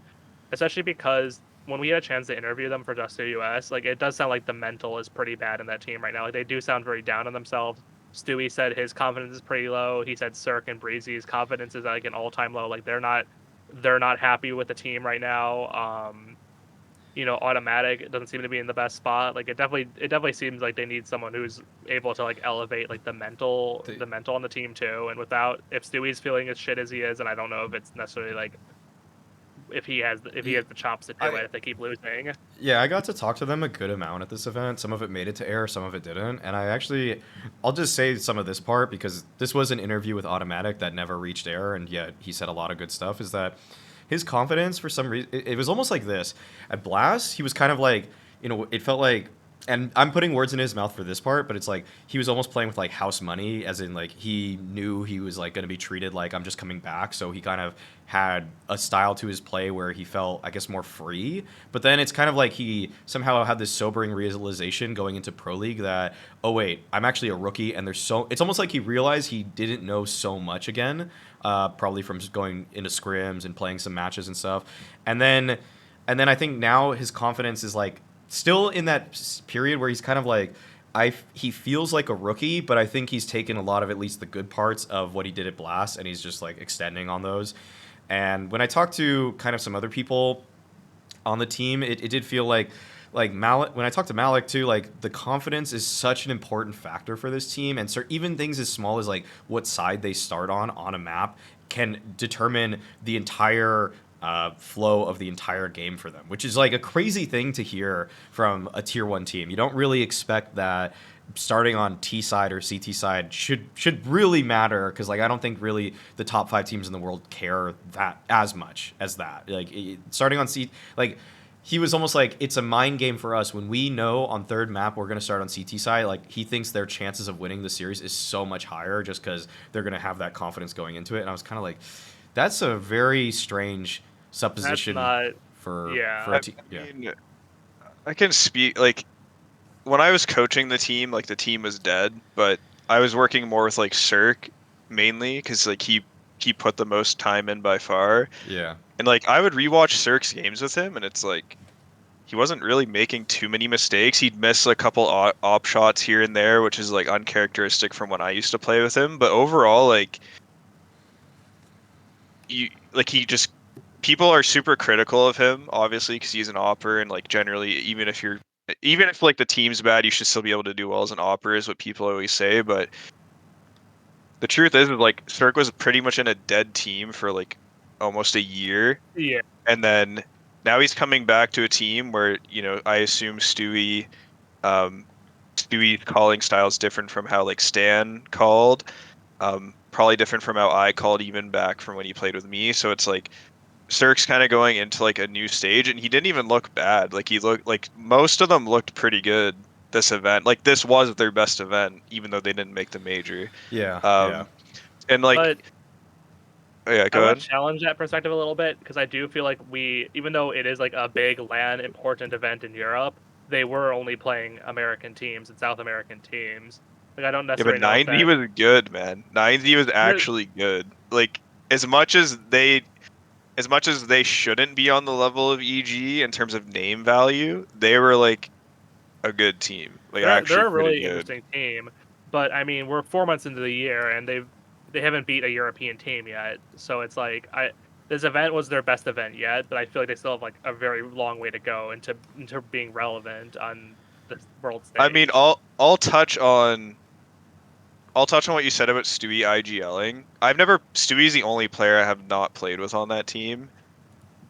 especially because when we had a chance to interview them for Just US, like it does sound like the mental is pretty bad in that team right now. Like they do sound very down on themselves. Stewie said his confidence is pretty low. He said Cirque and Breezy's confidence is at like an all-time low. Like they're not happy with the team right now. Automatic doesn't seem to be in the best spot. Like it definitely seems like they need someone who's able to like elevate like the mental on the team too. And if Stewie's feeling as shit as he is, and I don't know if it's necessarily like if he has the chops to do it if they keep losing. Yeah, I got to talk to them a good amount at this event. Some of it made it to air, some of it didn't. And I'll just say some of this part because this was an interview with Automatic that never reached air, and yet he said a lot of good stuff, is that his confidence, for some reason, it was almost like this. At Blast, he was kind of like, it felt like, and I'm putting words in his mouth for this part, but it's like he was almost playing with like house money, as in like he knew he was like going to be treated like I'm just coming back, so he kind of had a style to his play where he felt, I guess, more free. But then it's kind of like he somehow had this sobering realization going into Pro League that, oh wait, I'm actually a rookie, and it's almost like he realized he didn't know so much again, probably from just going into scrims and playing some matches and stuff, and then I think now his confidence is like still in that period where he's kind of like, he feels like a rookie, but I think he's taken a lot of at least the good parts of what he did at Blast, and he's just like extending on those. And when I talked to kind of some other people on the team, it did feel like Malik, when I talked to Malik too, like the confidence is such an important factor for this team, and so even things as small as like what side they start on a map can determine the entire flow of the entire game for them, which is like a crazy thing to hear from a tier 1 team. You don't really expect that starting on T side or CT side should really matter, because like I don't think really the top 5 teams in the world care that as much as that. Like starting on C, like he was almost like, it's a mind game for us when we know on third map we're going to start on CT side. Like he thinks their chances of winning the series is so much higher just because they're going to have that confidence going into it. And I was kind of like, that's a very strange supposition for a team. Yeah. I mean, I can speak, like, when I was coaching the team, like the team was dead, but I was working more with like Cirque mainly because like he put the most time in by far. Yeah. And like I would rewatch Cirque's games with him, and it's like he wasn't really making too many mistakes. He'd miss a couple op shots here and there, which is like uncharacteristic from when I used to play with him. But overall, like people are super critical of him, obviously, because he's an opper, and like generally, even if like the team's bad, you should still be able to do well as an opper, is what people always say. But the truth is like Cirque was pretty much in a dead team for like almost a year. Yeah. And then now he's coming back to a team where, I assume Stewie's calling style is different from how like Stan called. Probably different from how I called even back from when he played with me. So it's like Cirque's kind of going into like a new stage, and he didn't even look bad. Like he looked like most of them looked pretty good this event. Like this was their best event, even though they didn't make the major. Yeah. And like, but go I ahead. want to challenge that perspective a little bit, because I do feel like even though it is like a big LAN important event in Europe, they were only playing American teams and South American teams. Like I don't necessarily know if 90 was good, man. 90 was actually good. Like as much as they shouldn't be on the level of EG in terms of name value, they were like a good team. Like they're a really good. interesting team. But I mean, we're 4 months into the year, and they haven't beat a European team yet. So it's like this event was their best event yet, but I feel like they still have like a very long way to go into being relevant on the world stage. I mean, I'll touch on what you said about Stewie IGLing. Stewie's the only player I have not played with on that team,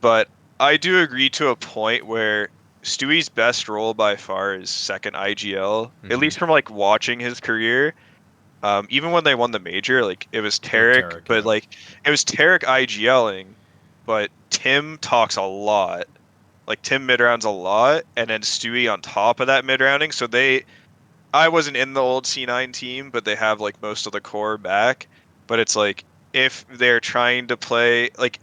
but I do agree to a point where Stewie's best role by far is second IGL, at Mm-hmm. least from like watching his career. Even when they won the major, like it was With Tarek, Tarek, but yeah. like it was Tarek IGLing, but Tim talks a lot. Like Tim mid rounds a lot, and then Stewie on top of that mid rounding. So I wasn't in the old C9 team, but they have like most of the core back. But it's like if they're trying to play like,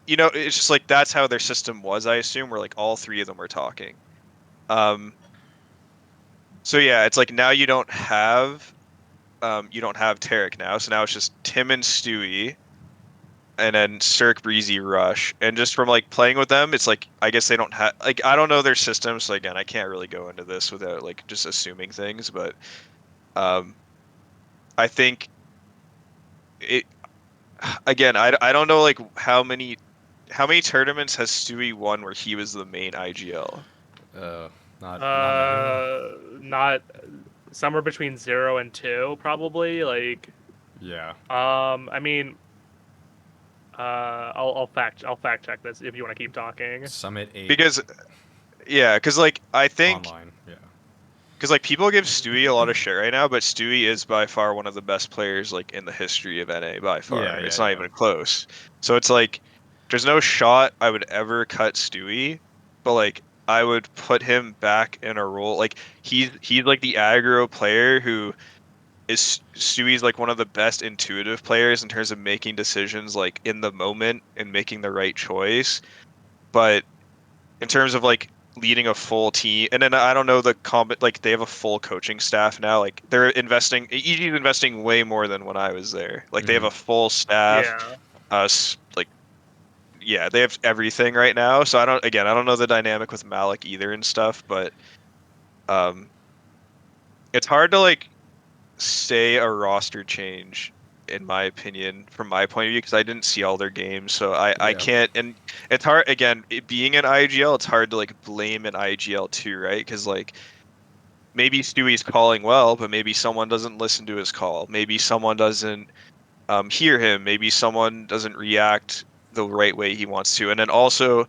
it's just like that's how their system was. I assume where like all three of them were talking. Um, so yeah, it's like now you don't have Tarek now, so now it's just Tim and Stewie, and then Cirque, Breezy, Rush, and just from like playing with them, it's like I guess they don't have like I don't know their systems, so again I can't really go into this without like just assuming things, but um, I think it again I don't know like how many tournaments has Stewie won where he was the main IGL? Uh, not many. Not somewhere between 0 and 2, probably. Like, Yeah. I mean, I'll fact check this if you want to keep talking. Summit 8 Because yeah, because like I think online. Yeah. because like people give Stewie a lot of shit right now, but Stewie is by far one of the best players like in the history of NA by Yeah, far. yeah, It's not yeah. even close. So it's like there's no shot I would ever cut Stewie, but like I would put him back in a role like he's like the aggro player who is Stewie's like one of the best intuitive players in terms of making decisions like in the moment and making the right choice. But in terms of like leading a full team, and then I don't know the combat like they have a full coaching staff now. Like they're investing, EG's investing way more than when I was there. Like they have Mm-hmm. a full staff. Yeah. Like yeah, they have everything right now. So I don't know the dynamic with Malik either and stuff, but um, it's hard to like say a roster change in my opinion from my point of view because I didn't see all their games so I Yeah. can't and it's hard again being an IGL it's hard to like blame an IGL too right because like maybe Stewie's calling well but maybe someone doesn't listen to his call maybe someone doesn't hear him maybe someone doesn't react the right way he wants to and then also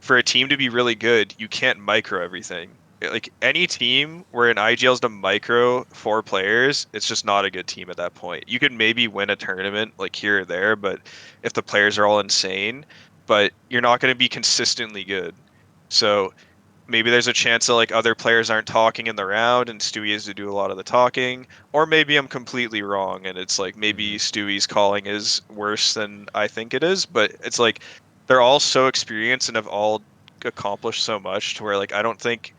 for a team to be really good, you can't micro everything. Like any team where an IGL's to micro four players, it's just not a good team at that point. You could maybe win a tournament like here or there, but if the players are all insane, but you're not going to be consistently good. So maybe there's a chance that like other players aren't talking in the round and Stewie has to do a lot of the talking, or maybe I'm completely wrong and it's like Mm-hmm. maybe Stewie's calling is worse than I think it is, but it's like they're all so experienced and have all accomplished so much to where like I don't think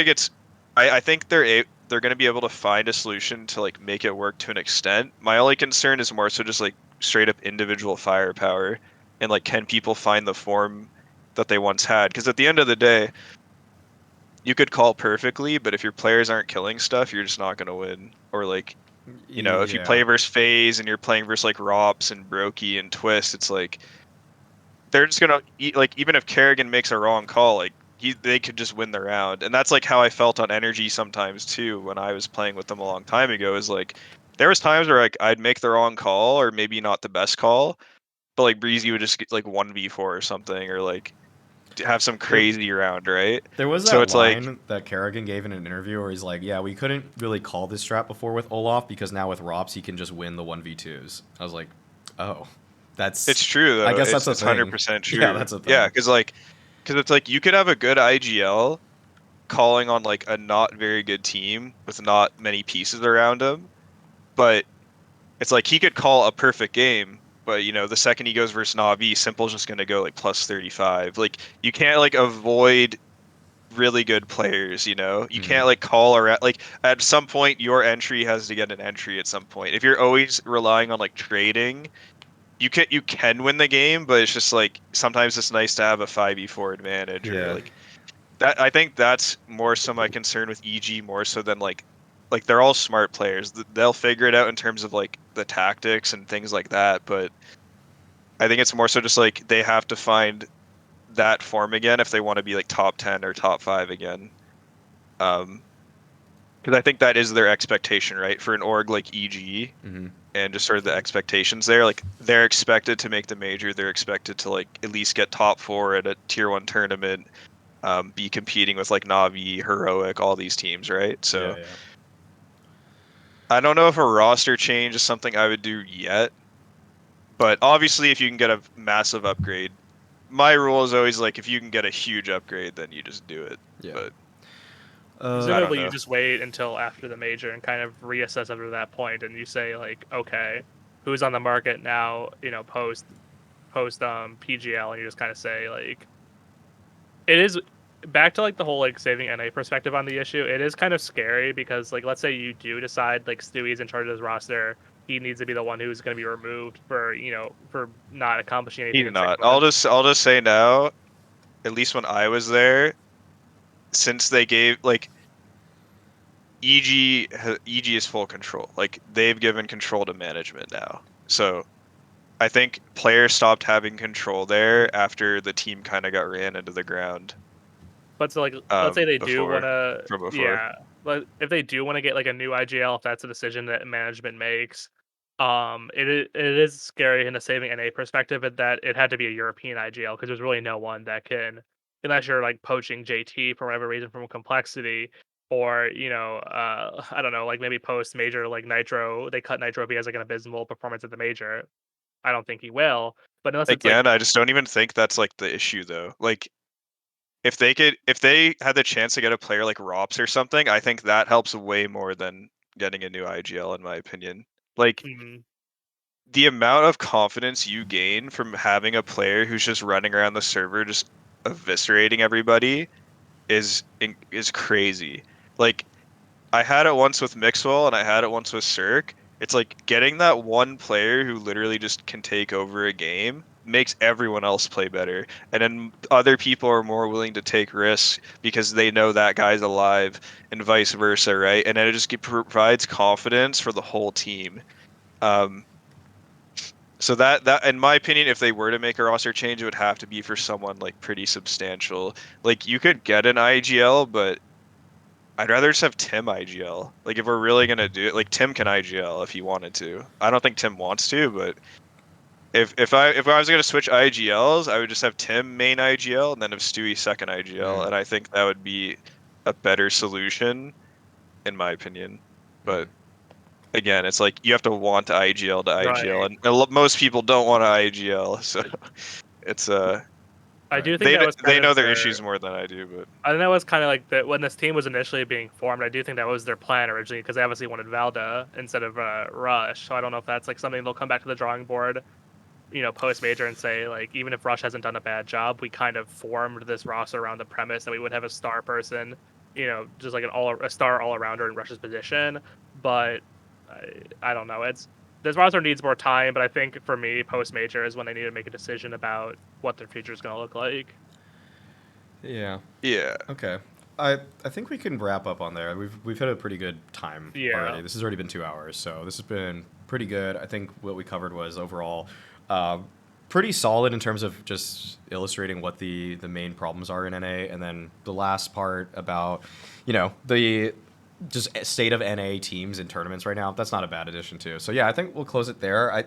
it's I think they're going to be able to find a solution to like make it work to an extent. My only concern is more so just like straight up individual firepower and like can people find the form that they once had? Because at the end of the day, you could call perfectly, but if your players aren't killing stuff, you're just not going to win. Or like, if you Yeah. play versus FaZe and you're playing versus like Rops and Brokey and Twist, it's like they're just gonna eat like even if Kerrigan makes a wrong call, like they could just win the round. And that's like how I felt on Energy sometimes too when I was playing with them a long time ago. Is like there was times where like I'd make the wrong call or maybe not the best call, but like Breezy would just get like 1v4 or something or like have some There, crazy round, right? there was So that it's like line that Kerrigan gave in an interview where he's like, "Yeah, we couldn't really call this strat before with Olaf because now with Rops he can just win the 1v2s." I was like, "Oh, that's. it's true I though. guess that's a It's thing." 100% Yeah, true. that's a Yeah, thing. because it's like you could have a good IGL calling on like a not very good team with not many pieces around him, but it's like he could call a perfect game, but the second he goes versus Navi, Simple's just gonna go like plus 35. Like you can't like avoid really good players, you know? You Mm-hmm. can't like call around like at some point your entry has to get an entry at some point. If you're always relying on like trading, you can win the game, but it's just like sometimes it's nice to have a 5v4 advantage or Yeah. like that I think that's more so my concern with EG more so than like they're all smart players. They'll figure it out in terms of like the tactics and things like that, but I think it's more so just like they have to find that form again if they want to be like top 10 or top 5 again. Because Because I think that is their expectation, right? For an org like EG, Mm-hmm. and just sort of the expectations there. Like they're expected to make the major. They're expected to like at least get top 4 at a tier 1 tournament. Be competing with like Navi, Heroic, all these teams, right? So Yeah. I don't know if a roster change is something I would do yet, but obviously if you can get a massive upgrade, my rule is always like if you can get a huge upgrade, then you just do it. Yeah. But I don't Presumably, you know. just wait until after the major and kind of reassess after that point, and you say like, okay, who's on the market now? You know, post PGL, and you just kind of say like, it is back to like the whole like saving NA perspective on the issue. It is kind of scary because like let's say you do decide like Stewie's in charge of his roster, he needs to be the one who's going to be removed for for not accomplishing anything He's in 6 not. months. I'll just say now, at least when I was there, since they gave like EG is full control. Like they've given control to management now. So I think players stopped having control there after the team kind of got ran into the ground. But so like let's say they do want Before to, from before. yeah, but if they do want to get like a new IGL, if that's a decision that management makes, it is scary in a saving NA perspective that it had to be a European IGL because there's really no one that can, unless you're like poaching JT for whatever reason from complexity, or I don't know, like maybe post major like Nitro, they cut Nitro if he has like an abysmal performance at the major. I don't think he will, but unless it's like Again, I just don't even think that's like the issue though. Like if they had the chance to get a player like Rops or something, I think that helps way more than getting a new IGL in my opinion. Like mm, the amount of confidence you gain from having a player who's just running around the server just eviscerating everybody is crazy. Like I had it once with Mixwell and I had it once with Cirque. It's like getting that one player who literally just can take over a game makes everyone else play better. And then other people are more willing to take risks because they know that guy's alive and vice versa, right? And then it just provides confidence for the whole team. Um, so that in my opinion, if they were to make a roster change, it would have to be for someone like pretty substantial. Like you could get an IGL, but I'd rather just have Tim IGL. Like if we're really gonna do it, like Tim can IGL if he wanted to. I don't think Tim wants to, but if I was gonna switch IGLs, I would just have Tim main IGL and then have Stewie second IGL, and I think that would be a better solution in my opinion. But again, it's like you have to want IGL to IGL, right. and most people don't want to IGL, so it's I Right. do think that was they kind know of their their. issues more than I do, but I think that was kind of like the when this team was initially being formed. I do think that was their plan originally because they obviously wanted Valda instead of Rush. So I don't know if that's like something they'll come back to the drawing board, post major and say like even if Rush hasn't done a bad job, we kind of formed this roster around the premise that we would have a star person, just like a star all arounder in Rush's position. But I don't know. This roster needs more time, but I think for me, post major is when they need to make a decision about what their future is going to look like. Yeah. yeah. Okay. I think we can wrap up on there. We've hit a pretty good time Yeah. already. This has already been 2 hours, so this has been pretty good. I think what we covered was overall pretty solid in terms of just illustrating what the main problems are in NA, and then the last part about the just state of NA teams in tournaments right now. That's not a bad addition too. So yeah, I think we'll close it there.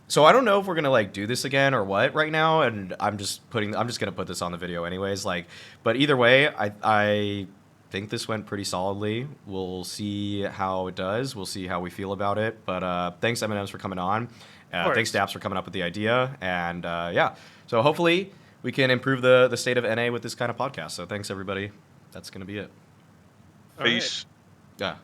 So I don't know if we're gonna like do this again or what right now, and I'm just gonna put this on the video anyways. Like, but either way, I think this went pretty solidly. We'll see how it does. We'll see how we feel about it. But thanks Mnmzzz for coming on. Of Thanks course. daps for coming up with the idea, and yeah. So hopefully we can improve the state of NA with this kind of podcast. So thanks everybody. That's gonna be it. All right. Peace. Yeah.